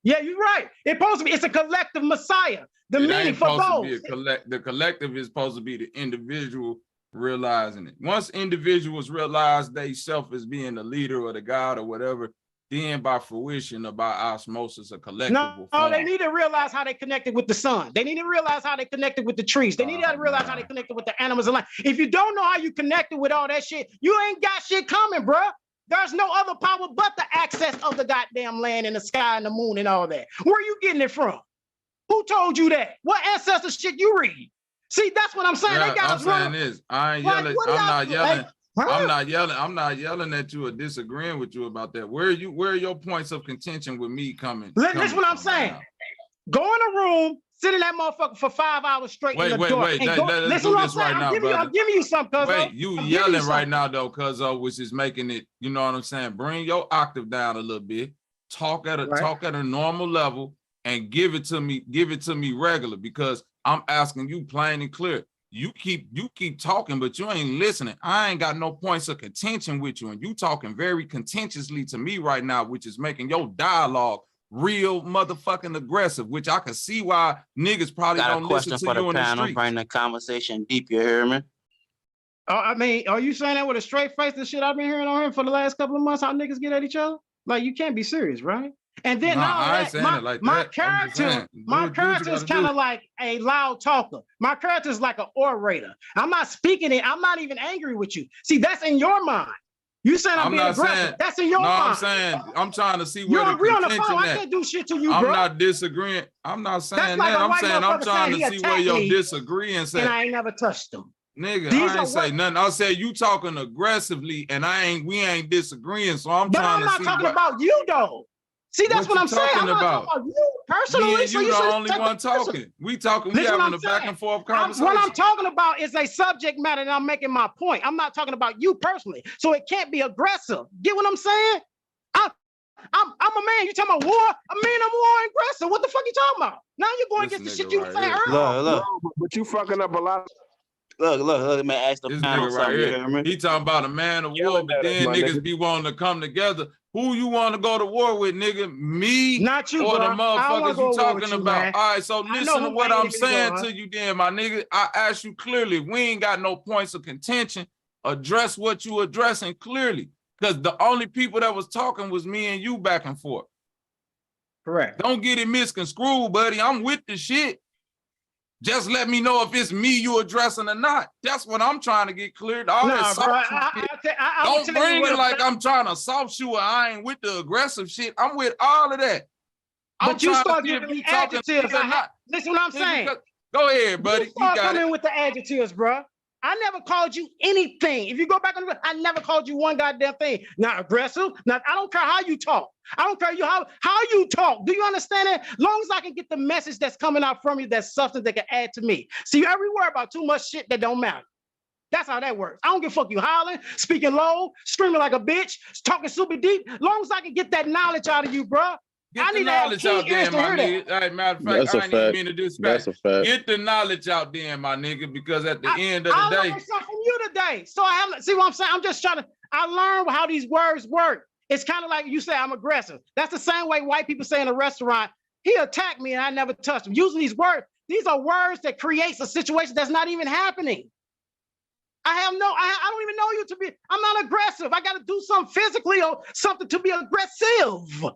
Yeah, you're right. It's supposed to be, it's a collective messiah. The It meaning ain't for supposed to those. be the collective is supposed to be the individual realizing it. Once individuals realize they self as being the leader or the god or whatever, then by fruition or by osmosis, a collective will No, form. they need to realize how they connected with the sun. They need to realize how they connected with the trees. They need to realize how they connected with the animals and life. If you don't know how you connected with all that shit, you ain't got shit coming, bro. There's no other power but the access of the goddamn land and the sky and the moon and all that. Where are you getting it from? Who told you that? What ancestor shit you read? See, that's what I'm saying. Yeah, they got I'm us saying wrong. this. I ain't Like, yelling. what I'm y'all not do? yelling. Like, huh? I'm not yelling at you or disagreeing with you about that. Where are your points of contention with me coming? Listen what I'm saying. Go in a room, sit in that motherfucker for 5 hours straight in the dark. Wait. and go, Let's listen do what I'm this right saying. now, I'm brother. giving you something, cuz. Wait, you yelling right now though, cuz which is making it, you know what I'm saying? Bring your octave down a little bit. Talk at a normal level and give it to me regular, because I'm asking you plain and clear. You keep talking, but you ain't listening. I ain't got no points of contention with you, and you talking very contentiously to me right now, which is making your dialogue real motherfucking aggressive, which I can see why niggas probably Got don't a listen question to for you the in the panel. streets. Bring the conversation deep. You hear me? I mean, are you saying that with a straight face? The shit I've been hearing on him for the last couple of months, how niggas get at each other? Like, you can't be serious, right? And then Nah, now I ain't saying it like my that. I'm just saying, character is kind of like a loud talker. My character is like an orator. I'm not speaking it. I'm not even angry with you. See, that's in your mind. You saying I'm being aggressive. Saying, that's in your mind. I'm saying I'm trying to see where you the agree on the phone. contention I at. can't do shit to you, I'm bro. not disagreeing. I'm not saying like that. a I'm white saying I'm motherfucker trying saying to he see where attacked your me, disagreeing and I ain't never touched him. Nigga, These I ain't say nothing. I said you talking aggressively, and we ain't disagreeing. So I'm trying to see. But I'm not talking about you though. See, that's what I'm saying. I'm not talking about you personally. Me and so you you the should only take one the person. talking. We talking. Listen We what having I'm a back saying. and forth conversation. What I'm talking about is a subject matter, and I'm making my point. I'm not talking about you personally, so it can't be aggressive. Get what I'm saying? I'm a man. You talking about war? I mean, I'm war aggressive. What the fuck you talking about? Now you're going against the shit you were saying earlier. Look. But you fucking up a lot. Look, let me ask the This panel nigga right something. You hear here, me? he talking about a man of war, but then my niggas nigga. be wanting to come together. Who you want to go to war with, nigga? Me? Not you, or bro. the motherfuckers you talking you, about? man. All right, so listen to who what made I'm it, saying bro. to you then, my nigga. I asked you clearly. We ain't got no points of contention. Address what you addressing clearly. Because the only people that was talking was me and you back and forth. Correct. Don't get it misconstrued, buddy. I'm with the shit. Just let me know if it's me you addressing or not. That's what I'm trying to get cleared. All that Nah, soft bro. shit. Don't Don't bring it like I'm trying to soft shoe or I ain't with the aggressive shit. I'm with all of that. But you start see if giving me talking adjectives. or not. Listen what I'm saying. Go ahead, buddy. You got come it. in with the adjectives, bro. I never called you anything. If you go back on the, I never called you one goddamn thing. Not aggressive. Not. I don't care how you talk. I don't care how you talk. Do you understand it? As long as I can get the message that's coming out from you, that's substance that can add to me. See, every word about too much shit that don't matter. That's how that works. I don't give a fuck you hollering, speaking low, screaming like a bitch, talking super deep. As long as I can get that knowledge out of you, bro. Get I the need to have knowledge key out there, ears to my hear nigga. that. All right, matter of fact, That's a I ain't even fact. mean to disrespect. That's a fact. Get the knowledge out there, my nigga, because at the end of I the day, learned something from you today. So I haven't, see what I'm saying? I'm just trying to, I learned how these words work. It's kind of like you say, I'm aggressive. That's the same way white people say in a restaurant, he attacked me and I never touched him. Using these words, these are words that creates a situation that's not even happening. I don't even know you to be, I'm not aggressive. I got to do something physically or something to be aggressive.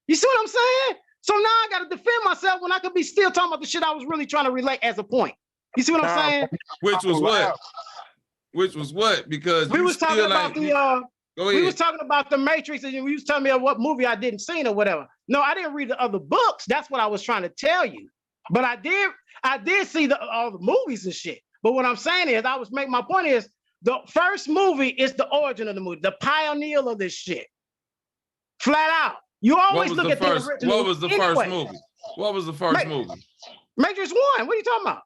You see what I'm saying? So now I got to defend myself when I could be still talking about the shit I was really trying to relate as a point. You see what I'm saying? which was what? Which was what? Because We you was talking still about ain't. the, Go we ahead. was talking about the Matrix and you was telling me what movie I didn't see or whatever. No, I didn't read the other books. That's what I was trying to tell you. But I did see all the movies and shit. But what I'm saying is, my point is, the first movie is the origin of the movie, the pioneer of this shit. Flat out. You always look at the original. What was the first movie? What was the first movie? Matrix 1. What are you talking about?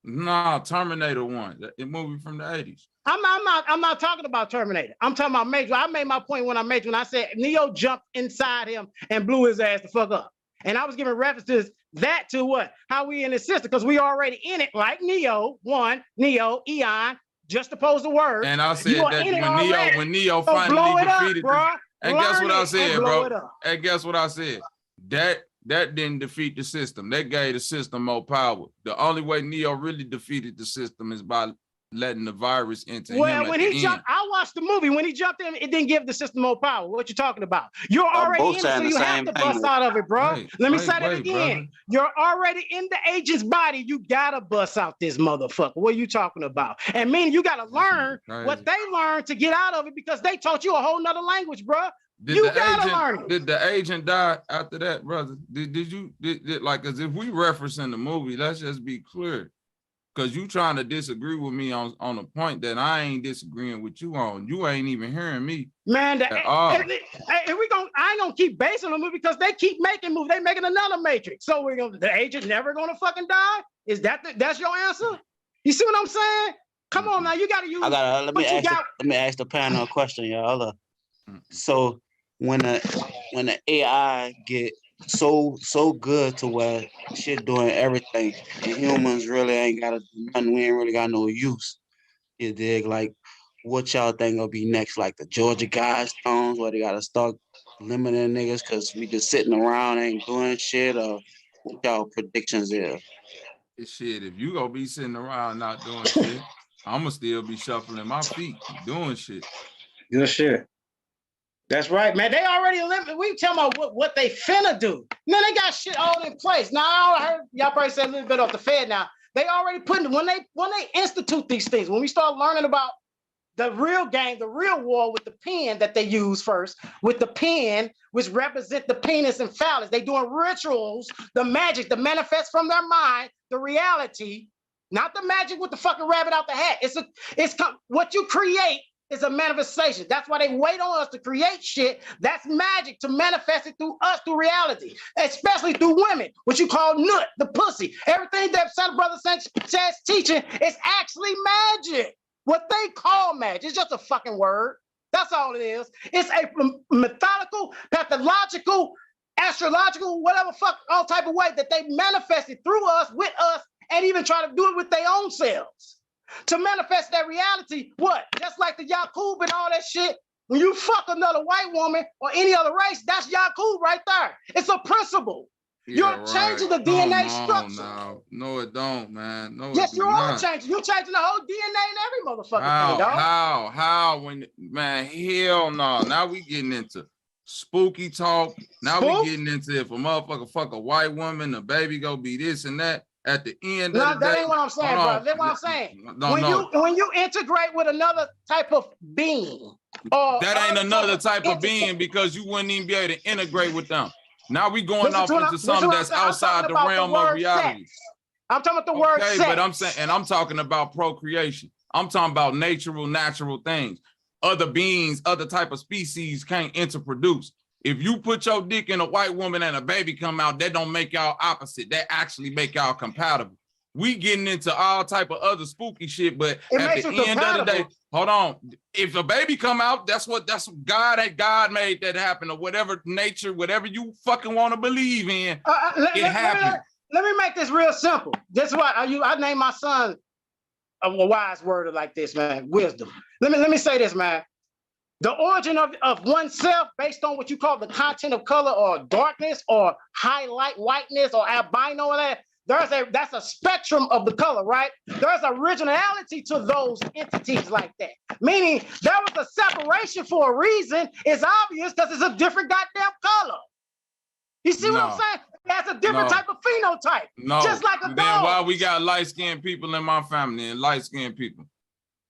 Nah, Terminator 1, the movie from the 80s. I'm not talking about Terminator. I'm talking about Matrix. I made my point when I said Neo jumped inside him and blew his ass the fuck up. And I was giving references that to what? How we in the system, because we already in it, like Neo, Eon, just oppose the word. And I said that when Neo finally defeated him. And guess what I said, bro? And guess what I said? That didn't defeat the system. That gave the system more power. The only way Neo really defeated the system is by letting the virus into him. Well, when he jumped, I watched the movie. When he jumped in, it didn't give the system more power. What you talking about? You're already in it, so you have to bust out of it, bro. Let me say that again. Brother. You're already in the agent's body. You gotta bust out this motherfucker. What are you talking about? And meaning you gotta learn what they learned to get out of it because they taught you a whole nother language, bro. Did the agent die after that, brother? Did like, because if we referencing the movie, let's just be clear. Because you trying to disagree with me on a point that I ain't disagreeing with you on. You ain't even hearing me. Man, I ain't gonna keep basing on the movie because they keep making movies. They making another Matrix. So the agent never gonna fucking die? Is that's your answer? You see what I'm saying? Come on now, you gotta use. Let me ask the panel a question, y'all. So when the AI get so good to where shit doing everything and humans really ain't gotta do nothing, we ain't really got no use. You dig? Like, what y'all think will be next? Like the Georgia Guidestones, where they gotta start limiting niggas because we just sitting around ain't doing shit, or what y'all predictions is? Shit, if you gonna be sitting around not doing shit, I'ma still be shuffling my feet, doing shit. Good shit. That's right, man. They already eliminated. We talking about what they finna do. Now they got shit all in place. Now I heard y'all probably said a little bit off the Fed. Now they already putting when they institute these things. When we start learning about the real game, the real war with the pen that they use first, with the pen which represent the penis and phallus. They doing rituals, the magic, the manifest from their mind, the reality, not the magic with the fucking rabbit out the hat. It's what you create. Is a manifestation. That's why they wait on us to create shit. That's magic to manifest it through us, through reality, especially through women, what you call nut, the pussy. Everything that Son Brother Sanchez teaching is actually magic. What they call magic. It's just a fucking word. That's all it is. It's a methodical, pathological, astrological, whatever fuck, all type of way that they manifested through us, with us, and even try to do it with their own selves. To manifest that reality, what? Just like the Yakub and all that shit, when you fuck another white woman or any other race, that's Yakub right there. It's a principle. Yeah, you're changing the DNA structure. No, it don't, man. No, yes, you're all changing. You're changing the whole DNA in every motherfucking thing, dog. How? Man, hell no. Now we getting into spooky talk. Now we getting into if a motherfucker fuck a white woman, the baby go be this and that. At the end of the day, that ain't what I'm saying, bro. That's what I'm saying. When you integrate with another type of being, that ain't another type of being because you wouldn't even be able to integrate with them. Now we going off into something that's outside the realm of reality. I'm talking about the word sex. But I'm saying, and I'm talking about procreation. I'm talking about natural things. Other beings, other type of species can't interproduce. If you put your dick in a white woman and a baby come out, that don't make y'all opposite. That actually make y'all compatible. We getting into all type of other spooky shit, but at the end of the day, hold on. If a baby come out, that's God made that happen, or whatever nature, whatever you fucking want to believe in, it happened. Let me make this real simple. This is what I named my son a wise word like this, man. Wisdom. Let me say this, man. The origin of oneself based on what you call the content of color or darkness or highlight whiteness or albino or that. That's a spectrum of the color, right? There's originality to those entities like that. Meaning there was a separation for a reason. It's obvious because it's a different goddamn color. You see what I'm saying? That's a different type of phenotype. No. Just like a dog. Then why we got light-skinned people in my family and light-skinned people?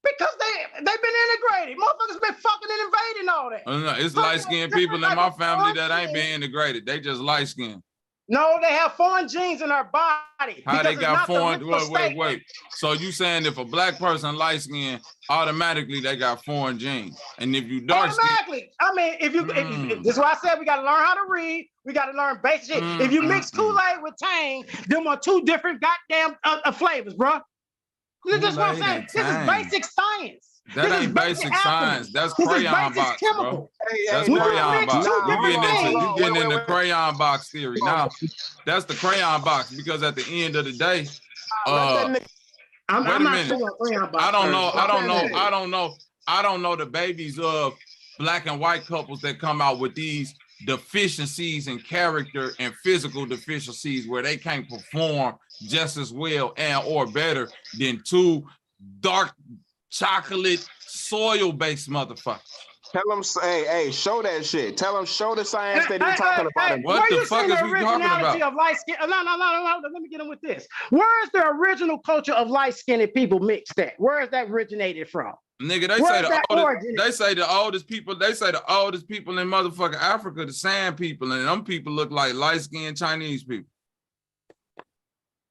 Because they've been integrated. Motherfuckers been fucking and invading all that. No, it's light-skinned people in my family that ain't been integrated. They just light-skinned. No, they have foreign genes in their body. How they got foreign? Wait. So you saying if a black person light-skinned, automatically they got foreign genes, and if you dark-skinned, automatically. I mean, if this is why I said we got to learn how to read. We got to learn basic shit. If you mix Kool-Aid with Tang, them are two different goddamn flavors, bro. This is what I'm saying. This is basic science. That ain't basic science. That's crayon box, bro. That's crayon box. You getting into crayon box theory now. That's the crayon box, because at the end of the day, wait a minute. I don't know the babies of black and white couples that come out with these deficiencies in character and physical deficiencies where they can't perform just as well and or better than two dark chocolate soil-based motherfuckers. Tell them, hey, show that shit. Tell them, show the science that he's talking about. What the fuck is we talking about? Of light skin? No. Let me get in with this. Where is the original culture of light-skinned people mixed at? Where is that originated from? Nigga, they say the oldest people in motherfucking Africa, the Sand people, and them people look like light-skinned Chinese people.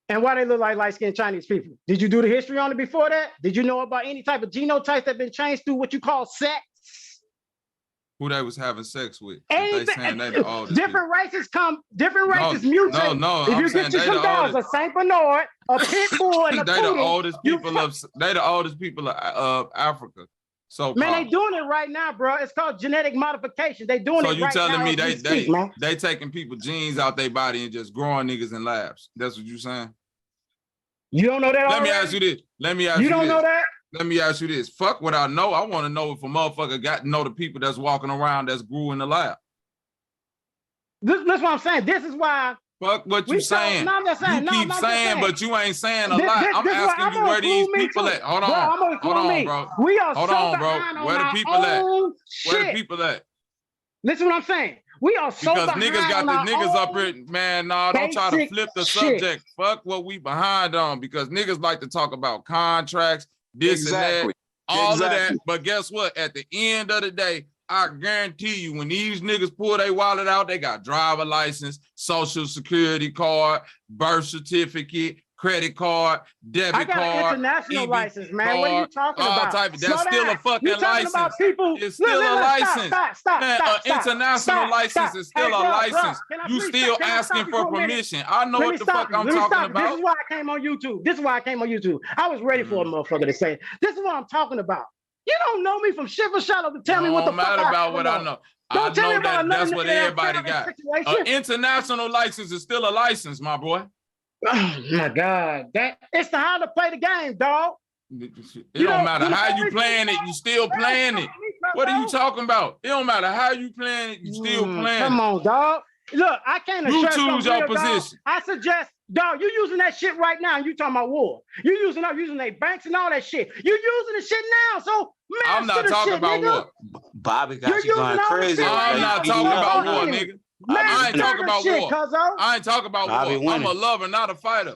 And why they look like light-skinned Chinese people? Did you do the history on it before that? Did you know about any type of genotypes that have been changed through what you call sex? Who they was having sex with? Different races mutate. No. If you get you some dogs, a Saint Bernard, a pit bull, and a they the oldest people of Africa. So man, they doing it right now, bro. It's called genetic modification. They doing it right now. So you telling me they taking people genes out their body and just growing niggas in labs? That's what you saying? You don't know that? Let me ask you this. You don't know that? Let me ask you this. Fuck what I know. I want to know if a motherfucker got to know the people that's walking around that's grew in the lab. This is what I'm saying. This is why. Fuck what you saying. No, I'm not saying. You keep saying, but you ain't saying a lot. I'm asking you where these people at. Hold on, bro. We are Hold on, bro. Where the people at? Where the people at? Listen what I'm saying. We are so because niggas got the niggas up here, man. Nah, don't try to flip the subject. Fuck what we behind on, because niggas like to talk about contracts, this and that, all of that. But guess what? At the end of the day, I guarantee you, when these niggas pull their wallet out, they got driver license, social security card, birth certificate, credit card, debit card. I got an international license, man. What are you talking about? That's still a fucking license. It's still a license. Stop. International license is still a license. You still asking for permission. I know what the fuck I'm talking about. This is why I came on YouTube. I was ready for a motherfucker to say, this is what I'm talking about. You don't know me from shit for shadow to tell me what the fuck. Don't matter about what I know. I know that's what everybody got. An international license is still a license, my boy. Oh my God, it's the how to play the game, dog. It don't matter how you playing it, you still playing it. What are you talking about? It don't matter how you playing it, you still playing it. Come on, dog. Look, I can't. You choose your position. I suggest, dog, you using that shit right now. You talking about war? You using their banks and all that shit. You using the shit now. So I'm not talking about war. Bobby got you going crazy. I'm not talking about war, nigga. I ain't talking about war. I ain't talking about war. I'm a lover, not a fighter.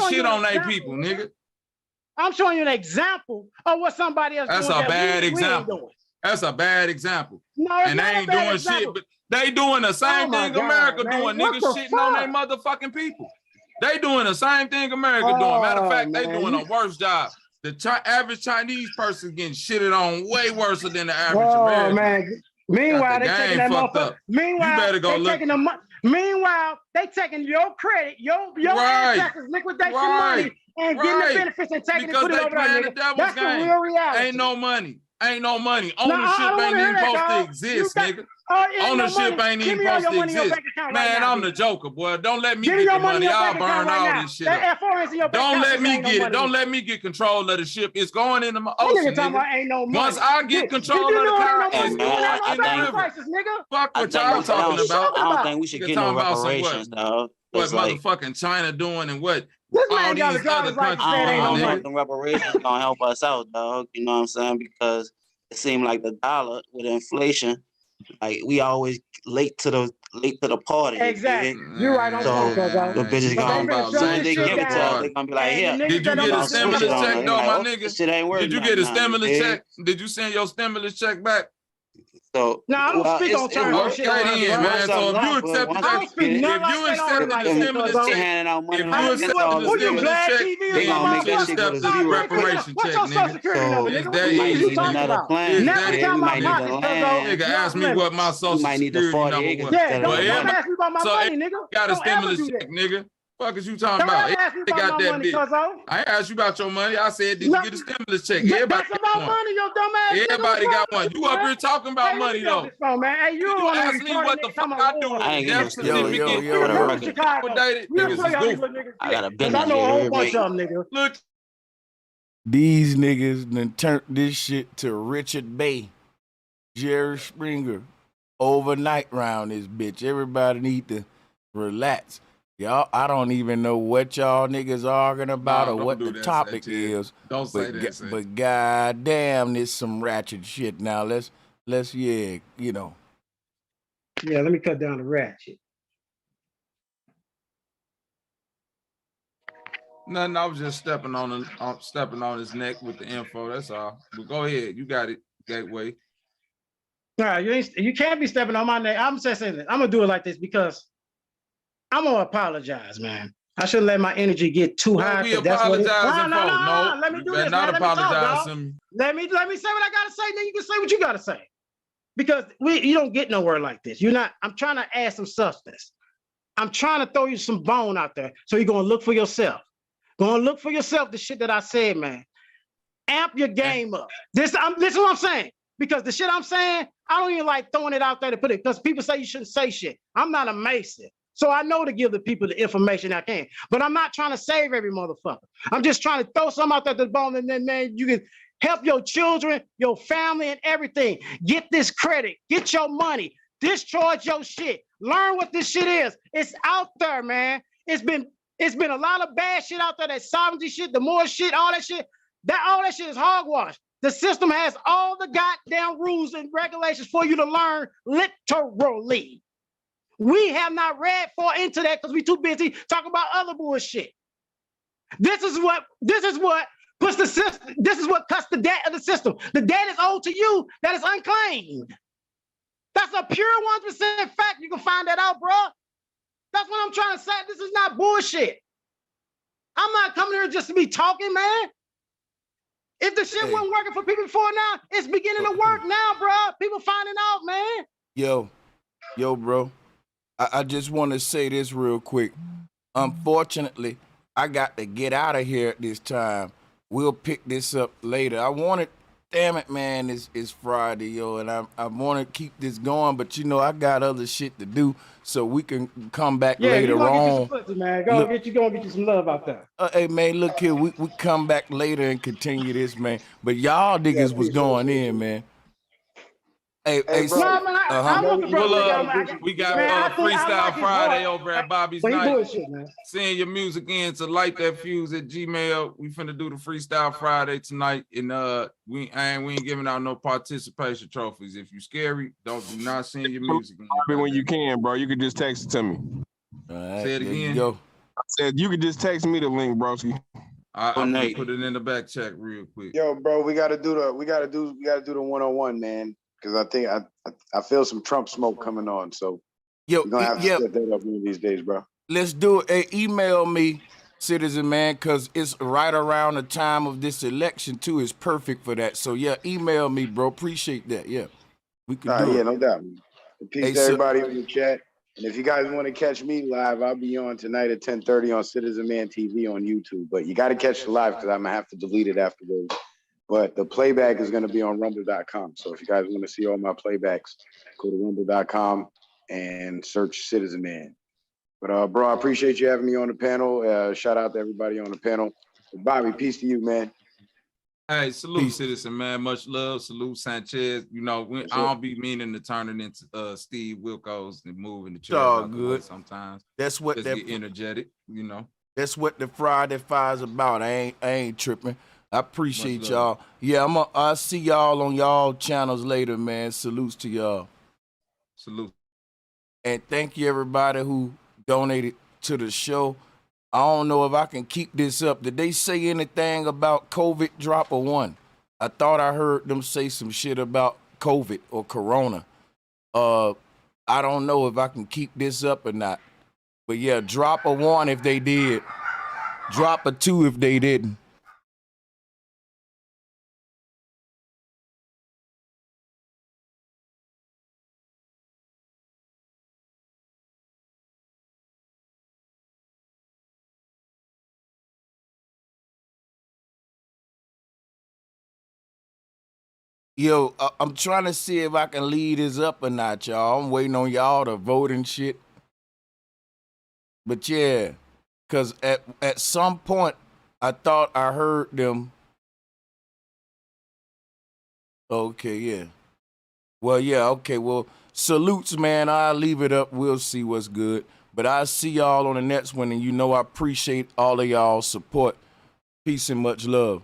showing shit you an on their example, people, nigga. nigga. I'm showing you an example of what somebody else That's doing a that bad we ain't example. doing. That's a bad example. No, it's And not they a ain't bad doing example. shit, but they doing the same Oh my thing God, America man. doing. What Niggas the shitting on their fuck? motherfucking people. They doing the same thing America doing. Matter of Oh, fact, they man, doing a worse job. The average Chinese person getting shitted on way worse than the average Oh American. man. Meanwhile, Got the they taking game that fucked motherfucker. up. You Meanwhile, better go they look. taking the money. Meanwhile, they taking your credit, your Right. ancestors liquidation Right. money and getting the Right. benefits and taking Because it, put it they over there, playing the nigga. devil's That's the game. real reality. Ain't no money. Ain't no money. No, I Ownership don't ain't wanna hear even that, supposed to dog. exist, You got- nigga. Oh, it ain't no Ownership money. ain't Give even me all supposed your to money in your exist. bank account Man, right now, I'm the bitch. joker, boy. Don't let me Give me get your the money in money. your I'll bank account burn right all now. this shit That up. F4 in your bank Don't account. let says me ain't no get it. money. Don't let me get control of the ship. It's going in the That ocean, nigga talking nigga. about ain't no money. Once I get Did control you of the know ain't no car, money? it's Hey, man, going I in the got the river. prices, nigga. Fuck I what think y'all we, talking I about. don't think we should You're get no talking about some reparations, what? dog. What It's like motherfucking China doing and what This all man got a these other driver's license countries saying I ain't no don't doing, know money. if the reparations gonna help us out, dog. You know what I'm saying? Because it seemed like the dollar with inflation, like we always late to the party. You Exactly. dig? You're right on So point, Coco. the bitches But they gonna, finna as shut soon as this they shit give it to us, down. they gonna be like, And here. the niggas Did you that get don't a Gonna listen to switch it stimulus on check us. They though, like, my oh, nigga? this shit ain't worth Did you nothing get a now. You stimulus dig? check? Did you send your stimulus check back? So No, I don't well, speak on it terms and works. shit Okay on her, then, It bro. works man. So something if you out, but accepted once I that, we don't speak get it, nothing if like you that on her accepted like the that, stimulus they Coco. check, handing out money if like you I, $10 accepted the a who you, day, stimulus Vlad check, TV or they then gonna you make should that something, have shit go motherfucker? to accepted the Nah, zero. man, come here. reparation What's check, your social nigga. security So number, It's nigga? What that we might is you easy, need talking nigga. another about? It's plan. Now that we Yeah, talking we easy, about might need nigga. the pockets, Coco. land. Nigga You asked off me what limits. my We social might need the security 40 number acres was. Yeah, instead of Well, the don't ever 20. ask me about my so money, nigga. got a Don't ever stimulus do that. check, nigga. Fuck is you talking Don't about? ever ask me They about got my that money, bitch. Coco. I ain't asked you about your money. I said, did you No, get a stimulus check? Everybody that's got about one. money, your dumb ass nigga. What's Everybody wrong got one. with You you, up man? here talking about Hey, let me money get off though. this phone, man. Hey, you You don't want to ask me retarded what nigga the fuck talking I about do war. with I the ain't getting no death stimulus Yo, check certificate. for We'll the play What with the record. Chicago. liquidated We'll niggas play is all these goofy. little niggas I shit. got a Because I business know a here, whole you bunch me. of them, nigga. Look, These niggas done turned this shit to Richard Bay, Jerry Springer, overnight round this bitch. Everybody need to relax. Y'all, I don't even know what y'all niggas arguing about nah, or don't what do the that, topic Sanchez. is. Don't say that, Sanchez. But goddamn, this some ratchet shit. Now let's yeah, you know. Yeah, let me cut down the ratchet. Nothing. I was just stepping on his neck with the info. That's all. But go ahead. You got it, Gateway. Nah, you can't be stepping on my neck. I'm just saying this. I'm gonna do it like this because I'm gonna apologize, man. I shouldn't let my energy get too What high we because that's what it is. apologizing for? No, Let me you do better this, not man. Let me talk, apologize dog. to me. Let me say what I gotta say, then you can say what you gotta say. Because you don't get nowhere like this. I'm trying to add some substance. I'm trying to throw you some bone out there. So you're gonna look for yourself. Gonna look for yourself the shit that I said, man. Amp your game up. This is what I'm saying. Because the shit I'm saying, I don't even like throwing it out there to put it, because people say you shouldn't say shit. I'm not a Mason. So I know to give the people the information I can. But I'm not trying to save every motherfucker. I'm just trying to throw something out there to the bone, and then, man, you can help your children, your family, and everything. Get this credit. Get your money. Discharge your shit. Learn what this shit is. It's out there, man. It's been a lot of bad shit out there. That sovereignty shit, the more shit, all that shit. All that shit is hogwash. The system has all the goddamn rules and regulations for you to learn literally. We have not read far into that because we too busy talking about other bullshit. This is what puts the system. This is what cuts the debt of the system. The debt is owed to you that is unclaimed. That's a pure 100% fact. You can find that out, bro. That's what I'm trying to say. This is not bullshit. I'm not coming here just to be talking, man. If the shit wasn't working for people before now, it's beginning to work now, bro. People finding out, man. Yo, bro. I just want to say this real quick. Unfortunately, I got to get out of here at this time. We'll pick this up later. Damn it, man, it's Friday, yo, and I want to keep this going, but you know I got other shit to do, so we can come back later you on. Get you some pussy, man. Go get you some love out there. Hey, man, look here, we come back later and continue this, man. But y'all niggas was going in, man. Hey, bro. No, man, I want the brother. We got Freestyle Friday over at Bobby's Night. Bullshit, man. Send your music in to Light That Fuse at Gmail. We finna do the Freestyle Friday tonight, and we ain't giving out no participation trophies. If you scary, do not send your music in. When you can, bro, you can just text it to me. All right, Say it again. Go. I said you could just text me the link, broski. I'm gonna Nate. put it in the back check real quick. Yo, bro, we gotta do the 1-on-1, man. Because I think I feel some Trump smoke coming on. So Yo, we're gonna have to set that up one of these days, bro. let's do it. Hey, email me, Citizen Man, because it's right around the time of this election too. It's perfect for that. So yeah, email me, bro. Appreciate that. Yeah, we can do Yeah, it. no doubt. Peace Hey, to everybody in the chat. And if you guys want to catch me live, I'll be on tonight at 10:30 on Citizen Man TV on YouTube. But you got to catch the live because I'm gonna have to delete it afterwards. But the playback is gonna be on rumble.com. So if you guys want to see all my playbacks, go to rumble.com and search Citizen Man. But bro, I appreciate you having me on the panel. Shout out to everybody on the panel. Bobby, peace to you, man. Hey, salute, Citizen Man. Much love. Salute, Sanchez. You know, I don't be meaning to turn it into Steve Wilkos and moving the chairs out the way sometimes. That's what just that get energetic, you know. That's what the Friday Fire's about. I ain't tripping. I appreciate Much y'all. Yeah, I'll see y'all on y'all channels later, man. Salutes to y'all. Salute. And thank you everybody who donated to the show. I don't know if I can keep this up. Did they say anything about COVID drop or one? I thought I heard them say some shit about COVID or Corona. I don't know if I can keep this up or not. But yeah, drop a 1 if they did. Drop a 2 if they didn't. Yo, I'm trying to see if I can lead this up or not, y'all. I'm waiting on y'all to vote and shit. But yeah, because at some point, I thought I heard them. Okay, yeah. Well, yeah, okay. Well, salutes, man. I'll leave it up. We'll see what's good. But I'll see y'all on the next one. And you know I appreciate all of y'all's support. Peace and much love.